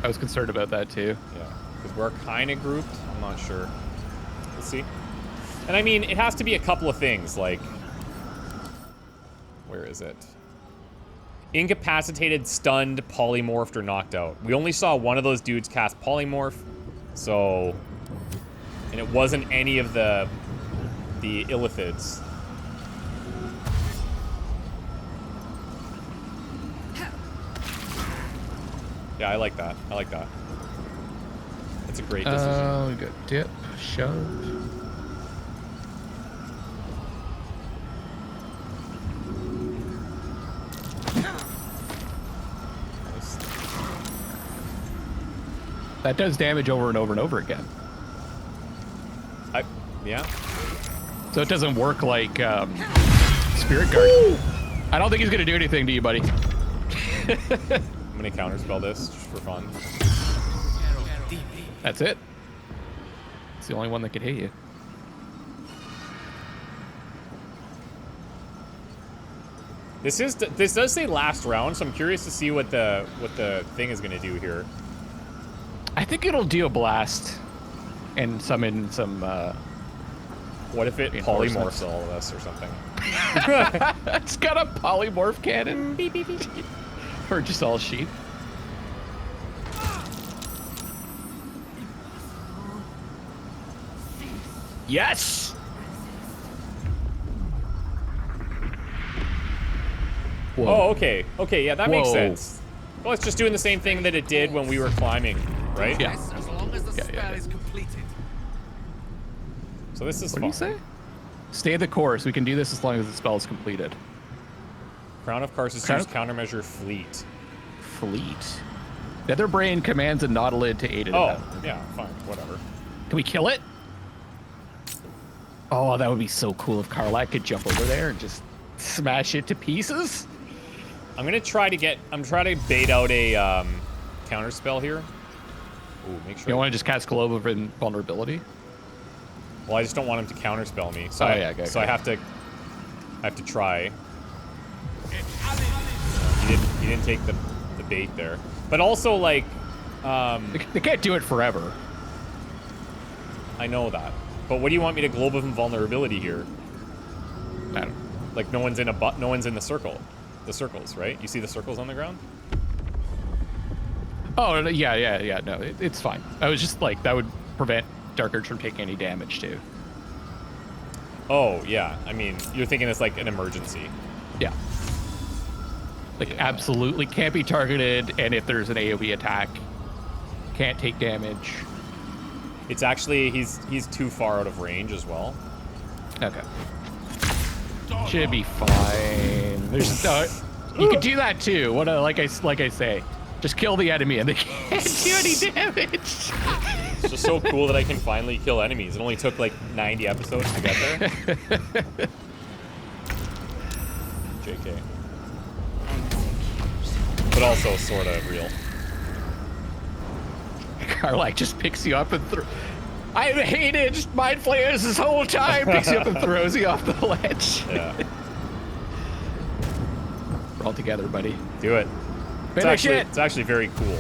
Speaker 2: I was concerned about that too.
Speaker 1: Yeah, because we're kind of grouped. I'm not sure. We'll see. And I mean, it has to be a couple of things, like... Where is it? Incapacitated, stunned, polymorphed, or knocked out. We only saw one of those dudes cast polymorph, so... And it wasn't any of the Illithids. Yeah, I like that. I like that. That's a great decision.
Speaker 2: We got dip, shove. That does damage over and over and over again.
Speaker 1: Yeah.
Speaker 2: So it doesn't work like Spirit Guard. Ooh! I don't think he's gonna do anything to you, buddy.
Speaker 1: I'm gonna counterspell this just for fun.
Speaker 2: That's it. It's the only one that could hit you.
Speaker 1: This does say last round, so I'm curious to see what the thing is gonna do here.
Speaker 2: I think it'll do a blast and summon some.
Speaker 1: What if it polymorphs all of us or something?
Speaker 2: It's got a polymorph cannon. Beep, beep, beep. Or just all sheep. Yes!
Speaker 1: Whoa. Oh, okay. Okay, yeah, that makes sense. Well, it's just doing the same thing that it did when we were climbing, right?
Speaker 2: Yeah.
Speaker 15: As long as the spell is completed.
Speaker 1: So this is
Speaker 2: what
Speaker 1: fun.
Speaker 2: What do you say? Stay the course. We can do this as long as the spell is completed.
Speaker 1: Crown of Karsus use countermeasure fleet.
Speaker 2: Fleet. Netherbrain commands a nautilid to aid it.
Speaker 1: Oh, yeah, fine, whatever.
Speaker 2: Can we kill it? Oh, that would be so cool if Kith'rak could jump over there and just smash it to pieces.
Speaker 1: I'm gonna try to bait out a counter spell here. Ooh, make sure.
Speaker 2: You don't want to just cast Globe of Invulnerability?
Speaker 1: Well, I just don't want him to counterspell me. So
Speaker 2: I have
Speaker 1: to try. He didn't take the bait there. But also, like,
Speaker 2: they can't do it forever.
Speaker 1: I know that. But what do you want me to Globe of Invulnerability here?
Speaker 2: I don't.
Speaker 1: Like no one's in the circle. The circles, right? You see the circles on the ground?
Speaker 2: Oh yeah. No, it's fine. I was just like that would prevent Dark Urge from taking any damage too.
Speaker 1: Oh yeah. I mean, you're thinking it's like an emergency.
Speaker 2: Yeah. Like absolutely can't be targeted, and if there's an AoE attack, can't take damage.
Speaker 1: It's actually he's too far out of range as well.
Speaker 2: Okay. Should be fine. There's you can do that too. What like I say, just kill the enemy and they can't do any damage.
Speaker 1: It's just so cool that I can finally kill enemies. It only took like 90 episodes to get there. JK. But also sort of real.
Speaker 2: Kith'rak just picks you up and I hated Mind Flayers this whole time. Picks you up and throws you off the ledge.
Speaker 1: Yeah.
Speaker 2: We're all together, buddy.
Speaker 1: Do it.
Speaker 2: Finish it.
Speaker 1: It's actually very cool.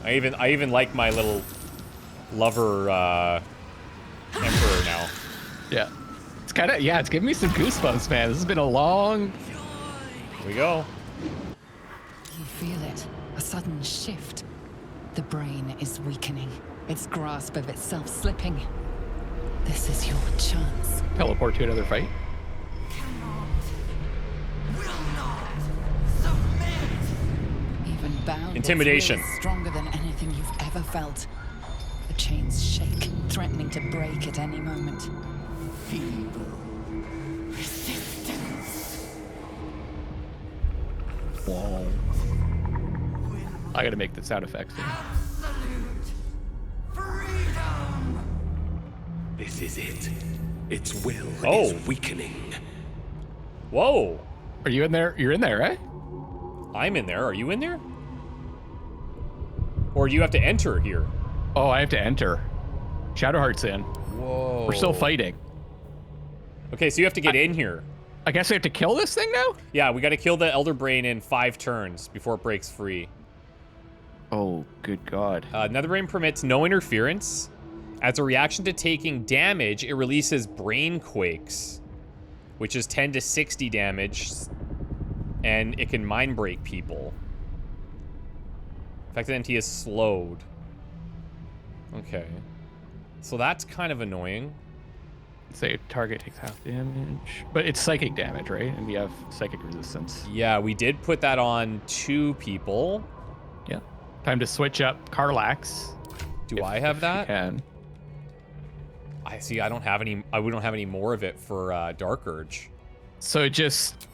Speaker 1: I even like my little lover emperor now.
Speaker 2: Yeah. It's kind of it's giving me some goosebumps, man. This has been a long.
Speaker 1: Here we go.
Speaker 3: You feel it. A sudden shift. The brain is weakening, its grasp of itself slipping. This is your chance.
Speaker 2: Teleport to another fight.
Speaker 3: Even bound,
Speaker 1: intimidation.
Speaker 3: It's stronger than anything you've ever felt. The chains shake, threatening to break at any moment.
Speaker 13: Feeble resistance.
Speaker 2: Whoa. I gotta make the sound effects.
Speaker 13: Absolute freedom.
Speaker 10: This is it. Its will
Speaker 1: is
Speaker 10: weakening.
Speaker 1: Whoa.
Speaker 2: Are you in there? You're in there, right?
Speaker 1: I'm in there. Are you in there? Or you have to enter here?
Speaker 2: Oh, I have to enter. Shadowheart's in.
Speaker 1: Whoa.
Speaker 2: We're still fighting.
Speaker 1: Okay, so you have to get in here.
Speaker 2: I guess we have to kill this thing now?
Speaker 1: Yeah, we got to kill the Elder Brain in 5 turns before it breaks free.
Speaker 2: Oh, good God.
Speaker 1: Netherbrain permits no interference. As a reaction to taking damage, it releases Brain Quakes, which is 10 to 60 damage, and it can mind break people. Affected NT is slowed. Okay. So that's kind of annoying.
Speaker 2: Say target takes half damage, but it's psychic damage, right? And we have psychic resistance.
Speaker 1: Yeah, we did put that on 2 people.
Speaker 2: Yeah. Time to switch up Karlax.
Speaker 1: Do I have that?
Speaker 2: You can.
Speaker 1: I see. I don't have any. We don't have any more of it for Dark Urge.
Speaker 2: So it just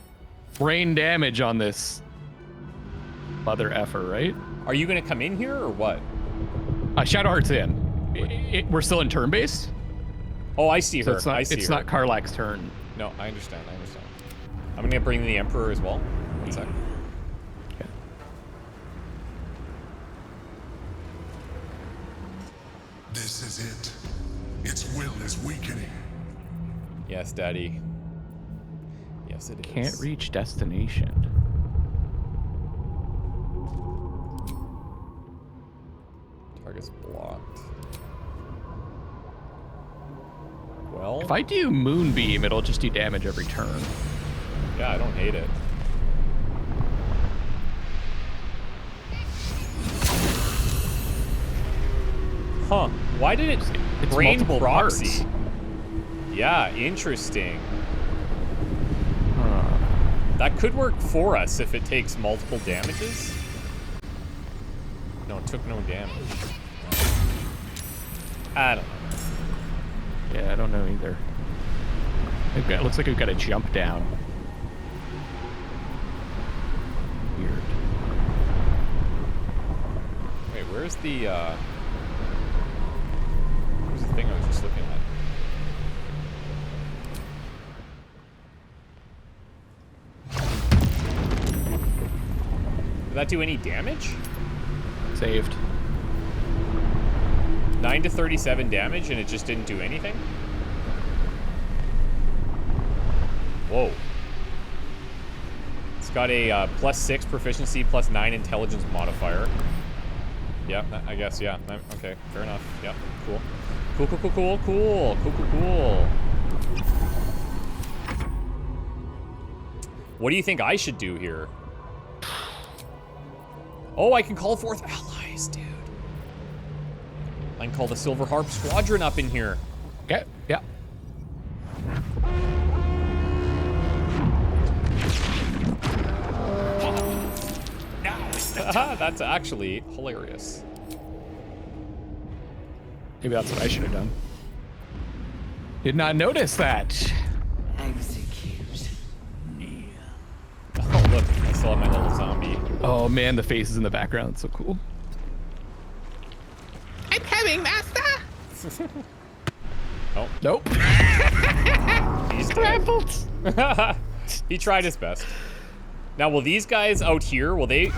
Speaker 2: brain damage on this mother effer, right?
Speaker 1: Are you gonna come in here or what?
Speaker 2: Shadowheart's in. We're still in turn based.
Speaker 1: Oh, I see her.
Speaker 2: So it's not Karlak's turn.
Speaker 1: No, I understand. I'm gonna bring the Emperor as well. 1 sec.
Speaker 2: Okay.
Speaker 16: This is it. Its will is weakening.
Speaker 1: Yes, Daddy. Yes, it is.
Speaker 2: Can't reach destination.
Speaker 1: Target's blocked. Well,
Speaker 2: if I do Moonbeam, it'll just do damage every turn.
Speaker 1: Yeah, I don't hate it. Huh. Why did it
Speaker 2: It's
Speaker 1: brain
Speaker 2: multiple
Speaker 1: proxy?
Speaker 2: parts.
Speaker 1: Yeah, interesting. That could work for us if it takes multiple damages. No, it took no damage. I don't know.
Speaker 2: Yeah, I don't know either. It looks like we've got to jump down. Weird.
Speaker 1: Wait, where's the thing I was just looking at? Did that do any damage?
Speaker 2: Saved.
Speaker 1: 9 to 37 damage and it just didn't do anything? Whoa. It's got a +6 proficiency, +9 intelligence modifier. Yeah, I guess, yeah. Okay, fair enough. Yep, cool. Cool. What do you think I should do here? Oh, I can call forth allies, dude. I can call the Silver Harp Squadron up in here.
Speaker 2: Okay, yeah.
Speaker 1: That's actually hilarious.
Speaker 2: Maybe that's what I should have done. Did not notice that.
Speaker 13: Execute.
Speaker 1: Oh, look, I still have my little zombie.
Speaker 2: Oh man, the faces in the background, so cool. I'm coming, master.
Speaker 1: Oh.
Speaker 2: Nope.
Speaker 1: He's dead. He tried his best. Now, will these guys out here, will they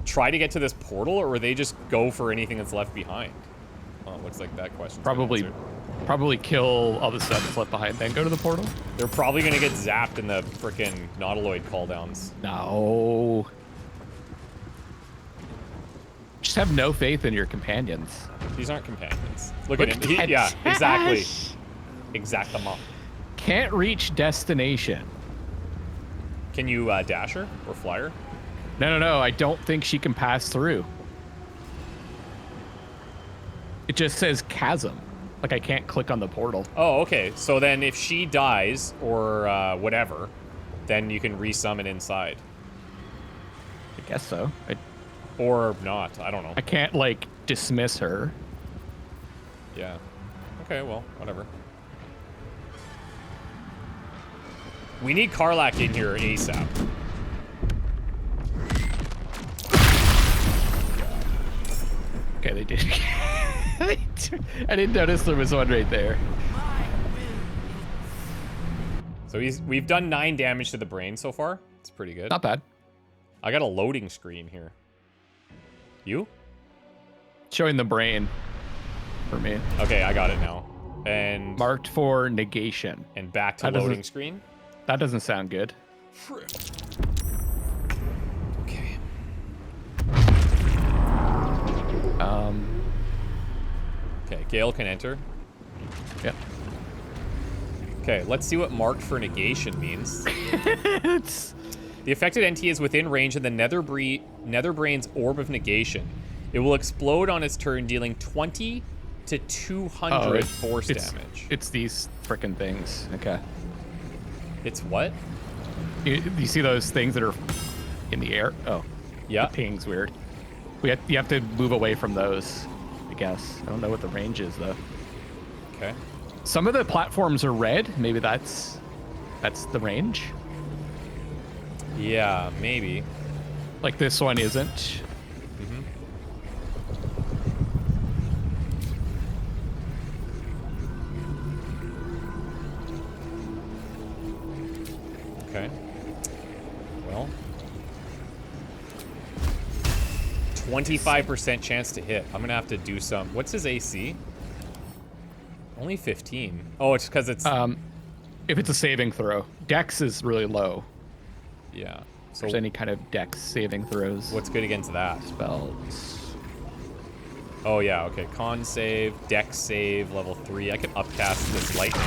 Speaker 1: try to get to this portal, or will they just go for anything that's left behind? Well, it looks like that question.
Speaker 2: Probably kill all the stuff that's left behind, then go to the portal.
Speaker 1: They're probably gonna get zapped in the frickin' Nautiloid calldowns.
Speaker 2: No. Just have no faith in your companions.
Speaker 1: These aren't companions. Look at him. Yeah, exactly. Exactement.
Speaker 2: Can't reach destination.
Speaker 1: Can you dash her or fly her?
Speaker 2: No. I don't think she can pass through. It just says chasm. Like I can't click on the portal.
Speaker 1: Oh, okay. So then if she dies or whatever, then you can resummon inside.
Speaker 2: I guess so.
Speaker 1: Or not. I don't know.
Speaker 2: I can't, like, dismiss her.
Speaker 1: Yeah. Okay, well, whatever. We need Karlak in here ASAP.
Speaker 2: Okay, they did. I didn't notice there was one right there.
Speaker 1: So we've done 9 damage to the brain so far. It's pretty good.
Speaker 2: Not bad.
Speaker 1: I got a loading screen here. You?
Speaker 2: Showing the brain for me.
Speaker 1: Okay, I got it now. And
Speaker 2: marked for negation.
Speaker 1: And back to loading screen.
Speaker 2: That doesn't sound good.
Speaker 1: Okay. Okay, Gale can enter.
Speaker 2: Yep.
Speaker 1: Okay, let's see what marked for negation means. The affected entity is within range of the Netherbrain's Orb of Negation. It will explode on its turn, dealing 20 to 200 force damage.
Speaker 2: It's these frickin' things. Okay.
Speaker 1: It's what?
Speaker 2: You see those things that are in the air? Oh.
Speaker 1: Yeah.
Speaker 2: The ping's weird. You have to move away from those, I guess. I don't know what the range is, though.
Speaker 1: Okay.
Speaker 2: Some of the platforms are red. Maybe that's the range.
Speaker 1: Yeah, maybe.
Speaker 2: Like this one isn't.
Speaker 1: Okay. Well. 25% chance to hit. I'm gonna have to do some. What's his AC? Only 15. Oh, it's because it's...
Speaker 2: if it's a saving throw. Dex is really low.
Speaker 1: Yeah.
Speaker 2: So there's any kind of Dex saving throws.
Speaker 1: What's good against that?
Speaker 2: Spells.
Speaker 1: Oh, yeah, okay. Con save, Dex save, level 3. I can upcast this lightning.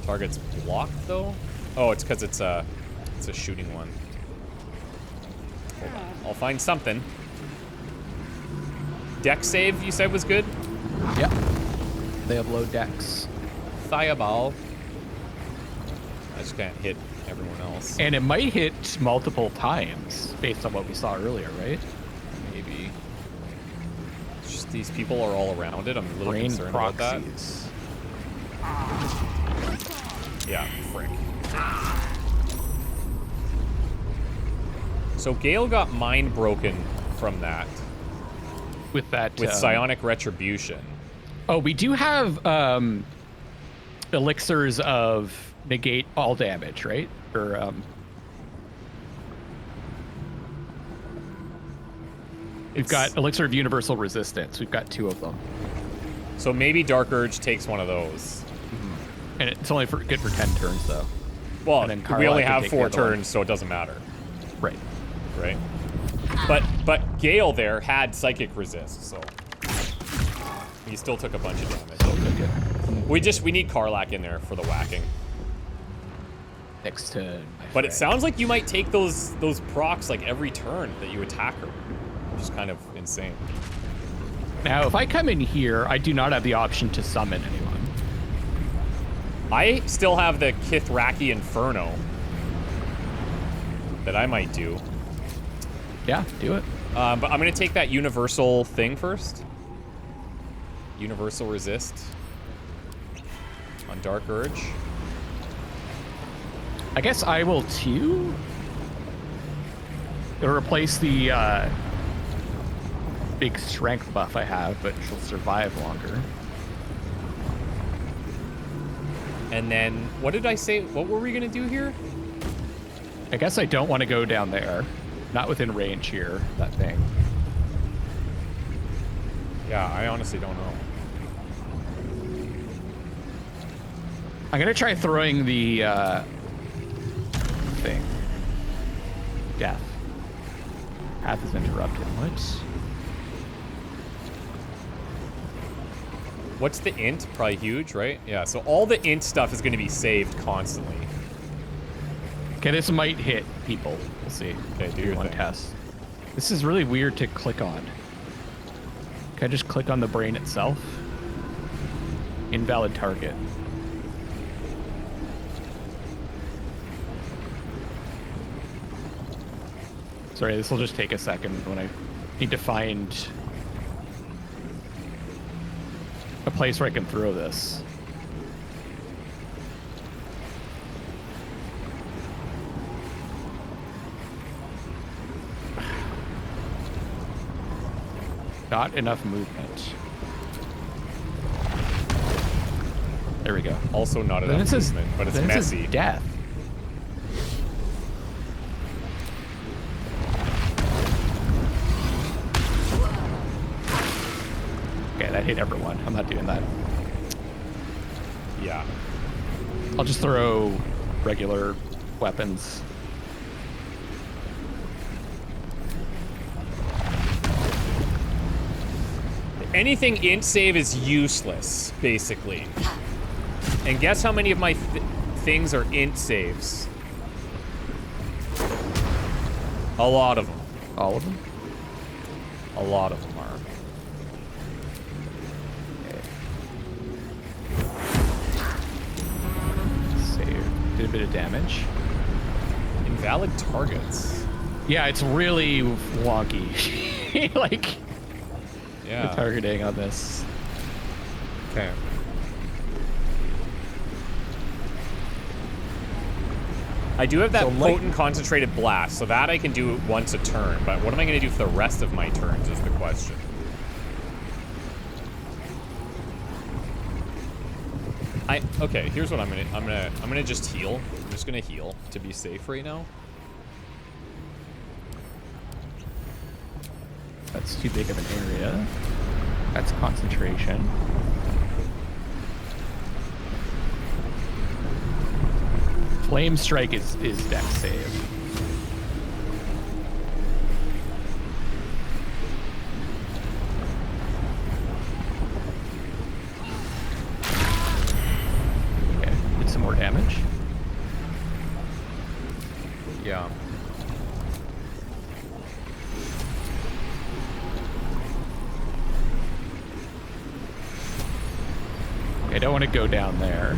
Speaker 1: Target's blocked, though? Oh, it's because it's a shooting one. Hold on. I'll find something. Dex save, you said was good?
Speaker 2: Yep. They have low Dex.
Speaker 1: Fireball. I just can't hit everyone else.
Speaker 2: And it might hit multiple times based on what we saw earlier, right?
Speaker 1: Maybe. It's just these people are all around it. I'm a little concerned about that. Yeah, frick. So Gale got mind broken from that.
Speaker 2: With that...
Speaker 1: With psionic retribution.
Speaker 2: Oh, we do have elixirs of negate all damage, right? Or we've got elixir of universal resistance. We've got 2 of them.
Speaker 1: So maybe Dark Urge takes one of those.
Speaker 2: And it's only good for 10 turns, though.
Speaker 1: Well,
Speaker 2: and then
Speaker 1: we only
Speaker 2: can
Speaker 1: have
Speaker 2: take
Speaker 1: 4
Speaker 2: the other
Speaker 1: turns, so it doesn't matter.
Speaker 2: Right.
Speaker 1: Right. But Gale there had psychic resist, so he still took a bunch of damage. We need Karlach in there for the whacking.
Speaker 2: Next to.
Speaker 1: But it sounds like you might take those procs like every turn that you attack her, which is kind of insane.
Speaker 2: Now, if I come in here, I do not have the option to summon anyone.
Speaker 1: I still have the Kith'raki Inferno that I might do.
Speaker 2: Yeah, do it.
Speaker 1: But I'm going to take that universal thing first. Universal resist on Dark Urge.
Speaker 2: I guess I will too. It'll replace the big strength buff I have, but she'll survive longer.
Speaker 1: And then, what did I say? What were we going to do here?
Speaker 2: I guess I don't want to go down there. Not within range here, that thing.
Speaker 1: Yeah, I honestly don't know.
Speaker 2: I'm going to try throwing the thing. Death. Path is interrupted. What?
Speaker 1: What's the int? Probably huge, right? Yeah, so all the int stuff is going to be saved constantly.
Speaker 2: Okay, this might hit people. We'll see.
Speaker 1: Okay, do your
Speaker 2: one
Speaker 1: thing.
Speaker 2: test. This is really weird to click on. Can I just click on the brain itself? Invalid target. Sorry, this will just take a second when I need to find a place where I can throw this. Not enough movement. There we go.
Speaker 1: Also not enough movement, but it's messy.
Speaker 2: Death. Okay, that hit everyone. I'm not doing that.
Speaker 1: Yeah.
Speaker 2: I'll just throw regular weapons.
Speaker 1: Anything int save is useless, basically. And guess how many of my things are int saves? A lot of them.
Speaker 2: All of them?
Speaker 1: A lot of them are.
Speaker 2: Did a bit of damage.
Speaker 1: Invalid targets.
Speaker 2: Yeah, it's really wonky. Like,
Speaker 1: yeah,
Speaker 2: the targeting on this.
Speaker 1: Okay. I do have that potent concentrated blast, so that I can do once a turn. But what am I going to do for the rest of my turns is the question. Okay, here's what I'm gonna just heal. I'm just gonna heal to be safe right now.
Speaker 2: That's too big of an area. That's concentration. Flame Strike is dex save. Okay, did some more damage.
Speaker 1: Yeah.
Speaker 2: I don't want to go down there.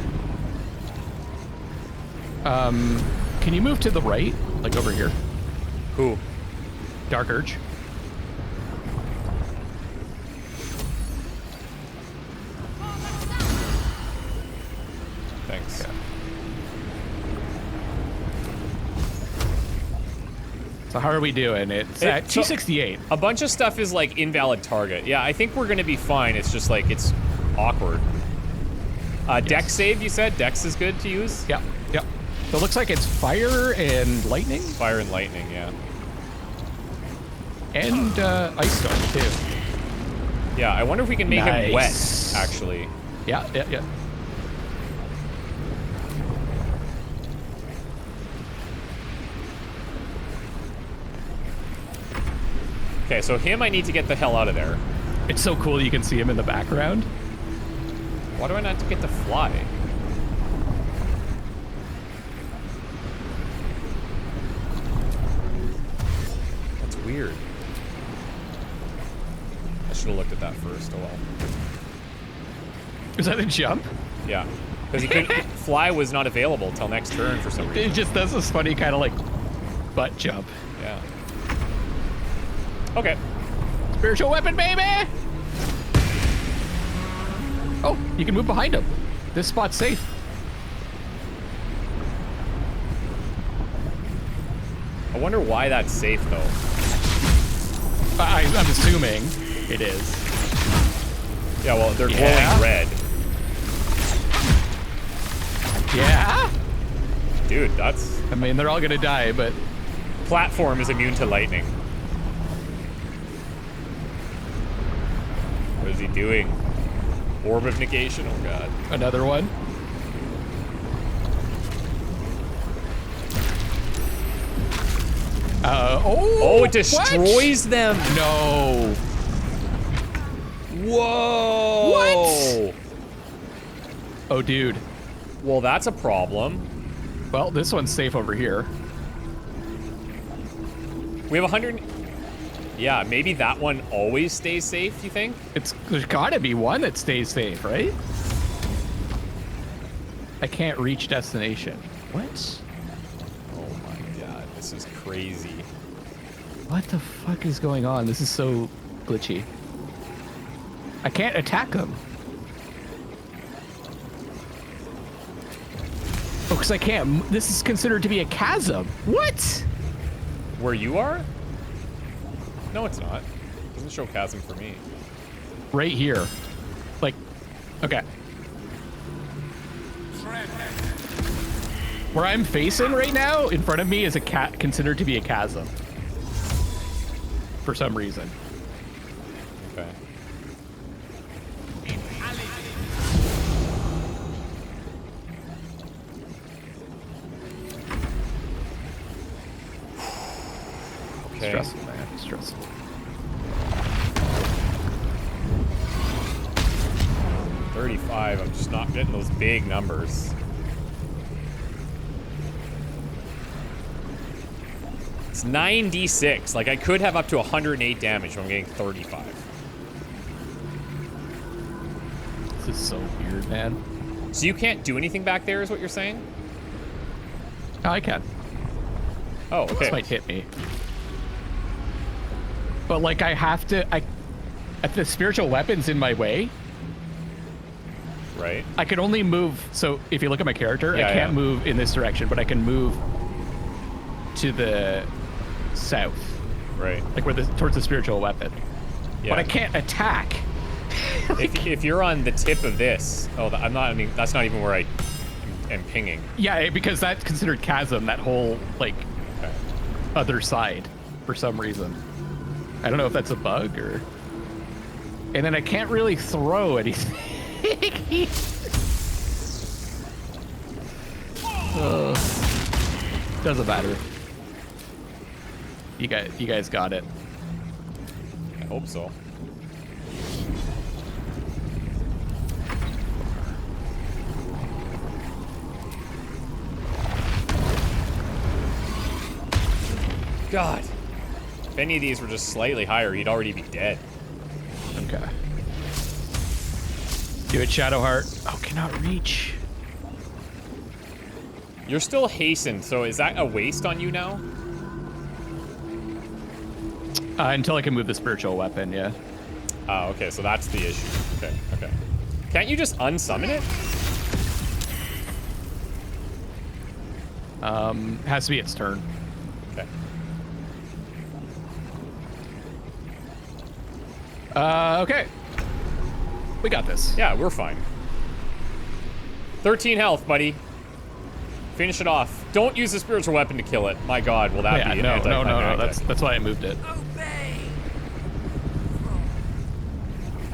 Speaker 2: Can you move to the right? Like over here?
Speaker 1: Who?
Speaker 2: Dark Urge.
Speaker 1: Thanks.
Speaker 2: Okay. So how are we doing? It's at 268.
Speaker 1: A bunch of stuff is like invalid target. Yeah, I think we're gonna be fine. It's just like, it's awkward. Dex save, you said? Dex is good to use?
Speaker 2: Yep, yep. So it looks like it's fire and lightning?
Speaker 1: Fire and lightning, yeah.
Speaker 2: And ice storm, too.
Speaker 1: Yeah, I wonder if we can make him wet, actually.
Speaker 2: Yeah, yeah, yeah.
Speaker 1: Okay, so him I need to get the hell out of there.
Speaker 2: It's so cool you can see him in the background.
Speaker 1: Why do I not get to fly? That's weird. I should have looked at that first. Oh well.
Speaker 2: Is that a jump?
Speaker 1: Yeah. Because he couldn't. Fly was not available till next turn for some reason.
Speaker 2: It just does this funny kind of like butt jump.
Speaker 1: Yeah. Okay.
Speaker 2: Spiritual weapon, baby! Oh, you can move behind him. This spot's safe.
Speaker 1: I wonder why that's safe, though.
Speaker 2: I'm assuming it is.
Speaker 1: Yeah, well, they're glowing red.
Speaker 2: Yeah?
Speaker 1: Dude, that's...
Speaker 2: I mean, they're all gonna die, but...
Speaker 1: Platform is immune to lightning. What is he doing? Orb of negation? Oh, God.
Speaker 2: Another one?
Speaker 1: Oh, it destroys them.
Speaker 2: No.
Speaker 1: Whoa.
Speaker 2: What? Oh, dude.
Speaker 1: Well, that's a problem.
Speaker 2: Well, this one's safe over here.
Speaker 1: We have 100... Yeah, maybe that one always stays safe, you think?
Speaker 2: There's gotta be one that stays safe, right? I can't reach destination. What?
Speaker 1: Oh my God, this is crazy.
Speaker 2: What the fuck is going on? This is so glitchy. I can't attack him. Oh, because I can't. This is considered to be a chasm. What?
Speaker 1: Where you are? No, it's not. It doesn't show chasm for me.
Speaker 2: Right here. Like, okay. Where I'm facing right now, in front of me, is considered to be a chasm. For some reason.
Speaker 1: Okay. Okay.
Speaker 2: Stressful, man. Stressful.
Speaker 1: $35. I'm just not getting those big numbers. It's 9d6. Like, I could have up to 108 damage, but I'm getting 35.
Speaker 2: This is so weird, man.
Speaker 1: So you can't do anything back there, is what you're saying?
Speaker 2: Oh, I can.
Speaker 1: Oh, okay.
Speaker 2: This might hit me. But like I have to, if the spiritual weapon's in my way,
Speaker 1: right?
Speaker 2: I can only move. So if you look at my character, I can't move in this direction, but I can move to the south,
Speaker 1: right?
Speaker 2: Like where towards the spiritual weapon.
Speaker 1: Yeah.
Speaker 2: But I can't attack.
Speaker 1: if you're on the tip of this, I'm not. I mean, that's not even where I am pinging.
Speaker 2: Yeah, because that's considered chasm. That whole like other side, for some reason. I don't know if that's a bug or. And then I can't really throw anything. Doesn't matter. You guys got it.
Speaker 1: I hope so. God. If any of these were just slightly higher, he'd already be dead.
Speaker 2: Okay. Do it, Shadowheart. Oh, cannot reach.
Speaker 1: You're still hastened, so is that a waste on you now?
Speaker 2: Until I can move the spiritual weapon, yeah.
Speaker 1: Oh, okay, so that's the issue. Okay, okay. Can't you just unsummon it?
Speaker 2: Has to be its turn.
Speaker 1: Okay.
Speaker 2: Okay. We got this.
Speaker 1: Yeah, we're fine. 13 health, buddy. Finish it off. Don't use the spiritual weapon to kill it. My God, will that be an anticlimactic?
Speaker 2: That's why I moved it.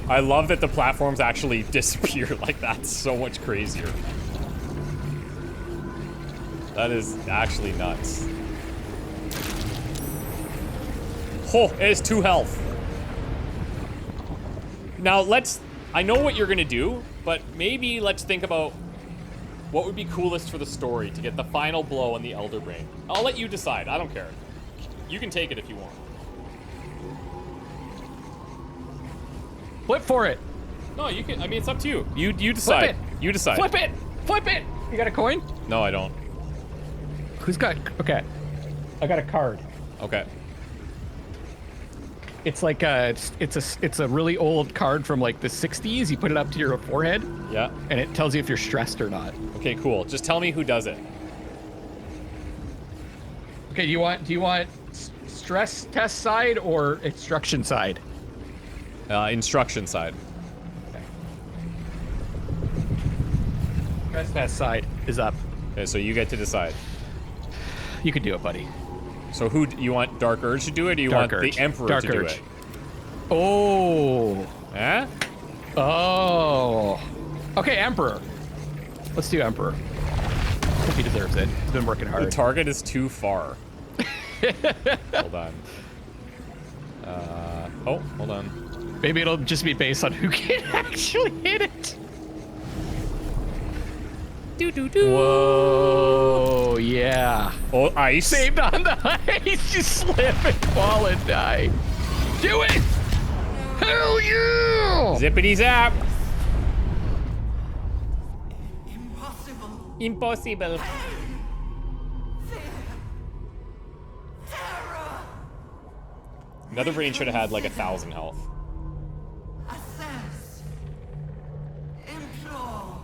Speaker 1: I love that the platforms actually disappear. Like, that's so much crazier. That is actually nuts. Oh, it is 2 health. Now, I know what you're gonna do, but maybe let's think about what would be coolest for the story to get the final blow on the Elderbrain. I'll let you decide. I don't care. You can take it if you want.
Speaker 2: Flip for it.
Speaker 1: No, you can. I mean, it's up to you. You decide.
Speaker 2: Flip it.
Speaker 1: You decide.
Speaker 2: Flip it. Flip it. You got a coin?
Speaker 1: No, I don't.
Speaker 2: Who's got? Okay. I got a card.
Speaker 1: Okay.
Speaker 2: It's like it's a really old card from like the 60s. You put it up to your forehead.
Speaker 1: Yeah.
Speaker 2: And it tells you if you're stressed or not.
Speaker 1: Okay, cool. Just tell me who does it.
Speaker 2: Okay, do you want stress test side or instruction side?
Speaker 1: Instruction side.
Speaker 2: Okay. Stress test side is up.
Speaker 1: Okay, so you get to decide.
Speaker 2: You can do it, buddy.
Speaker 1: So who you want Dark Urge to do it, or you want the Emperor to do it?
Speaker 2: Oh.
Speaker 1: Huh?
Speaker 2: Oh. Okay, Emperor. Let's do Emperor. I think he deserves it. He's been working hard.
Speaker 1: The target is too far. Hold on. Oh, hold on.
Speaker 2: Maybe it'll just be based on who can actually hit it. Whoa, yeah.
Speaker 1: Oh, ice.
Speaker 2: Saved on the ice. You slip and fall and die. Do it! Hell yeah!
Speaker 1: Zippity zap.
Speaker 13: Impossible.
Speaker 1: Impossible. Netherbrain should have had like 1,000 health.
Speaker 13: Assess. Implore.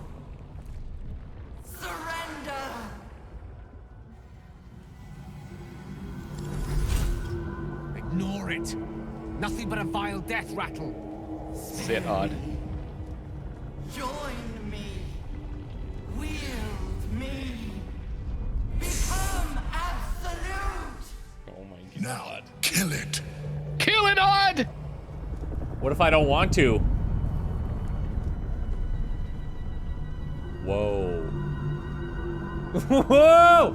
Speaker 13: Surrender.
Speaker 15: Ignore it. Nothing but a vile death rattle.
Speaker 2: Sit odd.
Speaker 13: Join me. Wield me. Become absolute.
Speaker 1: Oh my God.
Speaker 16: Now, kill it.
Speaker 2: Kill it, Odd!
Speaker 1: What if I don't want to? Whoa. Whoa!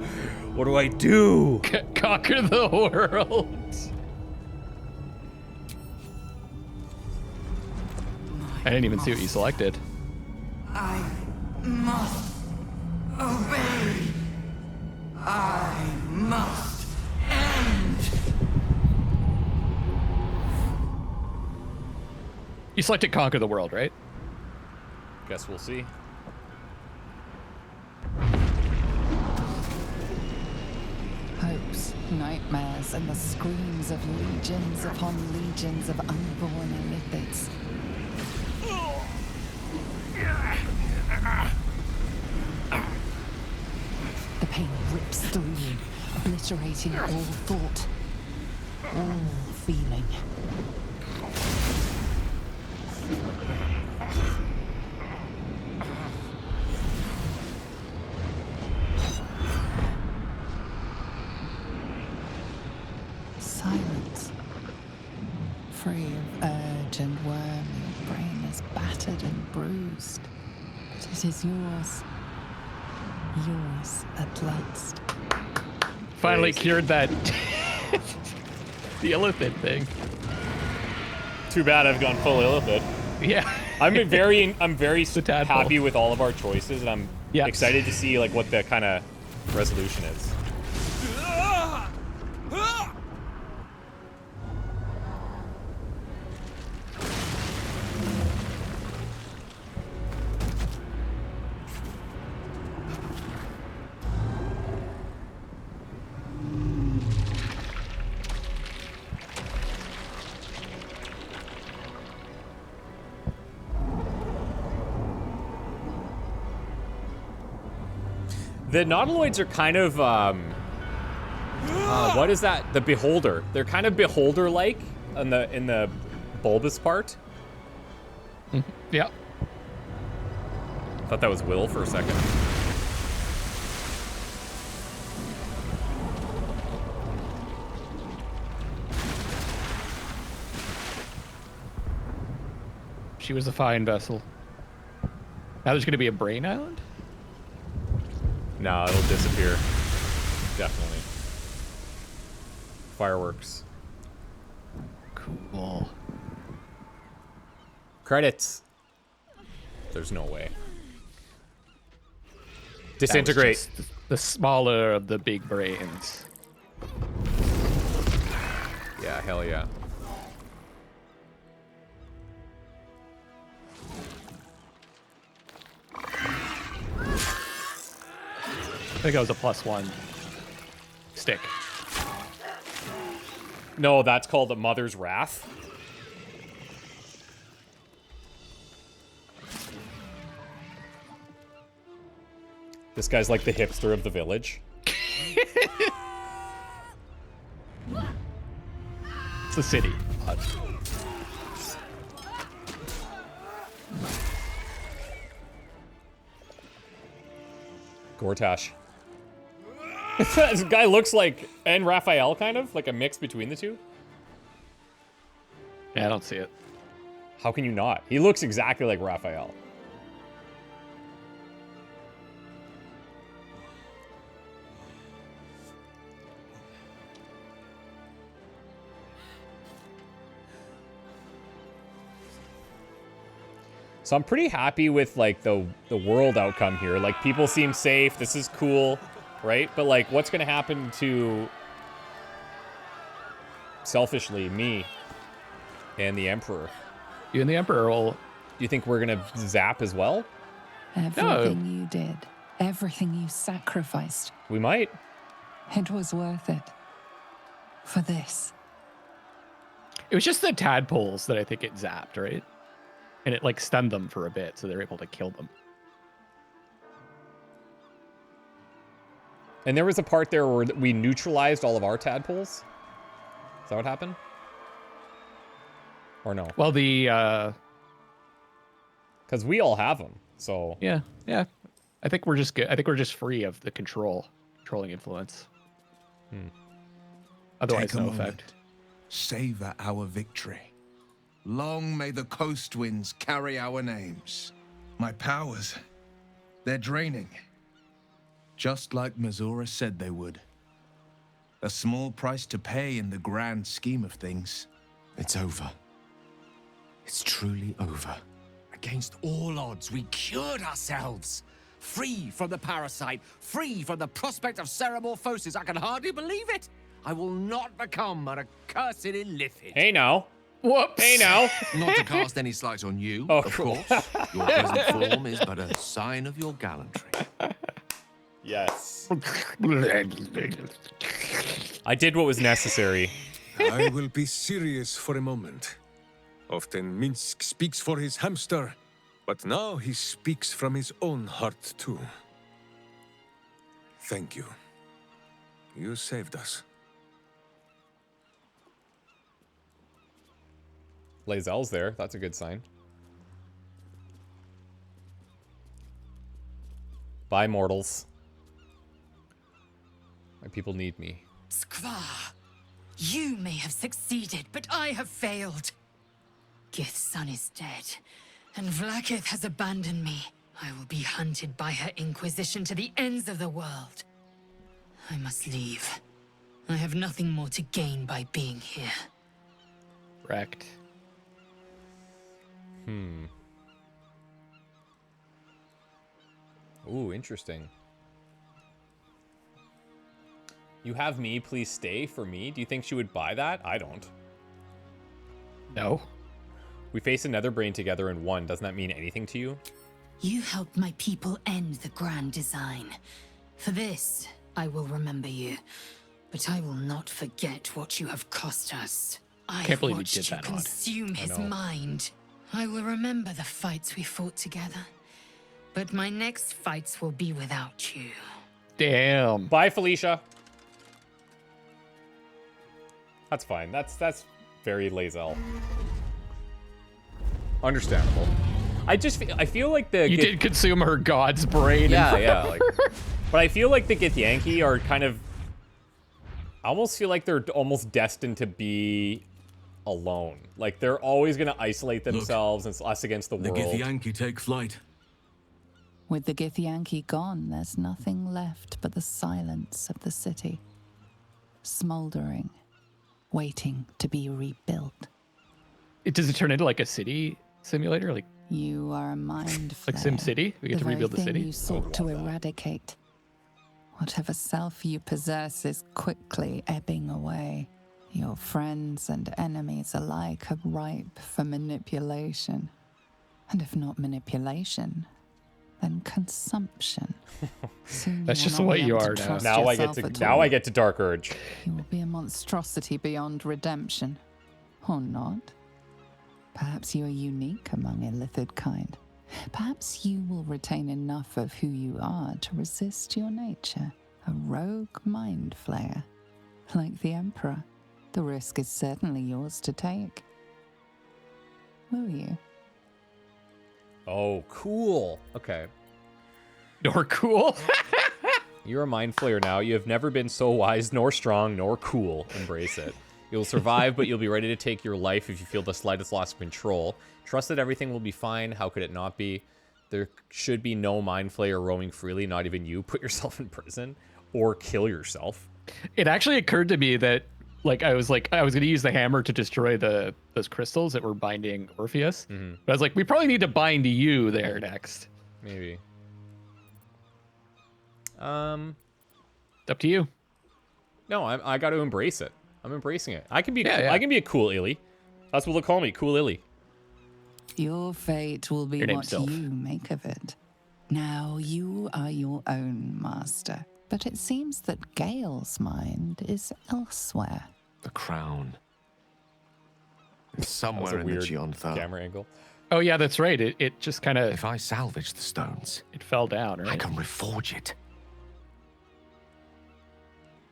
Speaker 1: What do I do?
Speaker 2: Conquer the world. I didn't even see what you selected.
Speaker 13: I must obey. I must end.
Speaker 2: You selected Conquer the World, right?
Speaker 1: Guess we'll see.
Speaker 3: Nightmares and the screams of legions upon legions of unborn illithids. The pain rips through you, obliterating all thought, all feeling. Silence. Free of urge and worm, your brain is battered and bruised. But it is yours. Yours at last.
Speaker 2: Finally cured that the illithid thing.
Speaker 1: Too bad I've gone full illithid.
Speaker 2: Yeah.
Speaker 1: I'm very happy with all of our choices, and I'm excited to see like what the kind of resolution is. The nautiloids are kind of, what is that? The beholder. They're kind of beholder-like in the bulbous part.
Speaker 2: Yeah.
Speaker 1: Thought that was Will for a second.
Speaker 2: She was a fine vessel. Now there's going to be a brain island?
Speaker 1: No, it'll disappear. Definitely. Fireworks.
Speaker 2: Cool.
Speaker 1: Credits. There's no way. Disintegrate.
Speaker 2: The smaller of the big brains.
Speaker 1: Yeah, hell yeah.
Speaker 2: I think that was a +1 stick.
Speaker 1: No, that's called a Mother's Wrath. This guy's like the hipster of the village.
Speaker 2: It's a city.
Speaker 1: Gortash. This guy looks like and Raphael, kind of like a mix between the two.
Speaker 2: Yeah, I don't see it.
Speaker 1: How can you not? He looks exactly like Raphael. So I'm pretty happy with like the world outcome here. Like people seem safe. This is cool, right? But like what's going to happen to selfishly me and the Emperor?
Speaker 2: You and the Emperor will...
Speaker 1: Do you think we're going to zap as well?
Speaker 3: Everything you did, everything you sacrificed.
Speaker 1: We might.
Speaker 3: It was worth it. For this.
Speaker 2: It was just the tadpoles that I think it zapped, right? And it like stunned them for a bit, so they're able to kill them.
Speaker 1: And there was a part there where we neutralized all of our tadpoles. Is that what happened? Or no?
Speaker 2: Well, the
Speaker 1: because we all have them, so
Speaker 2: yeah. I think we're just good. I think we're just free of the controlling influence. Otherwise,
Speaker 5: Take a
Speaker 2: no
Speaker 5: moment.
Speaker 2: effect.
Speaker 5: Savor our victory. Long may the coast winds carry our names. My powers, they're draining. Just like Mazura said they would. A small price to pay in the grand scheme of things.
Speaker 14: It's over. It's truly over.
Speaker 15: Against all odds, we cured ourselves. Free from the parasite, free from the prospect of ceramorphosis. I can hardly believe it. I will not become an accursed illithid.
Speaker 1: Hey now.
Speaker 2: Whoops.
Speaker 1: Hey now.
Speaker 15: Not to cast any slight on you,
Speaker 1: Oh,
Speaker 15: of
Speaker 1: cool.
Speaker 15: course. Your present form is but a sign of your gallantry.
Speaker 1: Yes. I did what was necessary.
Speaker 17: I will be serious for a moment. Often Minsk speaks for his hamster, but now he speaks from his own heart too. Thank you. You saved us.
Speaker 1: Lae'zel's there. That's a good sign. Bye, mortals. My people need me.
Speaker 18: Skvar, you may have succeeded, but I have failed. Gith's son is dead, and Vlaakith has abandoned me. I will be hunted by her Inquisition to the ends of the world. I must leave. I have nothing more to gain by being here.
Speaker 2: Wrecked.
Speaker 1: Ooh, interesting. You have me, please stay for me. Do you think she would buy that? I don't.
Speaker 2: No.
Speaker 1: We face a Netherbrain together and won. Doesn't that mean anything to you?
Speaker 18: You helped my people end the Grand Design. For this, I will remember you. But I will not forget what you have cost us. I
Speaker 2: Can't believe you
Speaker 18: watched
Speaker 2: did
Speaker 18: you
Speaker 2: that, Odd.
Speaker 18: consume his
Speaker 1: know.
Speaker 18: mind. I will remember the fights we fought together. But my next fights will be without you.
Speaker 2: Damn.
Speaker 1: Bye, Felicia. That's fine. That's very Lae'zel. Understandable. I feel like the
Speaker 2: You did consume her god's brain.
Speaker 1: Yeah. Like, but I feel like the Githyanki are kind of. I almost feel like they're almost destined to be alone. Like they're always going to isolate themselves and it's us against the world.
Speaker 19: The Githyanki take flight.
Speaker 3: With the Githyanki gone, there's nothing left but the silence of the city, smoldering, waiting to be rebuilt.
Speaker 2: Does it turn into like a city simulator? Like
Speaker 3: You are a mind
Speaker 2: like
Speaker 3: flayer,
Speaker 2: Sim City? We get to rebuild the
Speaker 3: very thing
Speaker 2: city?
Speaker 3: you sought to eradicate. Whatever self you possess is quickly ebbing away. Your friends and enemies alike are ripe for manipulation. And if not manipulation, then consumption. Soon
Speaker 2: That's
Speaker 3: you
Speaker 2: just
Speaker 3: will not
Speaker 2: what
Speaker 3: be
Speaker 2: you
Speaker 3: able
Speaker 2: are
Speaker 3: to
Speaker 2: now.
Speaker 3: trust
Speaker 1: Now I get
Speaker 3: yourself
Speaker 1: to
Speaker 3: at
Speaker 1: now
Speaker 3: all.
Speaker 1: I get to Dark Urge.
Speaker 3: You will be a monstrosity beyond redemption. Or not. Perhaps you are unique among illithid kind. Perhaps you will retain enough of who you are to resist your nature. A rogue mind flayer. Like the Emperor, the risk is certainly yours to take. Will you?
Speaker 1: Oh, cool. Okay.
Speaker 2: Nor cool.
Speaker 1: You're a mind flayer now. You have never been so wise, nor strong, nor cool. Embrace it. You'll survive, but you'll be ready to take your life if you feel the slightest loss of control. Trust that everything will be fine. How could it not be? There should be no mind flayer roaming freely, not even you. Put yourself in prison or kill yourself.
Speaker 2: It actually occurred to me that I was going to use the hammer to destroy those crystals that were binding Orpheus.
Speaker 1: Mm-hmm.
Speaker 2: But I was like, we probably need to bind you there next.
Speaker 1: Maybe.
Speaker 2: Up to you.
Speaker 1: No, I got to embrace it. I'm embracing it. I can be.
Speaker 2: Yeah.
Speaker 1: I can be a cool illy. That's what they'll call me, cool illy.
Speaker 3: Your fate will be
Speaker 2: Your
Speaker 3: what
Speaker 2: name's Sylph.
Speaker 3: you make of it. Now you are your own master. But it seems that Gale's mind is elsewhere.
Speaker 9: The crown. It's
Speaker 1: That was
Speaker 9: somewhere
Speaker 1: a
Speaker 9: in the
Speaker 1: weird
Speaker 9: Geontha.
Speaker 1: camera angle.
Speaker 2: Oh yeah, that's right. It just kind of.
Speaker 9: If I salvage the stones,
Speaker 2: it fell down, right?
Speaker 9: I can reforge it.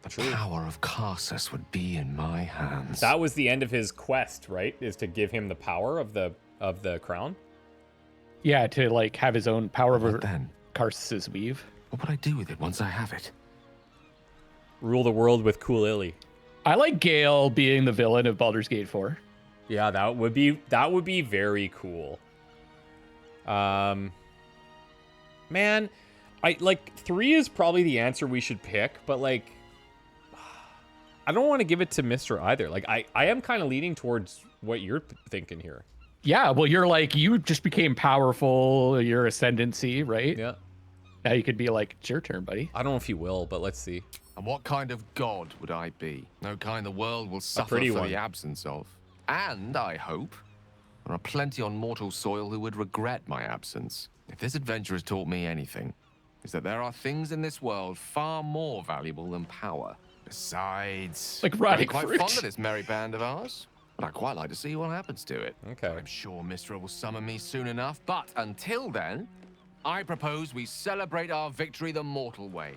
Speaker 9: The power of Karsus would be in my hands.
Speaker 1: That was the end of his quest, right? Is to give him the power of the crown.
Speaker 2: Yeah, to like have his own power over
Speaker 9: then?
Speaker 2: Karsus's weave.
Speaker 9: What would I do with it once I have it?
Speaker 1: Rule the world with cool illy.
Speaker 2: I like Gale being the villain of Baldur's Gate 4.
Speaker 1: Yeah, that would be very cool. Man, I like 3 is probably the answer we should pick, but like I don't want to give it to Mr. either. Like I am kind of leaning towards what you're thinking here.
Speaker 2: Yeah, well, you're like, you just became powerful, your ascendancy, right?
Speaker 1: Yeah.
Speaker 2: Now you could be like, it's your turn, buddy.
Speaker 1: I don't know if he will, but let's see.
Speaker 9: And what kind of god would I be? No kind the world will suffer
Speaker 1: pretty
Speaker 9: for
Speaker 1: one.
Speaker 9: the absence of. And, I hope, there are plenty on mortal soil who would regret my absence. If this adventure has taught me anything, is that there are things in this world far more valuable than power.
Speaker 15: Besides,
Speaker 2: Like
Speaker 15: I'm
Speaker 2: rotting
Speaker 15: quite
Speaker 2: fruit.
Speaker 15: fond of this merry band of ours, but I'd quite like to see what happens to it.
Speaker 1: Okay.
Speaker 15: I'm sure Mistra will summon me soon enough, but until then, I propose we celebrate our victory the mortal way,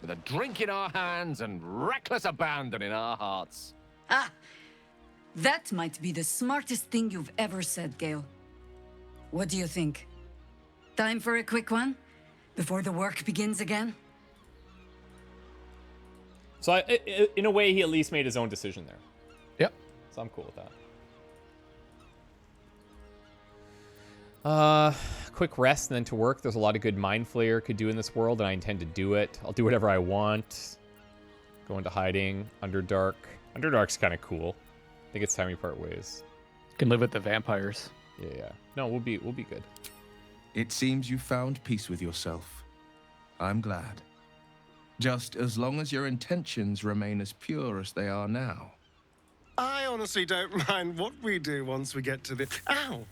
Speaker 15: with a drink in our hands and reckless abandon in our hearts.
Speaker 18: Ah, that might be the smartest thing you've ever said, Gale. What do you think? Time for a quick one? Before the work begins again?
Speaker 1: So in a way, he at least made his own decision there.
Speaker 2: Yep.
Speaker 1: So I'm cool with that. Quick rest and then to work. There's a lot of good Mind Flayer could do in this world, and I intend to do it. I'll do whatever I want. Go into hiding. Underdark. Underdark's kind of cool. I think it's time we part ways.
Speaker 2: Can live with the vampires.
Speaker 1: Yeah. No, we'll be good.
Speaker 10: It seems you found peace with yourself. I'm glad. Just as long as your intentions remain as pure as they are now.
Speaker 11: I honestly don't mind what we do once we get to the... Ow!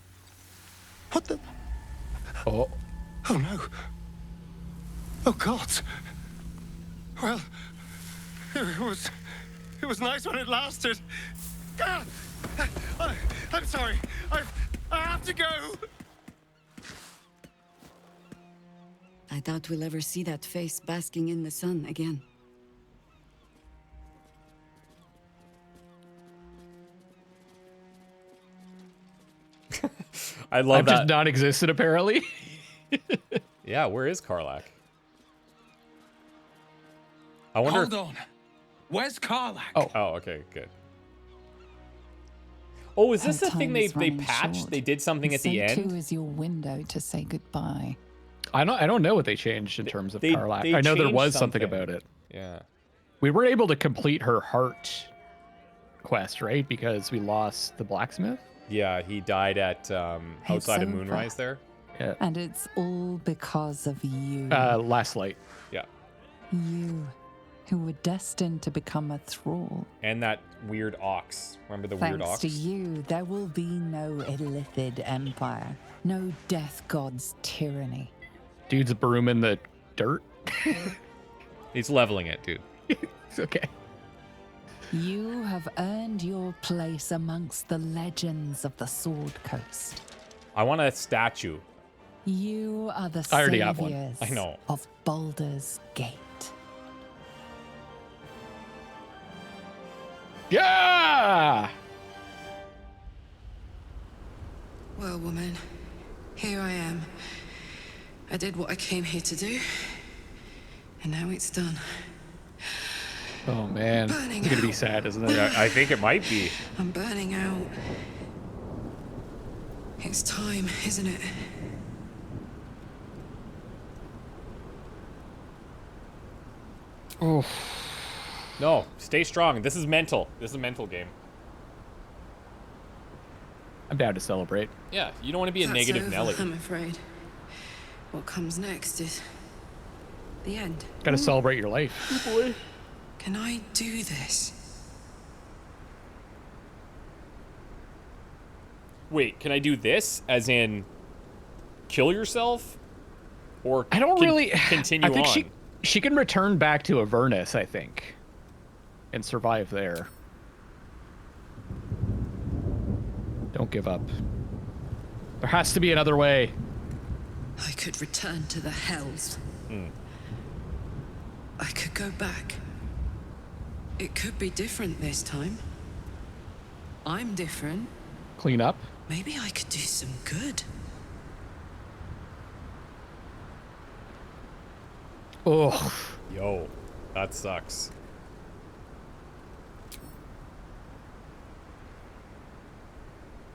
Speaker 11: What the...
Speaker 2: Oh.
Speaker 11: Oh, no. Oh, God. Well, it was nice when it lasted. Ah! I'm sorry. I have to go.
Speaker 18: I doubt we'll ever see that face basking in the sun again.
Speaker 1: I love
Speaker 2: I've
Speaker 1: that.
Speaker 2: just non-existent, apparently.
Speaker 1: Yeah, where is Karlach? I wonder.
Speaker 10: Hold on. Where's Kith'rak?
Speaker 1: Oh, okay, good. Oh, is this
Speaker 3: Her
Speaker 1: the thing
Speaker 3: time
Speaker 1: they
Speaker 3: is running
Speaker 1: patched?
Speaker 3: short.
Speaker 1: They did something at the
Speaker 3: So
Speaker 1: end?
Speaker 3: too is your window to say goodbye.
Speaker 2: I don't know what they changed in terms of
Speaker 1: they
Speaker 2: Karlach. I know there
Speaker 1: changed
Speaker 2: was something
Speaker 1: something.
Speaker 2: about it.
Speaker 1: Yeah.
Speaker 2: We weren't able to complete her heart quest, right? Because we lost the blacksmith.
Speaker 1: Yeah, he died at outside of
Speaker 3: over.
Speaker 1: Moonrise there.
Speaker 2: Yeah.
Speaker 3: And it's all because of you.
Speaker 2: Last light.
Speaker 1: Yeah.
Speaker 3: You, who were destined to become a thrall.
Speaker 1: And that weird ox. Remember the weird
Speaker 3: Thanks
Speaker 1: ox?
Speaker 3: to you, there will be no illithid empire, no death god's tyranny.
Speaker 2: Dude's brooming the dirt.
Speaker 1: He's leveling it, dude.
Speaker 2: It's okay.
Speaker 3: You have earned your place amongst the legends of the Sword Coast.
Speaker 1: I want a statue.
Speaker 3: You are the
Speaker 2: I already have one.
Speaker 3: saviors
Speaker 1: I know.
Speaker 3: of Baldur's Gate.
Speaker 2: Yeah!
Speaker 7: Well, woman, here I am. I did what I came here to do, and now it's done.
Speaker 2: Oh man, it's gonna be sad, isn't it?
Speaker 1: Yeah, I think it might be.
Speaker 7: I'm burning out. It's time, isn't it?
Speaker 2: Oh.
Speaker 1: No, stay strong. This is mental. This is a mental game.
Speaker 2: I'm down to celebrate.
Speaker 1: Yeah, you don't want to be a
Speaker 7: That's
Speaker 1: negative
Speaker 7: over,
Speaker 1: Nelly.
Speaker 7: I'm afraid. What comes next is the end.
Speaker 2: Gotta celebrate your life.
Speaker 1: Boy.
Speaker 7: Can I do this?
Speaker 1: Wait, can I do this? As in, kill yourself? Or
Speaker 2: I don't really
Speaker 1: continue
Speaker 2: I think
Speaker 1: on?
Speaker 2: she can return back to Avernus, I think, and survive there. Don't give up. There has to be another way.
Speaker 7: I could return to the Hells. I could go back. It could be different this time. I'm different.
Speaker 2: Clean up.
Speaker 7: Maybe I could do some good.
Speaker 2: Oh.
Speaker 1: Yo, that sucks.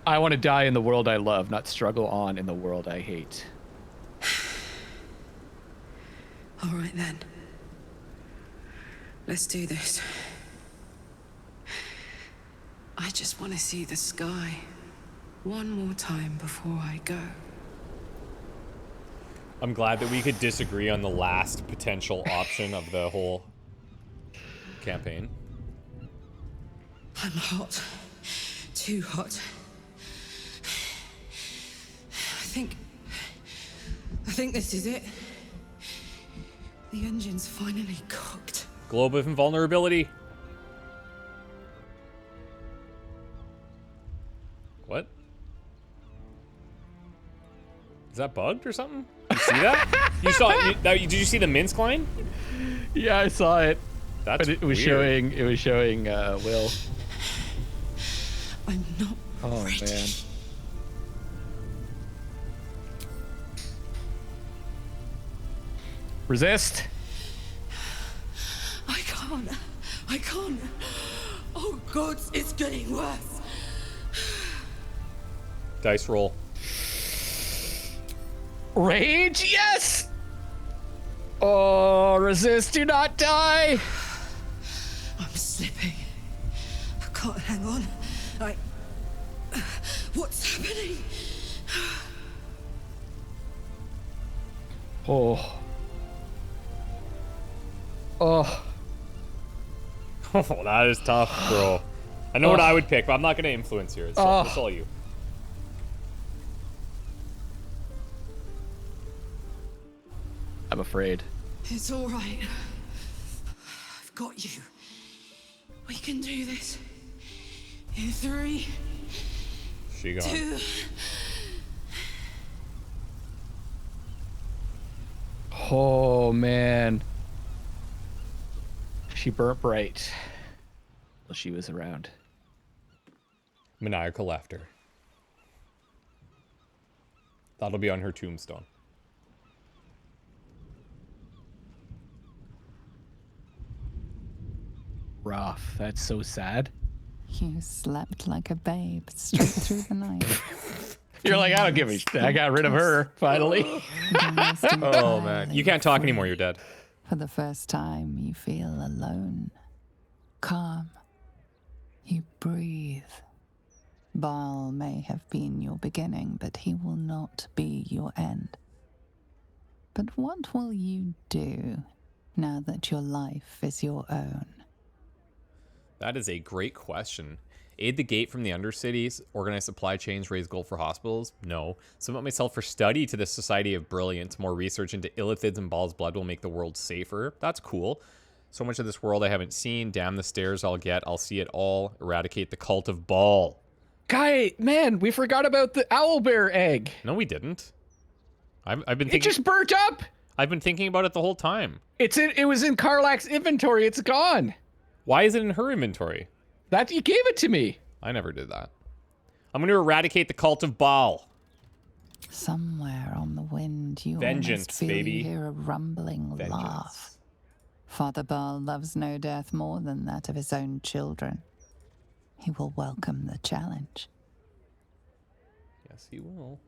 Speaker 2: I want to die in the world I love, not struggle on in the world I hate.
Speaker 7: All right then. Let's do this. I just want to see the sky one more time before I go.
Speaker 1: I'm glad that we could disagree on the last potential option of the whole campaign.
Speaker 7: I'm hot. Too hot. I think this is it. The engine's finally cooked.
Speaker 1: Globe of invulnerability. that bugged or something? You see that? You saw it? Did you see the Minsk line?
Speaker 2: Yeah, I saw it.
Speaker 1: That's
Speaker 2: but it was
Speaker 1: weird.
Speaker 2: showing Will.
Speaker 18: I'm not
Speaker 2: ready. Man. Resist.
Speaker 18: I can't. Oh God, it's getting worse.
Speaker 1: Dice roll.
Speaker 2: Rage, yes! Oh, resist, do not die!
Speaker 18: I'm slipping. I can't hang on. What's happening?
Speaker 2: Oh. Oh.
Speaker 1: Oh, that is tough, bro. I know what I would pick, but I'm not going to influence here. It's all you.
Speaker 2: I'm afraid.
Speaker 18: It's all right. I've got you. We can do this. In 3,
Speaker 1: She gone.
Speaker 18: 2.
Speaker 2: Oh, man. She burnt bright while she was around.
Speaker 1: Maniacal laughter. That'll be on her tombstone.
Speaker 2: Rough. That's so sad.
Speaker 3: You slept like a babe straight through the night.
Speaker 2: You're like, I don't give a shit. I got rid of her, finally.
Speaker 1: Oh, man. You can't talk anymore. You're dead.
Speaker 3: For the first time, you feel alone. Calm. You breathe. Baal may have been your beginning, but he will not be your end. But what will you do now that your life is your own?
Speaker 1: That is a great question. Aid the gate from the Undercities, organize supply chains, raise gold for hospitals? No. Submit myself for study to the Society of Brilliance. More research into Illithids and Baal's blood will make the world safer. That's cool. So much of this world I haven't seen. Damn the stairs I'll get. I'll see it all. Eradicate the cult of Baal.
Speaker 2: Guy, man, we forgot about the owlbear egg.
Speaker 1: No, we didn't. I've been thinking.
Speaker 2: It just burnt up.
Speaker 1: I've been thinking about it the whole time.
Speaker 2: It was in Karlach's inventory. It's gone.
Speaker 1: Why is it in her inventory?
Speaker 2: That you gave it to me.
Speaker 1: I never did that. I'm going to eradicate the cult of Baal.
Speaker 3: Somewhere on the wind, you
Speaker 1: Vengeance,
Speaker 3: almost feel
Speaker 1: baby.
Speaker 3: you hear a rumbling laugh. Father Baal loves no death more than that of his own children. He will welcome the challenge.
Speaker 1: Yes, he will.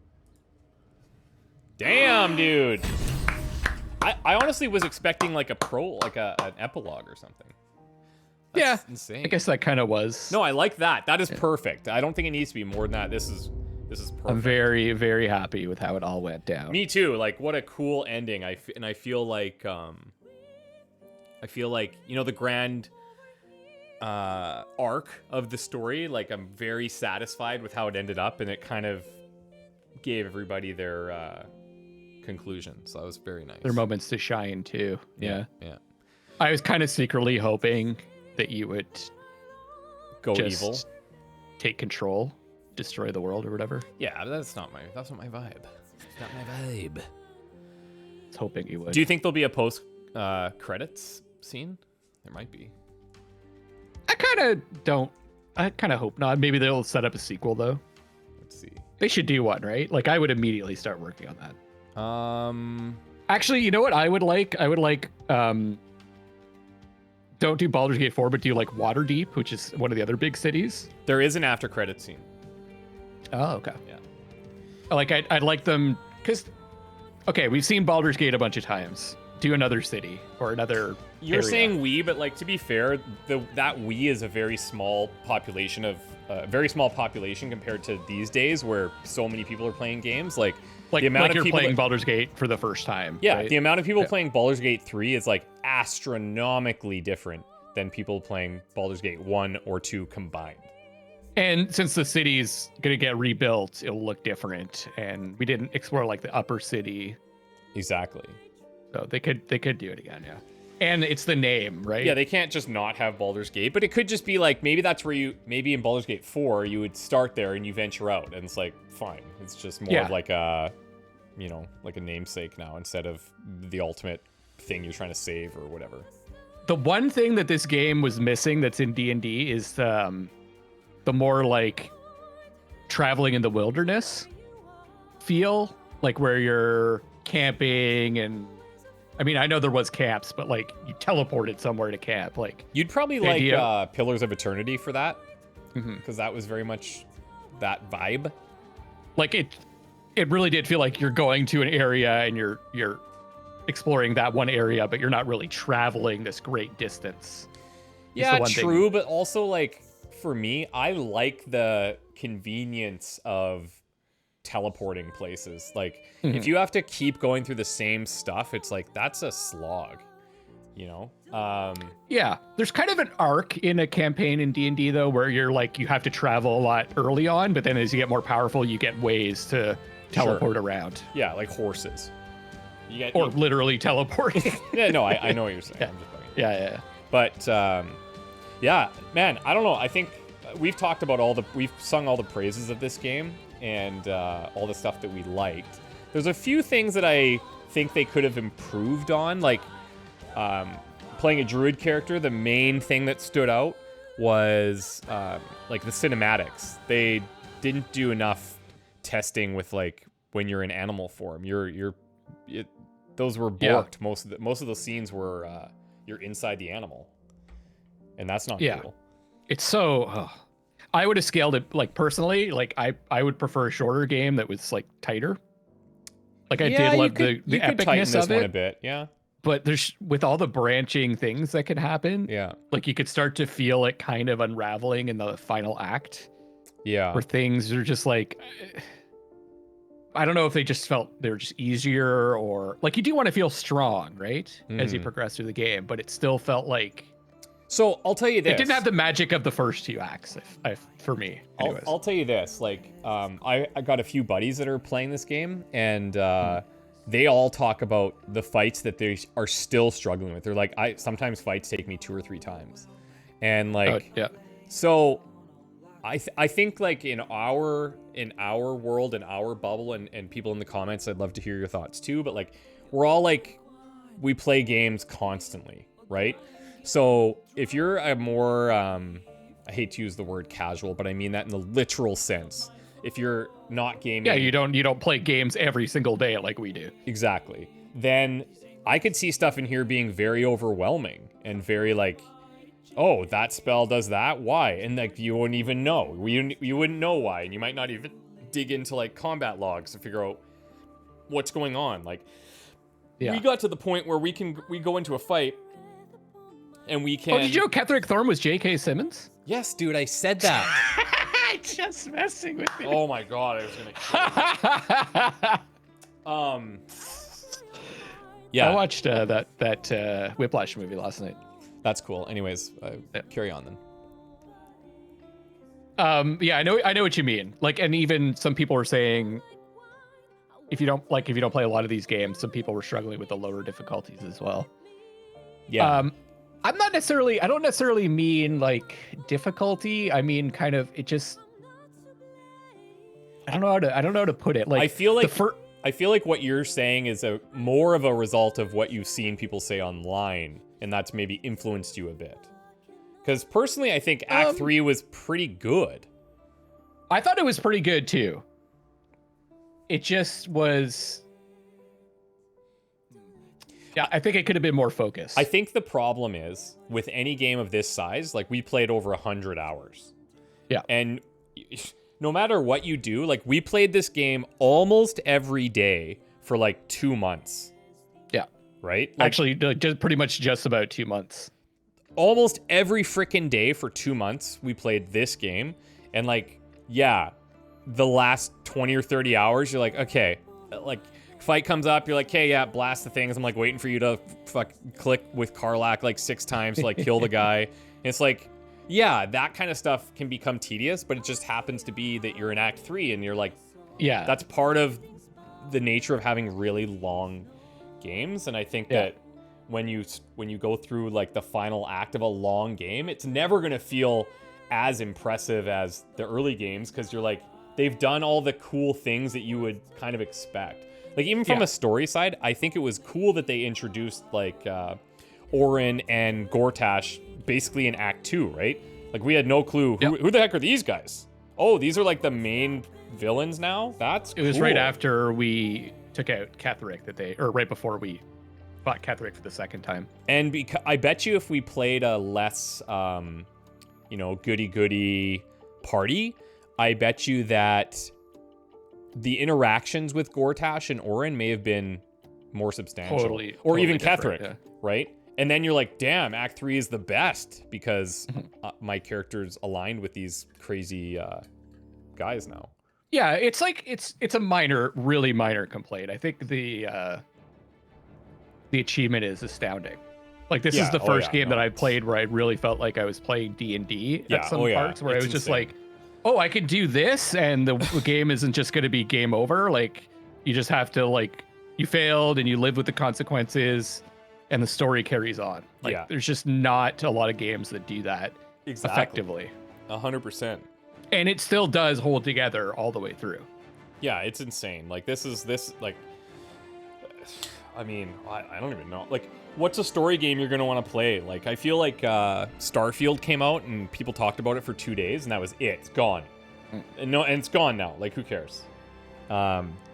Speaker 1: Damn, dude. I honestly was expecting like an epilogue or something. That's insane.
Speaker 2: I guess that kind of was.
Speaker 1: No, I like that. That is perfect. I don't think it needs to be more than that. This is perfect.
Speaker 2: I'm very, very happy with how it all went down.
Speaker 1: Me too. Like, what a cool ending. I feel like, you know, the grand arc of the story. Like, I'm very satisfied with how it ended up, and it kind of gave everybody their conclusion. So that was very nice.
Speaker 2: Their moments to shine too.
Speaker 1: Yeah.
Speaker 2: I was kind of secretly hoping that you would
Speaker 1: go
Speaker 2: just
Speaker 1: evil,
Speaker 2: take control, destroy the world or whatever.
Speaker 1: Yeah, that's not my vibe. It's not my vibe.
Speaker 2: I was hoping you would.
Speaker 1: Do you think there'll be a post credits scene? There might be.
Speaker 2: I kind of hope not. Maybe they'll set up a sequel though.
Speaker 1: Let's see.
Speaker 2: They should do one, right? Like I would immediately start working on that. Actually, you know what I would like? I would like don't do Baldur's Gate 4, but do like Waterdeep, which is one of the other big cities.
Speaker 1: There is an after credit scene.
Speaker 2: Oh, okay.
Speaker 1: Yeah.
Speaker 2: Like I'd like them because okay, we've seen Baldur's Gate a bunch of times. Do another city or another.
Speaker 1: You're
Speaker 2: area.
Speaker 1: saying we, but like to be fair, that we is a very small population compared to these days where so many people are playing games. Like the amount of
Speaker 2: you're
Speaker 1: people
Speaker 2: playing Baldur's Gate for the first time.
Speaker 1: Yeah,
Speaker 2: right?
Speaker 1: the amount of people playing Baldur's Gate 3 is like astronomically different than people playing Baldur's Gate 1 or 2 combined.
Speaker 2: And since the city's gonna get rebuilt, it'll look different. And we didn't explore like the upper city.
Speaker 1: Exactly.
Speaker 2: So they could do it again, yeah. And it's the name, right?
Speaker 1: Yeah, they can't just not have Baldur's Gate, but it could just be like maybe that's where maybe in Baldur's Gate 4 you would start there and you venture out, and it's like fine. It's just more of like a you know, like a namesake now instead of the ultimate thing you're trying to save or whatever.
Speaker 2: The one thing that this game was missing that's in D&D is the more like traveling in the wilderness feel, like where you're camping. And I mean, I know there was camps, but like you teleported somewhere to camp. Like
Speaker 1: you'd probably like Pillars of Eternity for that, because that was very much that vibe.
Speaker 2: Like it really did feel like you're going to an area and you're exploring that one area, but you're not really traveling this great distance.
Speaker 1: Yeah, true, but also like for me, I like the convenience of teleporting places. Like if you have to keep going through the same stuff, it's like that's a slog, you know?
Speaker 2: Yeah, there's kind of an arc in a campaign in D&D though, where you're like, you have to travel a lot early on, but then as you get more powerful, you get ways to teleport around.
Speaker 1: Yeah, like horses.
Speaker 2: Literally teleporting.
Speaker 1: Yeah, no, I know what you're saying.
Speaker 2: Yeah.
Speaker 1: I'm just bugging.
Speaker 2: Yeah.
Speaker 1: But yeah, man, I don't know. I think we've talked about we've sung all the praises of this game and all the stuff that we liked. There's a few things that I think they could have improved on, like playing a druid character. The main thing that stood out was like the cinematics. They didn't do enough testing with like when you're in animal form. Those were borked. Yeah. Most of the scenes were you're inside the animal, and that's not cool.
Speaker 2: It's so. I would have scaled it like personally. Like I would prefer a shorter game that was like tighter. Like I did love the epicness of it.
Speaker 1: One a bit, yeah.
Speaker 2: But there's with all the branching things that could happen.
Speaker 1: Yeah.
Speaker 2: Like you could start to feel it kind of unraveling in the final act.
Speaker 1: Yeah.
Speaker 2: Where things are just like. I don't know if they just felt they were just easier or like you do want to feel strong, right? As you progress through the game, but it still felt like.
Speaker 1: So I'll tell you this.
Speaker 2: It didn't have the magic of the first two acts for me.
Speaker 1: I'll tell you this. Like, I got a few buddies that are playing this game, and they all talk about the fights that they are still struggling with. They're like, sometimes fights take me 2 or 3 times, and like, so. I think like in our world, in our bubble, and people in the comments, I'd love to hear your thoughts too. But like, we're all like, we play games constantly, right? So if you're a more, I hate to use the word casual, but I mean that in the literal sense. If you're not gaming,
Speaker 2: yeah, you don't play games every single day like we do.
Speaker 1: Exactly. Then I could see stuff in here being very overwhelming and very like. Oh, that spell does that? Why? And like you wouldn't even know. You wouldn't know why, and you might not even dig into like combat logs to figure out what's going on. Like, we got to the point where we go into a fight, and we can.
Speaker 2: Oh, did you know Kith'rak Thorm was J.K. Simmons?
Speaker 1: Yes, dude, I said that.
Speaker 2: Just messing with you.
Speaker 1: Oh my god, I was gonna. Yeah.
Speaker 2: I watched that Whiplash movie last night.
Speaker 1: That's cool. Anyways, carry on
Speaker 2: then. Yeah, I know what you mean. Like, and even some people were saying, if you don't play a lot of these games, some people were struggling with the lower difficulties as well.
Speaker 1: Yeah.
Speaker 2: I don't necessarily mean like difficulty. I mean kind of it just. I don't know how to put it. Like
Speaker 1: I feel like what you're saying is more of a result of what you've seen people say online. And that's maybe influenced you a bit. Because personally, I think Act 3 was pretty good.
Speaker 2: I thought it was pretty good too. It just was. Yeah, I think it could have been more focused.
Speaker 1: I think the problem is with any game of this size, like we played over 100 hours.
Speaker 2: Yeah.
Speaker 1: And no matter what you do, like we played this game almost every day for like 2 months.
Speaker 2: Yeah.
Speaker 1: Right? Like,
Speaker 2: actually, just pretty much just about 2 months.
Speaker 1: Almost every freaking day for 2 months, we played this game. And like, yeah, the last 20 or 30 hours, you're like, okay, like fight comes up, you're like, okay, yeah, blast the things. I'm like waiting for you to click with Karlach like 6 times to like kill the guy. And it's like, yeah, that kind of stuff can become tedious, but it just happens to be that you're in Act 3 and you're like,
Speaker 2: yeah,
Speaker 1: that's part of the nature of having really long games. And I think that when you go through like the final act of a long game, it's never going to feel as impressive as the early games because you're like, they've done all the cool things that you would kind of expect. Like, even from a story side, I think it was cool that they introduced, like, Orin and Gortash basically in Act 2, right? Like, we had no clue. Who the heck are these guys? Oh, these are, like, the main villains now? That's cool.
Speaker 2: It was right after we took out Kith'rak or right before we fought Kith'rak for the second time.
Speaker 1: And I bet you if we played a less, goody-goody party, I bet you that the interactions with Gortash and Orin may have been more substantial. Or even Kith'rak, right? And then you're like, damn, Act 3 is the best because my character's aligned with these crazy guys now.
Speaker 2: Yeah, it's like it's a really minor complaint. I think the achievement is astounding. Like, this is the first game that I played where I really felt like I was playing D&D at some parts, where I was just like, oh, I can do this, and the game isn't just going to be game over. Like, you just have to, like, you failed and you live with the consequences, and the story carries on. Like, there's just not a lot of games that do that effectively.
Speaker 1: 100%.
Speaker 2: And it still does hold together all the way through.
Speaker 1: Yeah, it's insane. Like, I mean, I don't even know. Like, what's a story game you're going to want to play? Like, I feel like Starfield came out and people talked about it for 2 days and that was it. It's gone. And it's gone now. Like, who cares?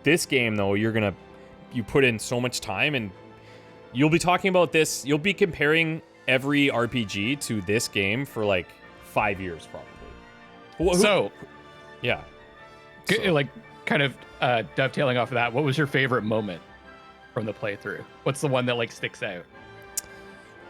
Speaker 1: This game, though, you put in so much time, and you'll be talking about this. You'll be comparing every RPG to this game for like 5 years, probably. Yeah.
Speaker 2: Like, kind of dovetailing off of that, what was your favorite moment from the playthrough? What's the one that like sticks out?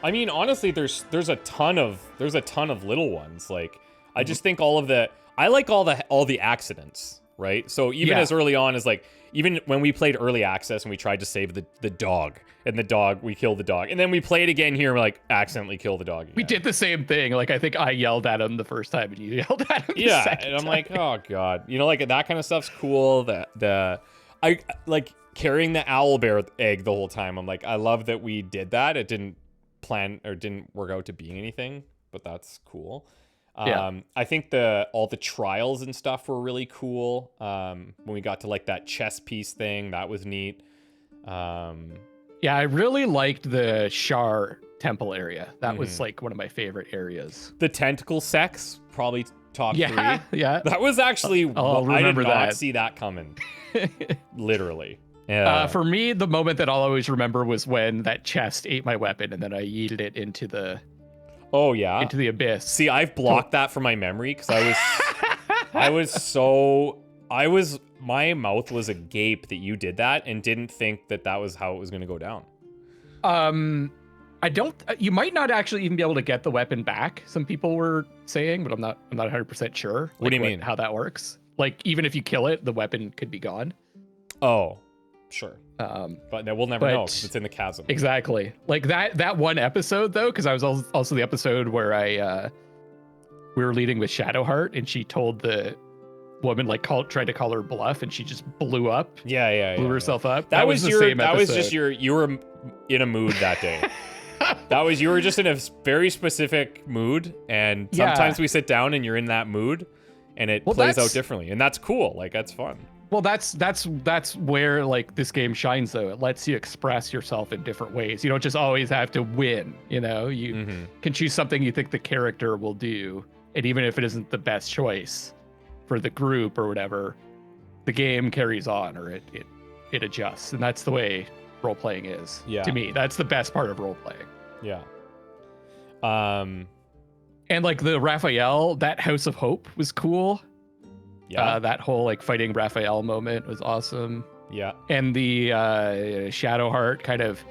Speaker 1: I mean, honestly, there's a ton of little ones. Like, I just think I like all the accidents, right? So even as early on as, like, even when we played early access and we tried to save the dog, and we killed the dog, and then we played again here and we're like, accidentally kill the dog again.
Speaker 2: We did the same thing. Like, I think I yelled at him the first time and you yelled at him the second time.
Speaker 1: And I'm like, oh god, like, that kind of stuff's cool. I like carrying the owlbear egg the whole time. I'm like, I love that we did that. It didn't work out to being anything, but that's cool. I think all the trials and stuff were really cool. When we got to, like, that chess piece thing, that was neat.
Speaker 2: I really liked the Shar temple area. That was like one of my favorite areas.
Speaker 1: The tentacle sex, probably top 3.
Speaker 2: Yeah.
Speaker 1: That was actually, I did not see that coming. Literally. Yeah.
Speaker 2: For me, the moment that I'll always remember was when that chest ate my weapon and then I yeeted it into the into the abyss.
Speaker 1: See, I've blocked that from my memory because my mouth was agape that you did that and didn't think that was how it was going to go down.
Speaker 2: You might not actually even be able to get the weapon back, some people were saying, but I'm not 100% sure.
Speaker 1: What do you mean?
Speaker 2: How that works? Like, even if you kill it, the weapon could be gone.
Speaker 1: Oh, sure. But we'll never know because it's in the chasm.
Speaker 2: Exactly. Like that one episode, though, because I was also the episode where we were leading with Shadowheart and she told the woman, like, tried to call her bluff, and she just blew up. Blew herself up. That was the same episode.
Speaker 1: That was just you were in a mood that day. You were just in a very specific mood, and sometimes we sit down and you're in that mood and it plays out differently, and that's cool. Like, that's fun.
Speaker 2: Well, that's where, like, this game shines, though. It lets you express yourself in different ways. You don't just always have to win, you can choose something you think the character will do, and even if it isn't the best choice for the group or whatever, the game carries on, or it adjusts. And that's the way role-playing is. To me, that's the best part of role-playing. And, like, the Raphael, that House of Hope was cool. That whole, like, fighting Raphael moment was awesome. And the Shadowheart kind of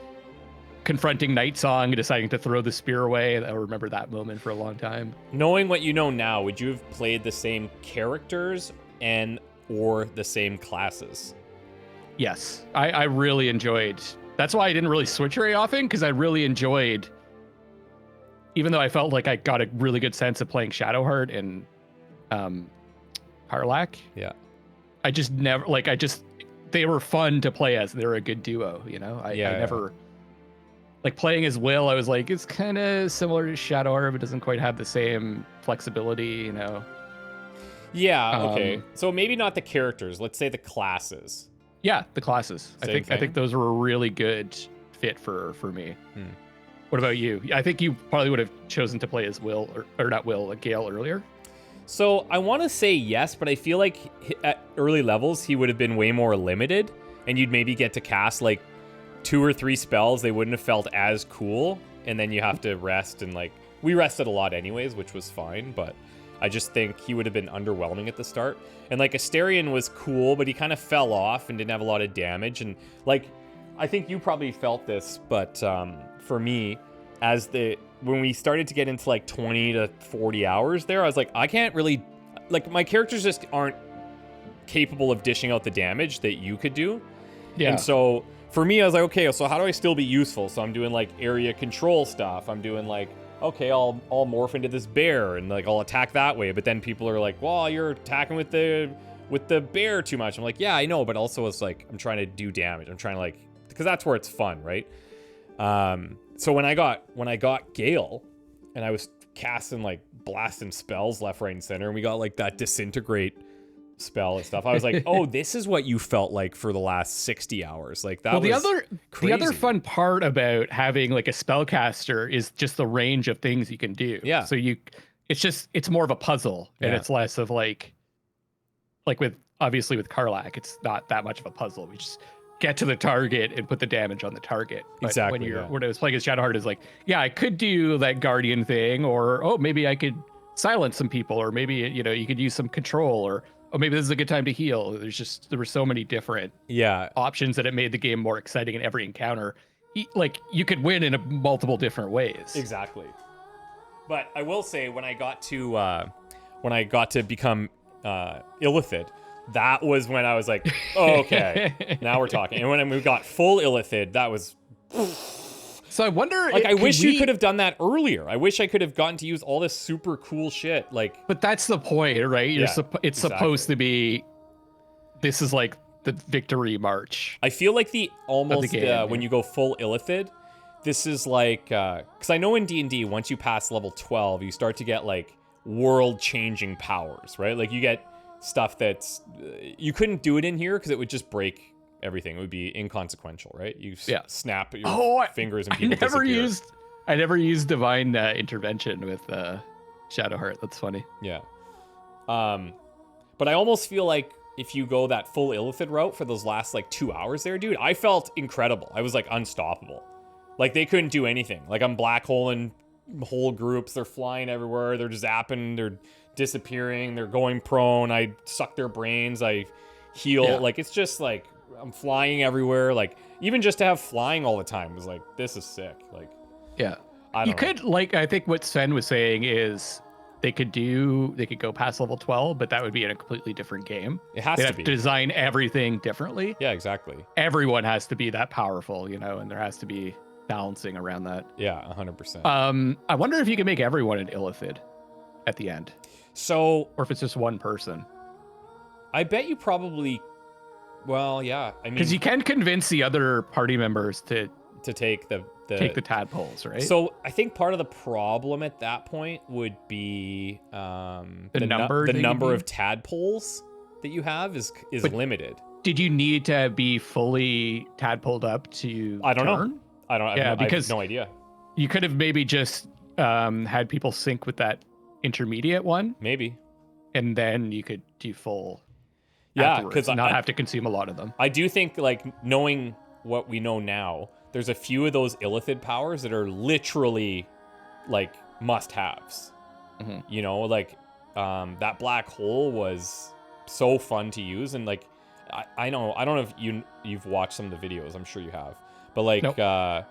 Speaker 2: confronting Night Song and deciding to throw the spear away. I remember that moment for a long time.
Speaker 1: Knowing what you know now, would you have played the same characters or the same classes?
Speaker 2: Yes. I really enjoyed. That's why I didn't really switch very often, because I really enjoyed, even though I felt like I got a really good sense of playing Shadowheart and Harlak. I just never, like, they were fun to play as. They were a good duo, I never, like, playing as Will, I was like, it's kind of similar to Shadowheart, but doesn't quite have the same flexibility,
Speaker 1: Okay. So maybe not the characters, let's say the classes.
Speaker 2: Yeah, the classes. I think those were a really good fit for me. What about you? I think you probably would have chosen to play as Will or not Will, Gale earlier.
Speaker 1: So I want to say yes, but I feel like at early levels he would have been way more limited, and you'd maybe get to cast like 2 or 3 spells. They wouldn't have felt as cool, and then you have to rest, and like we rested a lot anyways, which was fine, but I just think he would have been underwhelming at the start. And like Asterion was cool, but he kind of fell off and didn't have a lot of damage. And like, I think you probably felt this, but for me, when we started to get into like 20 to 40 hours there, I was like, I can't really, like my characters just aren't capable of dishing out the damage that you could do. Yeah. And so for me, I was like, okay, so how do I still be useful? So I'm doing like area control stuff. I'm doing like, okay, I'll morph into this bear and like I'll attack that way. But then people are like, well, you're attacking with the bear too much. I'm like, yeah, I know, but also it's like I'm trying to do damage. I'm trying to like, because that's where it's fun, right? So when I got Gale and I was casting like blasting spells left, right, and center, and we got like that disintegrate spell and stuff, I was like, oh, this is what you felt like for the last 60 hours. Like that was crazy.
Speaker 2: The other fun part about having like a spellcaster is just the range of things you can do. Yeah. So it's more of a puzzle, and it's less of like with Karlach, it's not that much of a puzzle. We just get to the target and put the damage on the target. But
Speaker 1: exactly.
Speaker 2: When I was playing as Shadowheart, is like, yeah, I could do that guardian thing, or maybe I could silence some people, or maybe you could use some control, or maybe this is a good time to heal. There were so many different options that it made the game more exciting in every encounter. Like you could win in multiple different ways.
Speaker 1: Exactly. But I will say when I got to become Illithid, that was when I was like, oh, okay, now we're talking. And when we got full Illithid, that was.
Speaker 2: So I wonder.
Speaker 1: Like, I wish you could have done that earlier. I wish I could have gotten to use all this super cool shit. Like,
Speaker 2: but that's the point, right? It's supposed to be. This is like the victory march.
Speaker 1: I feel like when you go full Illithid, this is like because I know in D&D once you pass level 12, you start to get like world-changing powers, right? Like you get stuff that's you couldn't do it in here because it would just break everything. It would be inconsequential, right? You snap your fingers and people disappear.
Speaker 2: I never used divine intervention with Shadowheart. That's funny.
Speaker 1: Yeah. But I almost feel like if you go that full Illithid route for those last like 2 hours there, dude, I felt incredible. I was like unstoppable. Like they couldn't do anything. Like I'm black holing whole groups. They're flying everywhere. They're zapping. They're disappearing. They're going prone. I suck their brains. I heal. Yeah. Like it's just like I'm flying everywhere. Like even just to have flying all the time was like, this is sick. Like,
Speaker 2: yeah, I think what Sven was saying is they could go past level 12, but that would be in a completely different game.
Speaker 1: It has to be.
Speaker 2: Design everything differently.
Speaker 1: Yeah, exactly.
Speaker 2: Everyone has to be that powerful, and there has to be balancing around that.
Speaker 1: Yeah, 100%.
Speaker 2: I wonder if you can make everyone an Illithid at the end.
Speaker 1: So,
Speaker 2: or if it's just one person.
Speaker 1: I bet you probably. Well, yeah. I mean,
Speaker 2: because you can convince the other party members to
Speaker 1: take the
Speaker 2: tadpoles, right?
Speaker 1: So I think part of the problem at that point would be the number of tadpoles that you have is limited.
Speaker 2: Did you need to be fully tadpoled up to?
Speaker 1: I don't
Speaker 2: turn?
Speaker 1: know. I don't. Yeah, because I have no idea.
Speaker 2: You could have maybe just had people sync with that intermediate one,
Speaker 1: maybe,
Speaker 2: and then you could do full.
Speaker 1: Yeah, because
Speaker 2: not have to consume a lot of them.
Speaker 1: I do think, like, knowing what we know now, there's a few of those Illithid powers that are literally, like, must-haves.
Speaker 2: Mm-hmm.
Speaker 1: Like, that black hole was so fun to use, and, like, I don't know if you've watched some of the videos. I'm sure you have. But, like,
Speaker 2: nope.
Speaker 1: My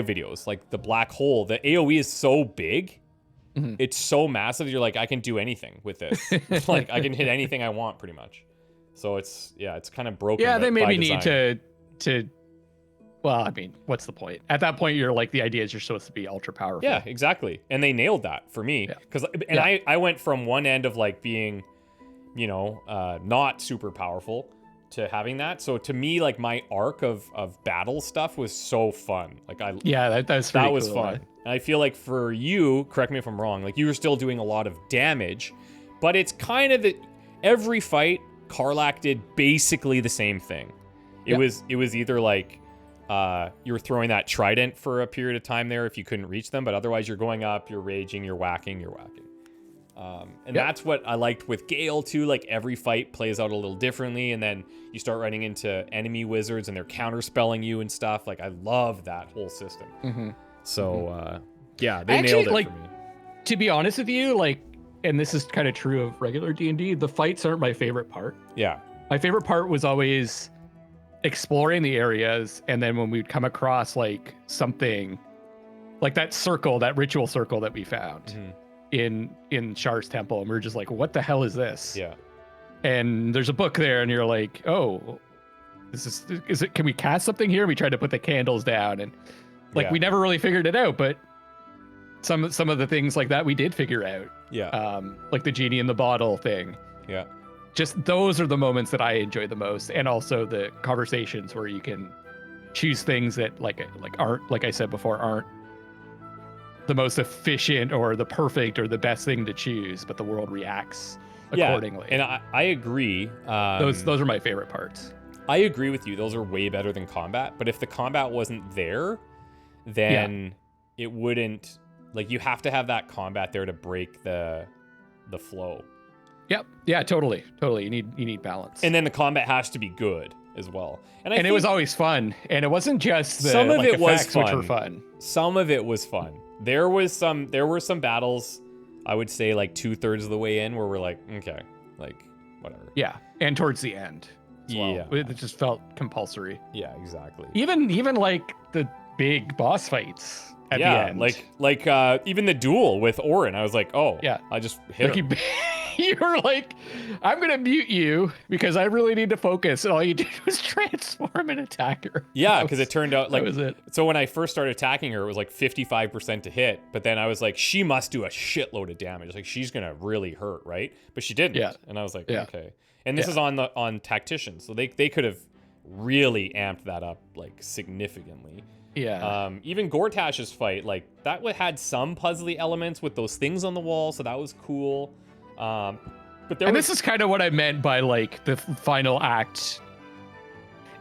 Speaker 1: videos, like, the black hole, the AoE is so big.
Speaker 2: Mm-hmm.
Speaker 1: It's so massive. You're like, I can do anything with this. Like I can hit anything I want pretty much. So it's kind of broken.
Speaker 2: Yeah, they maybe need to. Well, I mean, what's the point? At that point, you're like, the idea is you're supposed to be ultra powerful.
Speaker 1: Yeah, exactly. And they nailed that for me. Because I went from one end of like being, not super powerful to having that. So to me, like my arc of battle stuff was so fun. Like that was
Speaker 2: cool,
Speaker 1: fun.
Speaker 2: Right?
Speaker 1: And I feel like for you, correct me if I'm wrong, like you were still doing a lot of damage, but it's kind of every fight Karlach did basically the same thing. It was either like you were throwing that trident for a period of time there if you couldn't reach them, but otherwise you're going up, you're raging, you're whacking. And that's what I liked with Gale too. Like every fight plays out a little differently, and then you start running into enemy wizards and they're counterspelling you and stuff. Like I love that whole system. So yeah, they nailed it for me.
Speaker 2: To be honest with you, like, and this is kind of true of regular D&D, the fights aren't my favorite part.
Speaker 1: Yeah.
Speaker 2: My favorite part was always exploring the areas, and then when we'd come across like something like that circle, that ritual circle that we found in Shar's temple, and we were just like, what the hell is this?
Speaker 1: Yeah.
Speaker 2: And there's a book there, and you're like, oh, is it, can we cast something here? We tried to put the candles down, and like we never really figured it out, but some of the things like that we did figure out.
Speaker 1: Yeah.
Speaker 2: Like the genie in the bottle thing.
Speaker 1: Yeah.
Speaker 2: Just those are the moments that I enjoy the most, and also the conversations where you can choose things that like aren't, like I said before, aren't the most efficient or the perfect or the best thing to choose, but the world reacts accordingly.
Speaker 1: And I agree.
Speaker 2: Those are my favorite parts.
Speaker 1: I agree with you. Those are way better than combat. But if the combat wasn't there, then it wouldn't. Like you have to have that combat there to break the flow.
Speaker 2: Yep. Yeah. Totally. You need balance.
Speaker 1: And then the combat has to be good as well. And
Speaker 2: it was always fun. And it wasn't just the
Speaker 1: some of it was
Speaker 2: effects, which were fun.
Speaker 1: Some of it was fun. There were some battles, I would say like 2/3 of the way in, where we're like, okay, like whatever.
Speaker 2: Yeah. And towards the end.
Speaker 1: Yeah.
Speaker 2: Well. It just felt compulsory.
Speaker 1: Yeah. Exactly.
Speaker 2: Even like the big boss fights. At the end.
Speaker 1: like even the duel with Orin, I was like, oh, yeah, I just hit him.
Speaker 2: You were like, I'm gonna mute you because I really need to focus, and all you did was transform and attack her.
Speaker 1: Yeah, because it turned out like
Speaker 2: that was it.
Speaker 1: So when I first started attacking her, it was like 55% to hit, but then I was like, she must do a shitload of damage. Like she's gonna really hurt, right? But she didn't.
Speaker 2: Yeah.
Speaker 1: And I was like, okay. And this is on tacticians, so they could have really amped that up like significantly.
Speaker 2: Yeah.
Speaker 1: Even Gortash's fight, like that had some puzzly elements with those things on the wall, so that was cool. But this
Speaker 2: is kind of what I meant by like the final act.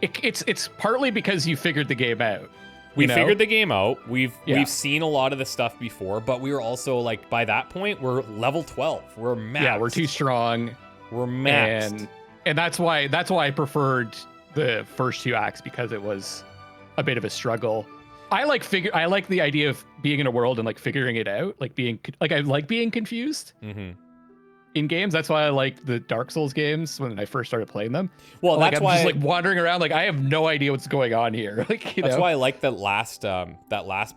Speaker 2: It's partly because you figured the game out.
Speaker 1: We figured the game out. We've seen a lot of the stuff before, but we were also like by that point we're level 12. We're maxed.
Speaker 2: Yeah, we're too strong.
Speaker 1: We're maxed.
Speaker 2: And that's why I preferred the first two acts, because it was a bit of a struggle. I like the idea of being in a world and like figuring it out, I like being confused in games. That's why I like the Dark Souls games when I first started playing them.
Speaker 1: Well,
Speaker 2: like,
Speaker 1: that's
Speaker 2: I'm
Speaker 1: why
Speaker 2: just like wandering around, like I have no idea what's going on here. Like
Speaker 1: that's why I like that last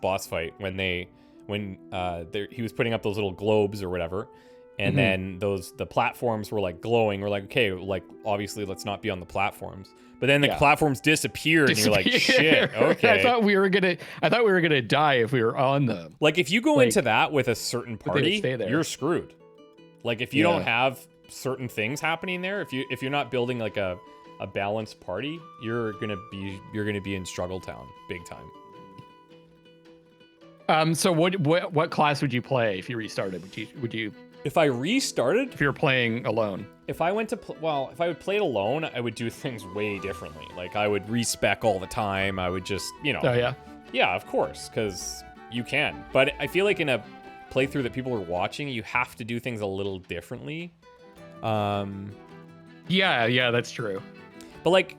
Speaker 1: boss fight when he was putting up those little globes or whatever. And then the platforms were like glowing. We're like, okay, like obviously let's not be on the platforms. But then the platforms disappeared, and you're like, shit, okay.
Speaker 2: I thought we were gonna die if we were on them.
Speaker 1: Like if you go into that with a certain party, you're screwed. Like if you don't have certain things happening there, if you're not building like a balanced party, you're gonna be in Struggle Town big time.
Speaker 2: So what class would you play if you restarted? Would you?
Speaker 1: If I restarted?
Speaker 2: If you're playing alone.
Speaker 1: If I went to, if I would play it alone, I would do things way differently. Like, I would respec all the time. I would just,
Speaker 2: Oh, yeah?
Speaker 1: Yeah, of course, because you can. But I feel like in a playthrough that people are watching, you have to do things a little differently.
Speaker 2: Yeah, that's true.
Speaker 1: But, like,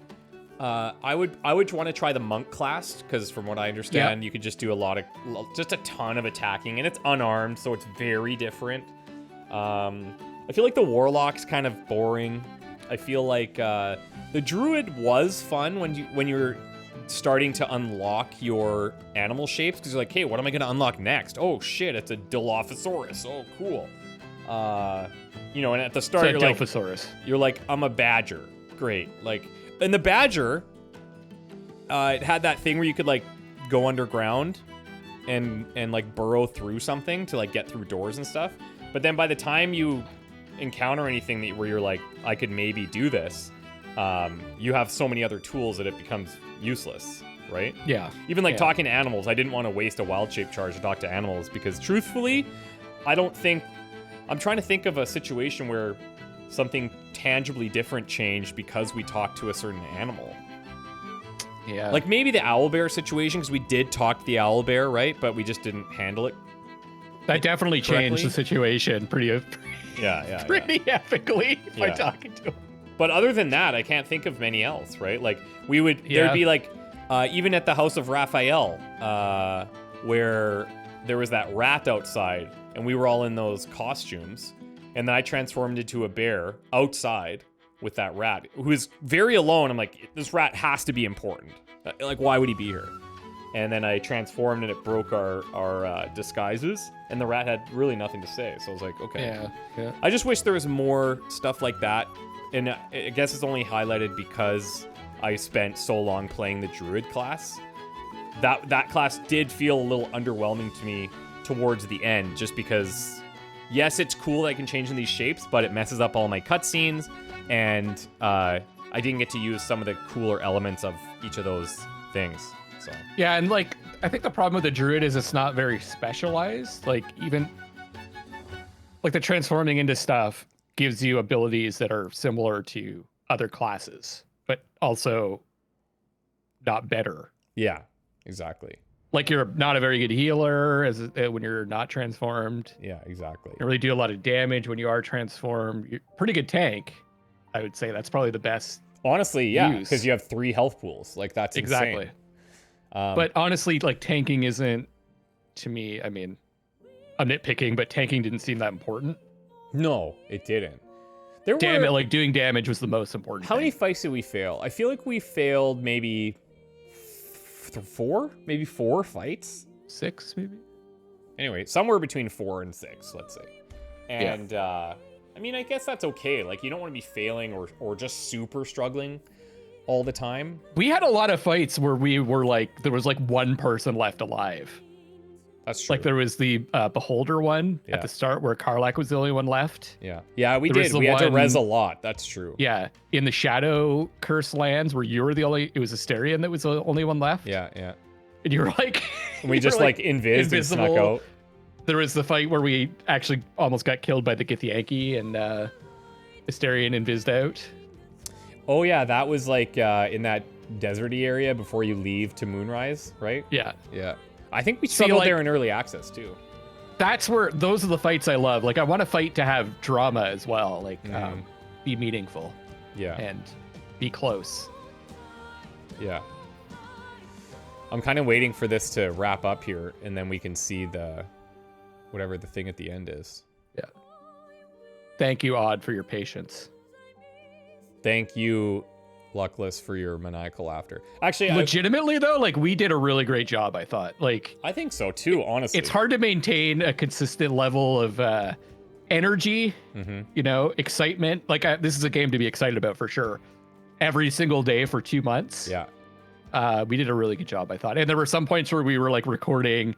Speaker 1: I would want to try the monk class, because from what I understand, you could just do just a ton of attacking, and it's unarmed, so it's very different. I feel like the warlock's kind of boring. I feel like the druid was fun when you're starting to unlock your animal shapes, because you're like, hey, what am I going to unlock next? Oh shit, it's a Dilophosaurus. Oh cool. And at the start you're like, I'm a badger. Great. Like, and the badger, it had that thing where you could like go underground and like burrow through something to like get through doors and stuff. But then by the time you encounter anything where you're like, I could maybe do this, you have so many other tools that it becomes useless, right?
Speaker 2: Yeah.
Speaker 1: Even like talking to animals, I didn't want to waste a wild shape charge to talk to animals, because truthfully, I'm trying to think of a situation where something tangibly different changed because we talked to a certain animal.
Speaker 2: Yeah.
Speaker 1: Like maybe the owlbear situation, because we did talk to the owlbear, right? But we just didn't handle it.
Speaker 2: That definitely changed the situation pretty epically by talking to him.
Speaker 1: But other than that, I can't think of many else, right? Like there'd be like, even at the House of Raphael, where there was that rat outside and we were all in those costumes. And then I transformed into a bear outside with that rat who is very alone. I'm like, this rat has to be important. Like, why would he be here? And then I transformed and it broke our disguises. And the rat had really nothing to say. So I was like, okay.
Speaker 2: Yeah.
Speaker 1: I just wish there was more stuff like that. And I guess it's only highlighted because I spent so long playing the druid class. That class did feel a little underwhelming to me towards the end, just because, yes, it's cool that I can change in these shapes, but it messes up all my cutscenes, and I didn't get to use some of the cooler elements of each of those things. So
Speaker 2: yeah, and like I think the problem with the druid is it's not very specialized. Like even like the transforming into stuff gives you abilities that are similar to other classes, but also not better.
Speaker 1: Yeah, exactly.
Speaker 2: Like you're not a very good healer when you're not transformed.
Speaker 1: Yeah, exactly.
Speaker 2: You really do a lot of damage when you are transformed. You're a pretty good tank. I would say that's probably the best.
Speaker 1: Honestly, yeah, because you have 3 health pools. Like that's
Speaker 2: exactly.
Speaker 1: Insane.
Speaker 2: But honestly, like tanking isn't, to me, I mean, I'm nitpicking, but tanking didn't seem that important.
Speaker 1: No, it didn't.
Speaker 2: Like doing damage was the most important.
Speaker 1: How many fights did we fail? I feel like we failed maybe 4 fights.
Speaker 2: 6 maybe.
Speaker 1: Anyway, somewhere between 4 and 6, let's say. And I mean, I guess that's okay. Like you don't want to be failing or just super struggling all the time.
Speaker 2: We had a lot of fights where we were like, there was like one person left alive.
Speaker 1: That's true.
Speaker 2: Like there was the Beholder one at the start where Kith'rak was the only one left.
Speaker 1: Yeah, we did. We had to res a lot. That's true.
Speaker 2: Yeah, in the Shadow Curse lands where you were it was Asterion that was the only one left.
Speaker 1: Yeah.
Speaker 2: And you were like,
Speaker 1: and we just like invised and snuck out.
Speaker 2: There was the fight where we actually almost got killed by the Githyanki and Asterion invised out.
Speaker 1: Oh yeah, that was like in that deserty area before you leave to Moonrise, right?
Speaker 2: Yeah.
Speaker 1: I think we struggled there in early access too.
Speaker 2: Those are the fights I love. Like I want a fight to have drama as well, like be meaningful.
Speaker 1: Yeah.
Speaker 2: And be close.
Speaker 1: Yeah. I'm kind of waiting for this to wrap up here and then we can see whatever the thing at the end is.
Speaker 2: Yeah. Thank you, Odd, for your patience.
Speaker 1: Thank you, Luckless, for your maniacal laughter. Actually,
Speaker 2: legitimately though, like we did a really great job, I thought. Like
Speaker 1: I think so too, honestly.
Speaker 2: It's hard to maintain a consistent level of energy, you know, excitement. Like this is a game to be excited about for sure. Every single day for 2 months.
Speaker 1: Yeah.
Speaker 2: We did a really good job, I thought. And there were some points where we were like recording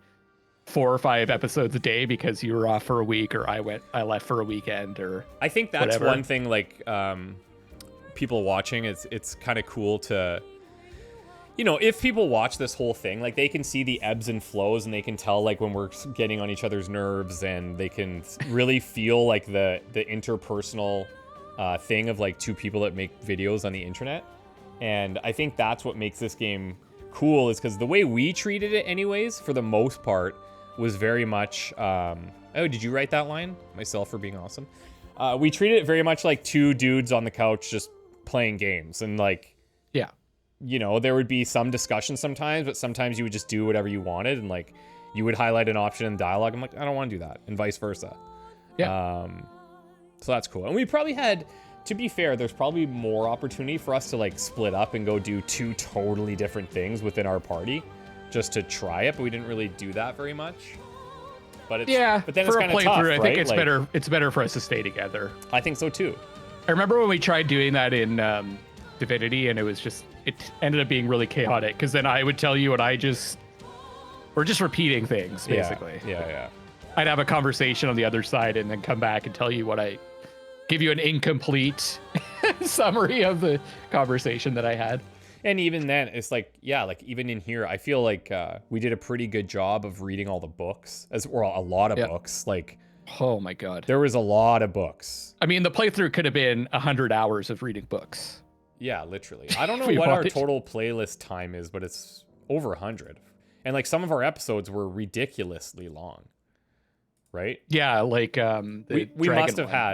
Speaker 2: 4 or 5 episodes a day because you were off for a week or I left for a weekend or
Speaker 1: I think that's
Speaker 2: whatever.
Speaker 1: One thing like people watching, it's kind of cool to, you know, if people watch this whole thing, like they can see the ebbs and flows and they can tell like when we're getting on each other's nerves and they can really feel like the interpersonal thing of like 2 people that make videos on the internet. And I think that's what makes this game cool, is because the way we treated it anyways, for the most part, was very much, oh, did you write that line? Myself for being awesome. We treated it very much like 2 dudes on the couch just playing games. And like,
Speaker 2: yeah,
Speaker 1: you know, there would be some discussion sometimes, but sometimes you would just do whatever you wanted. And like, you would highlight an option in dialogue. I'm like, I don't want to do that. And vice versa.
Speaker 2: Yeah.
Speaker 1: So that's cool. And we probably had, to be fair, there's probably more opportunity for us to like split up and go do 2 totally different things within our party just to try it. But we didn't really do that very much. But it's, but then it's kind of tough, right?
Speaker 2: I think it's like, it's better for us to stay together.
Speaker 1: I think so too.
Speaker 2: I remember when we tried doing that in Divinity, and it ended up being really chaotic because then I would tell you what we're just repeating things basically.
Speaker 1: Yeah.
Speaker 2: I'd have a conversation on the other side and then come back and tell you give you an incomplete summary of the conversation that I had.
Speaker 1: And even then, it's like, yeah, like even in here, I feel like we did a pretty good job of reading all the books, or a lot of books. Like
Speaker 2: Oh my god.
Speaker 1: There was a lot of books.
Speaker 2: I mean, the playthrough could have been 100 hours of reading books.
Speaker 1: Yeah, literally. I don't know
Speaker 2: We
Speaker 1: what our
Speaker 2: wanted-
Speaker 1: total playlist time is, but it's over 100. And like some of our episodes were ridiculously long. Right?
Speaker 2: Yeah, like the
Speaker 1: we
Speaker 2: Dragon
Speaker 1: must have
Speaker 2: one
Speaker 1: had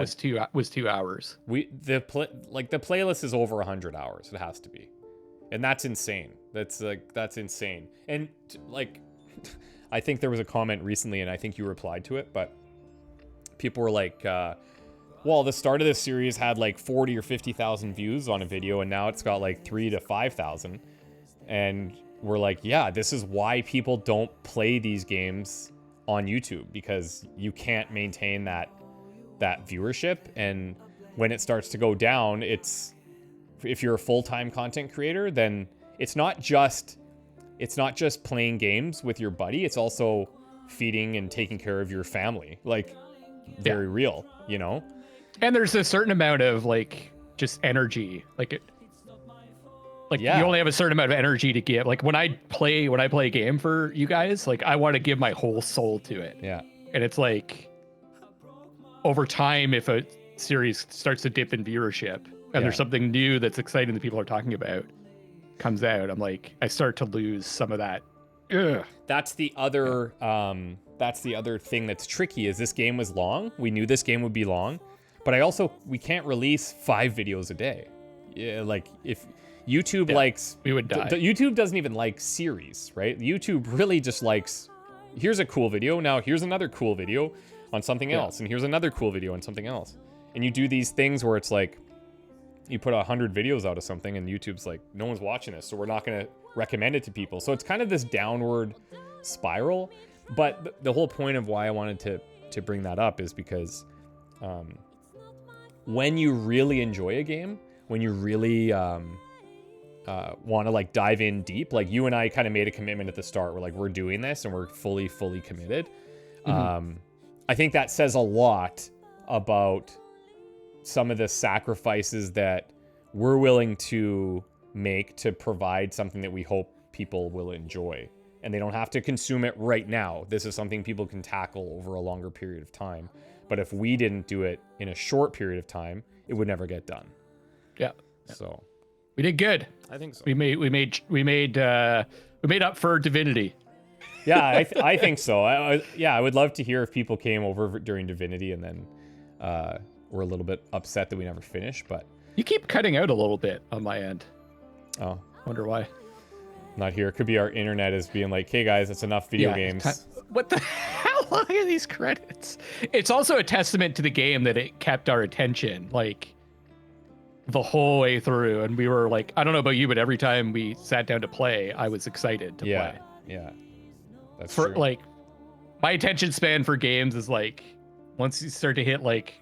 Speaker 2: was 2 hours.
Speaker 1: The playlist is over 100 hours. It has to be. And that's insane. That's insane. And like I think there was a comment recently and I think you replied to it, but people were like well, the start of this series had like 40 or 50,000 views on a video and now it's got like 3,000 to 5,000. And we're like, yeah, this is why people don't play these games on YouTube, because you can't maintain that viewership. And when it starts to go down, it's, if you're a full-time content creator, then it's not just playing games with your buddy, it's also feeding and taking care of your family. Like, very real, you know?
Speaker 2: And there's a certain amount of like just energy, like you only have a certain amount of energy to give. Like when I play a game for you guys, like I want to give my whole soul to it.
Speaker 1: Yeah.
Speaker 2: And it's like over time, if a series starts to dip in viewership and there's something new that's exciting that people are talking about comes out, I'm like, I start to lose some of that. Ugh.
Speaker 1: That's the other thing that's tricky is this game was long. We knew this game would be long, but we can't release 5 videos a day. Yeah, like if YouTube likes,
Speaker 2: we would die.
Speaker 1: YouTube doesn't even like series, right? YouTube really just likes, here's a cool video, now here's another cool video on something else, and here's another cool video on something else. And you do these things where it's like, you put 100 videos out of something and YouTube's like, no one's watching this, so we're not gonna recommend it to people. So it's kind of this downward spiral. But the whole point of why I wanted to bring that up is because when you really enjoy a game, when you really want to like dive in deep, like you and I kind of made a commitment at the start. We're like, we're doing this and we're fully committed. I think that says a lot about some of the sacrifices that we're willing to make to provide something that we hope people will enjoy. And they don't have to consume it right now. This is something people can tackle over a longer period of time. But if we didn't do it in a short period of time, it would never get done.
Speaker 2: Yeah.
Speaker 1: So
Speaker 2: we did good.
Speaker 1: I think so.
Speaker 2: We made up for Divinity.
Speaker 1: Yeah, I think so. I would love to hear if people came over during Divinity and then were a little bit upset that we never finished. But
Speaker 2: you keep cutting out a little bit on my end.
Speaker 1: Oh,
Speaker 2: wonder why.
Speaker 1: Not here. It could be our internet is being like, hey guys, it's enough video games.
Speaker 2: What the hell? Look at these credits. It's also a testament to the game that it kept our attention like the whole way through. And we were like, I don't know about you, but every time we sat down to play, I was excited to play.
Speaker 1: Yeah. That's
Speaker 2: for
Speaker 1: true.
Speaker 2: Like my attention span for games is like once you start to hit like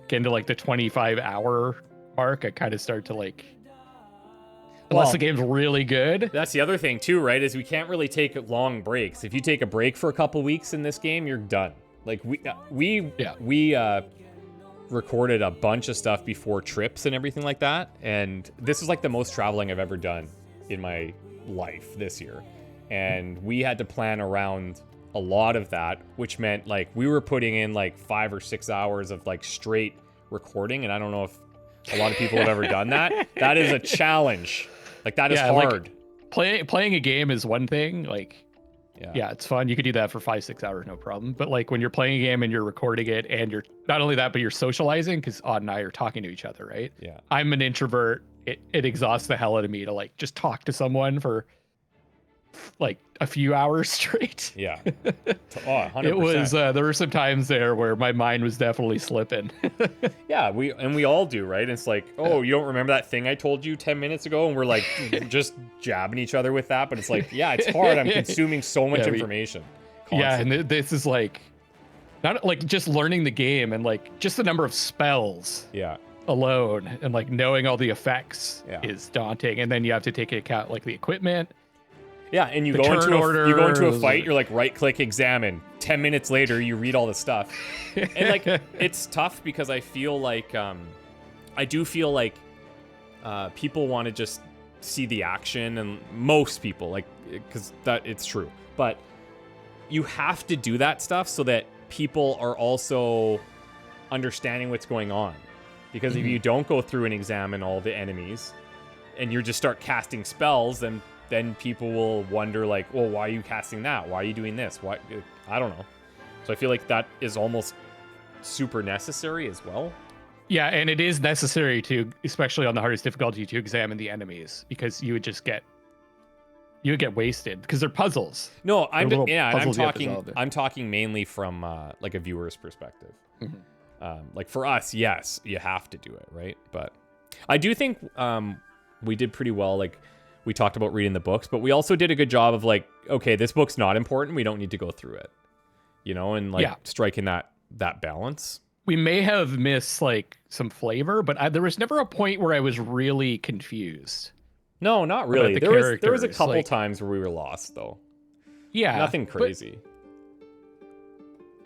Speaker 2: get into like the 25-hour mark, I kind of start to like, unless the game's really good.
Speaker 1: That's the other thing too, right? Is we can't really take long breaks. If you take a break for a couple weeks in this game, you're done. Like we recorded a bunch of stuff before trips and everything like that, and this is like the most traveling I've ever done in my life this year. And we had to plan around a lot of that, which meant like we were putting in like 5 or 6 hours of like straight recording, and I don't know if a lot of people have ever done that. That is a challenge. Like that is hard.
Speaker 2: Like, playing a game is one thing. Like, yeah, it's fun. You could do that for 5-6 hours, no problem. But like when you're playing a game and you're recording it, and you're not only that, but you're socializing because Odd and I are talking to each other, right?
Speaker 1: Yeah.
Speaker 2: I'm an introvert. It exhausts the hell out of me to like just talk to someone for like a few hours straight.
Speaker 1: Yeah. 100%.
Speaker 2: It was there were some times there where my mind was definitely slipping.
Speaker 1: Yeah, we all do, right? It's like, oh, you don't remember that thing I told you 10 minutes ago? And we're like just jabbing each other with that. But it's like, yeah, it's hard. I'm consuming so much information.
Speaker 2: Constantly. Yeah, and this is like not like just learning the game and like just the number of spells.
Speaker 1: Yeah.
Speaker 2: Alone and like knowing all the effects is daunting. And then you have to take into account like the equipment.
Speaker 1: Yeah, and you go into a fight, you're like right-click, examine. 10 minutes later, you read all the stuff. And like, it's tough because I feel like, I do feel like people want to just see the action, and most people, like, because that it's true. But you have to do that stuff so that people are also understanding what's going on. Because if you don't go through and examine all the enemies and you just start casting spells, then people will wonder like, well, why are you casting that? Why are you doing this? Why? I don't know. So I feel like that is almost super necessary as well.
Speaker 2: Yeah, and it is necessary to, especially on the hardest difficulty, to examine the enemies, because you would get wasted because they're puzzles.
Speaker 1: No, I'm
Speaker 2: puzzles
Speaker 1: I'm talking mainly from like a viewer's perspective. Like for us, yes, you have to do it, right? But I do think we did pretty well. Like we talked about reading the books, but we also did a good job of like, okay, this book's not important. We don't need to go through it, you know, and like striking that balance.
Speaker 2: We may have missed like some flavor, but there was never a point where I was really confused.
Speaker 1: No, not really. There was a couple times where we were lost though.
Speaker 2: Yeah.
Speaker 1: Nothing crazy.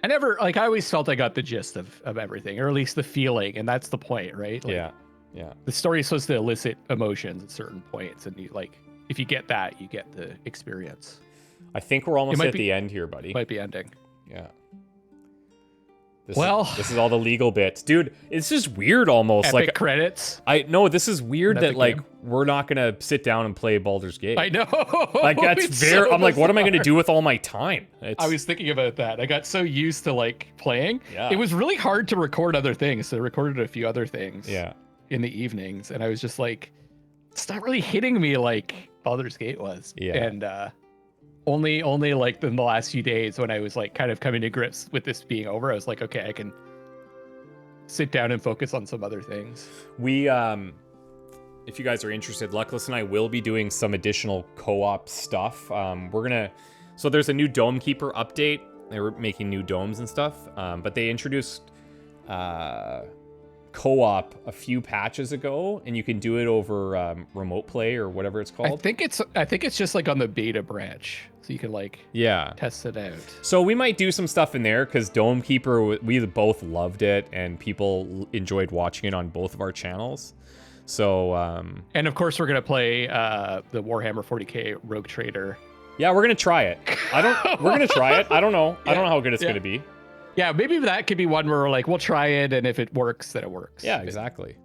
Speaker 2: I always felt I got the gist of everything, or at least the feeling, and that's the point, right? Like,
Speaker 1: yeah.
Speaker 2: The story is supposed to elicit emotions at certain points, and you like, if you get that, you get the experience.
Speaker 1: I think we're almost at the end here, buddy.
Speaker 2: Might be ending.
Speaker 1: Yeah.
Speaker 2: This
Speaker 1: is all the legal bits, dude. It's just weird, almost
Speaker 2: epic
Speaker 1: like
Speaker 2: credits.
Speaker 1: This is weird that like we're not gonna sit down and play Baldur's Gate.
Speaker 2: I know.
Speaker 1: Like that's very. I'm like, what am I gonna do with all my time?
Speaker 2: I was thinking about that. I got so used to like playing.
Speaker 1: Yeah.
Speaker 2: It was really hard to record other things. So I recorded a few other things.
Speaker 1: Yeah.
Speaker 2: In the evenings, and I was just like, it's not really hitting me like Baldur's Gate was.
Speaker 1: Yeah.
Speaker 2: And only like in the last few days when I was like kind of coming to grips with this being over, I was like, okay, I can sit down and focus on some other things.
Speaker 1: We if you guys are interested, Luckless and I will be doing some additional co-op stuff. So there's a new Dome Keeper update. They were making new domes and stuff, but they introduced co-op a few patches ago, and you can do it over remote play or whatever it's called.
Speaker 2: I think it's just like on the beta branch, so you can like test it out.
Speaker 1: So we might do some stuff in there because Dome Keeper, we both loved it, and people enjoyed watching it on both of our channels. So
Speaker 2: and of course we're gonna play the Warhammer 40k Rogue Trader.
Speaker 1: Yeah, we're gonna try it. We're gonna try it. I don't know. I don't know how good it's gonna be.
Speaker 2: Yeah, maybe that could be one where we're like, we'll try it, and if it works, then it works.
Speaker 1: Yeah, exactly.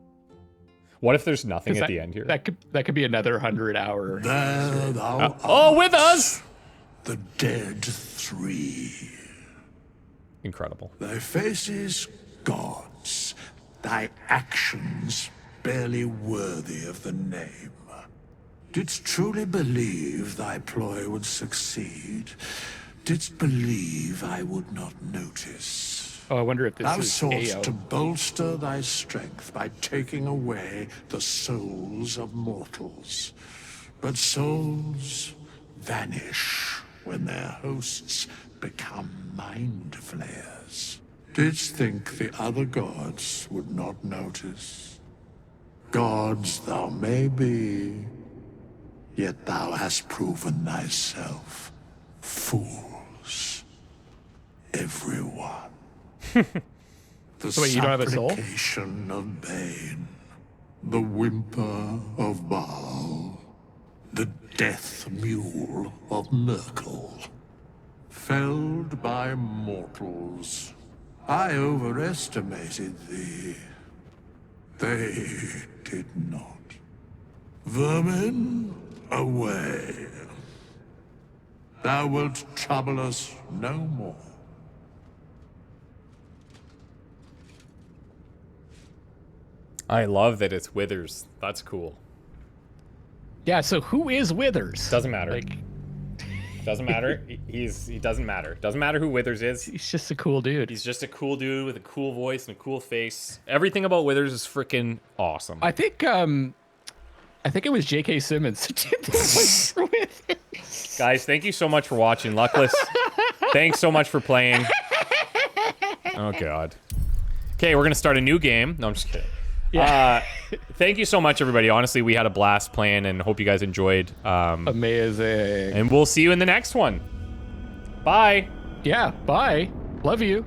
Speaker 1: What if there's nothing at the end here?
Speaker 2: That could be another 100-hour.
Speaker 4: There thou art,
Speaker 1: with us!
Speaker 4: The dead three.
Speaker 1: Incredible.
Speaker 4: Thy faces gods, thy actions barely worthy of the name. Didst truly believe thy ploy would succeed? Didst believe I would not notice?
Speaker 2: Oh, I wonder if this
Speaker 4: Thou
Speaker 2: is
Speaker 4: soughtst
Speaker 2: AO.
Speaker 4: to bolster thy strength by taking away the souls of mortals. But souls vanish when their hosts become Mind Flayers. Didst think the other gods would not notice? Gods thou may be, yet thou hast proven thyself fools. Everyone. The
Speaker 2: So wait, you don't have a soul?
Speaker 4: supplication of Bane, the whimper of Baal, the death mule of Merkel. Felled by mortals, I overestimated thee. They did not. Vermin, away. Thou wilt trouble us no more.
Speaker 1: I love that it's Withers. That's cool.
Speaker 2: Yeah, so who is Withers?
Speaker 1: Doesn't matter.
Speaker 2: Like,
Speaker 1: doesn't matter. He doesn't matter. Doesn't matter who Withers is.
Speaker 2: He's just a cool dude.
Speaker 1: He's just a cool dude with a cool voice and a cool face. Everything about Withers is freaking awesome.
Speaker 2: I think it was J.K. Simmons who did the voice for Withers.
Speaker 1: Guys, thank you so much for watching. Luckless, thanks so much for playing. Oh, God. Okay, we're going to start a new game. No, I'm just kidding. Yeah. Thank you so much, everybody. Honestly, we had a blast playing and hope you guys enjoyed.
Speaker 2: Amazing.
Speaker 1: And we'll see you in the next one. Bye.
Speaker 2: Yeah, bye. Love you.